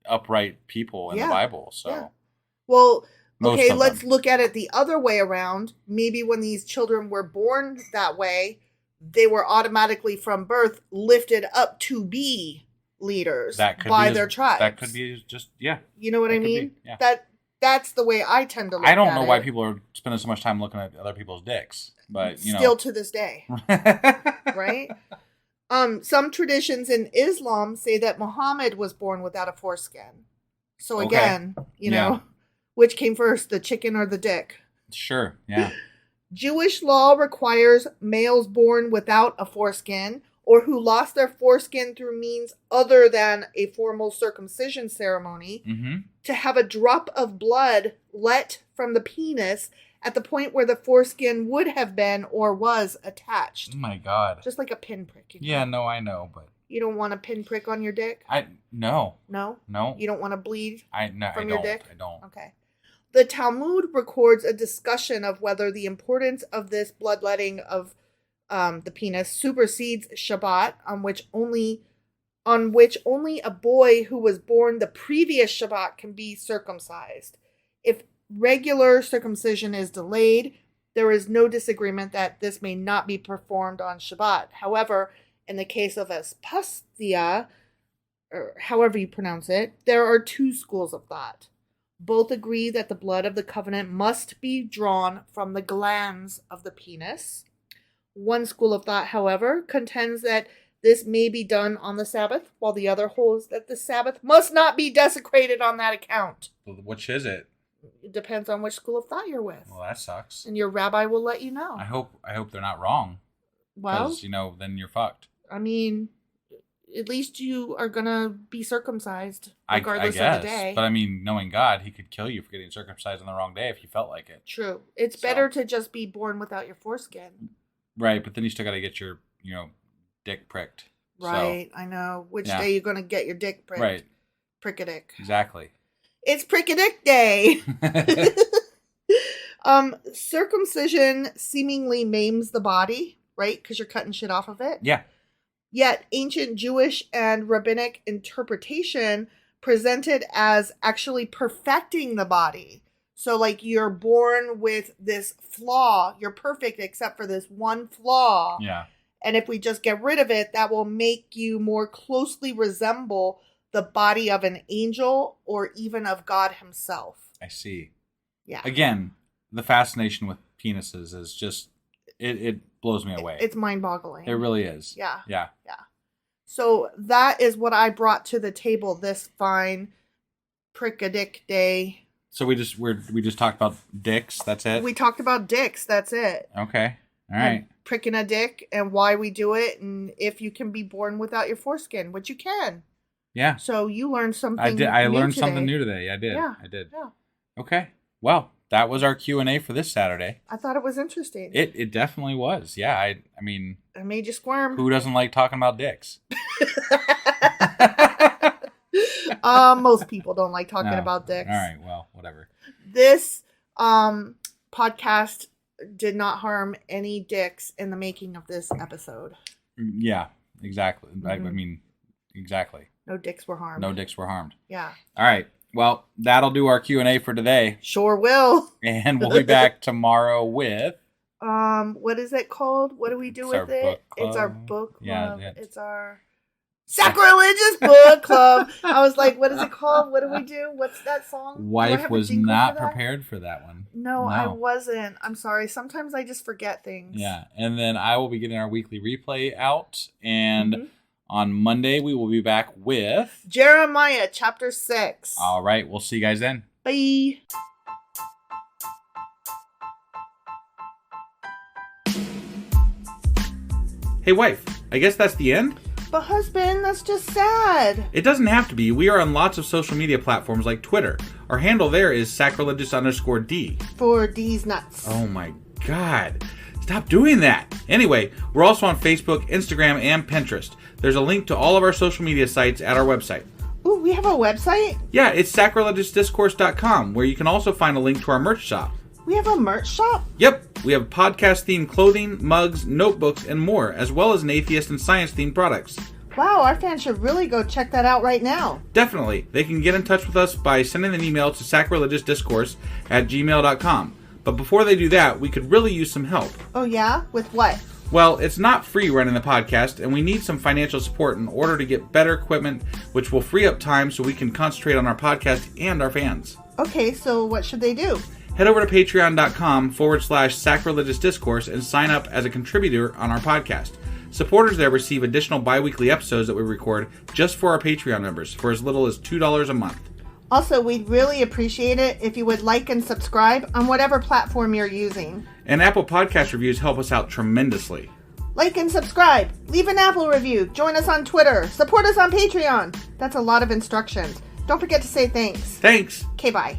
upright people in the Bible. So, well, okay, let's look at it the other way around. Maybe when these children were born that way, they were automatically from birth lifted up to be leaders by their tribes. That could be just You know what I mean? That's the way I tend to look at it. I don't know why people are spending so much time looking at other people's dicks, but still to this day, right? Some traditions in Islam say that Muhammad was born without a foreskin. So again, you know, which came first, the chicken or the dick? Sure, yeah. Jewish law requires males born without a foreskin or who lost their foreskin through means other than a formal circumcision ceremony to have a drop of blood let from the penis at the point where the foreskin would have been or was attached. Oh my God. Just like a pinprick. You know? Yeah, no, I know, but... You don't want a pinprick on your dick? No. No? No. You don't want to bleed from your dick? I don't. Okay. The Talmud records a discussion of whether the importance of this bloodletting of the penis supersedes Shabbat, on which only a boy who was born the previous Shabbat can be circumcised. If regular circumcision is delayed, there is no disagreement that this may not be performed on Shabbat. However, in the case of Aspasia, or however you pronounce it, there are two schools of thought. Both agree that the blood of the covenant must be drawn from the glands of the penis. One school of thought, however, contends that this may be done on the Sabbath, while the other holds that the Sabbath must not be desecrated on that account. Which is it? It depends on which school of thought you're with. Well, that sucks. And your rabbi will let you know. I hope they're not wrong. Well, because, then you're fucked. I mean, at least you are going to be circumcised regardless of the day. But I mean, knowing God, he could kill you for getting circumcised on the wrong day if you felt like it. True. It's better to just be born without your foreskin. Right, but then you still got to get your, dick pricked. Right, I know. Which day you're going to get your dick pricked. Right. Prick-a-dick. Exactly. It's Prick-a-dick day. Circumcision seemingly maims the body, right? Because you're cutting shit off of it. Yeah. Yet ancient Jewish and rabbinic interpretation presented as actually perfecting the body. So like you're born with this flaw. You're perfect except for this one flaw. Yeah. And if we just get rid of it, that will make you more closely resemble the body of an angel or even of God himself. I see. Yeah. Again, the fascination with penises is just, it blows me away. It's mind-boggling. It really is. Yeah. Yeah. Yeah. So that is what I brought to the table this fine Prick-a-dick day. So we just talked about dicks, that's it? We talked about dicks, that's it. Okay. All right. And pricking a dick and why we do it and if you can be born without your foreskin, which you can. Yeah. So you learned something I learned today. something new today. I did. Yeah. I did. Yeah. Okay. Well, that was our Q&A for this Saturday. I thought it was interesting. It definitely was. Yeah, I mean... I made you squirm. Who doesn't like talking about dicks? Most people don't like talking about dicks. All right, well, whatever. This podcast did not harm any dicks in the making of this episode. Yeah, exactly. Mm-hmm. I mean, exactly. No dicks were harmed. No dicks were harmed. Yeah. All right. Well, that'll do our Q&A for today. Sure will. And we'll be back tomorrow with... what is it called? What do we do with it? It's our book club. Yeah. It's our Sacrilegious Book Club. I was like, what is it called? What do we do? What's that song? Wife was not prepared for that one. No, I wasn't. I'm sorry. Sometimes I just forget things. Yeah. And then I will be getting our weekly replay out. And on Monday, we will be back with... Jeremiah chapter 6. All right. We'll see you guys then. Bye. Hey, wife. I guess that's the end? But husband, that's just sad. It doesn't have to be. We are on lots of social media platforms like Twitter. Our handle there is sacrilegious_D. For D's nuts. Oh my God. Stop doing that. Anyway, we're also on Facebook, Instagram, and Pinterest. There's a link to all of our social media sites at our website. Ooh, we have a website? Yeah, it's sacrilegiousdiscourse.com, where you can also find a link to our merch shop. We have a merch shop? Yep. We have podcast-themed clothing, mugs, notebooks, and more, as well as an atheist and science-themed products. Wow, our fans should really go check that out right now. Definitely. They can get in touch with us by sending an email to sacrilegiousdiscourse@gmail.com. But before they do that, we could really use some help. Oh yeah? With what? Well, it's not free running the podcast, and we need some financial support in order to get better equipment, which will free up time so we can concentrate on our podcast and our fans. Okay, so what should they do? Head over to patreon.com/sacrilegious discourse and sign up as a contributor on our podcast. Supporters there receive additional bi-weekly episodes that we record just for our Patreon members for as little as $2 a month. Also, we'd really appreciate it if you would like and subscribe on whatever platform you're using. And Apple Podcast reviews help us out tremendously. Like and subscribe. Leave an Apple review. Join us on Twitter. Support us on Patreon. That's a lot of instructions. Don't forget to say thanks. Thanks. Okay, bye.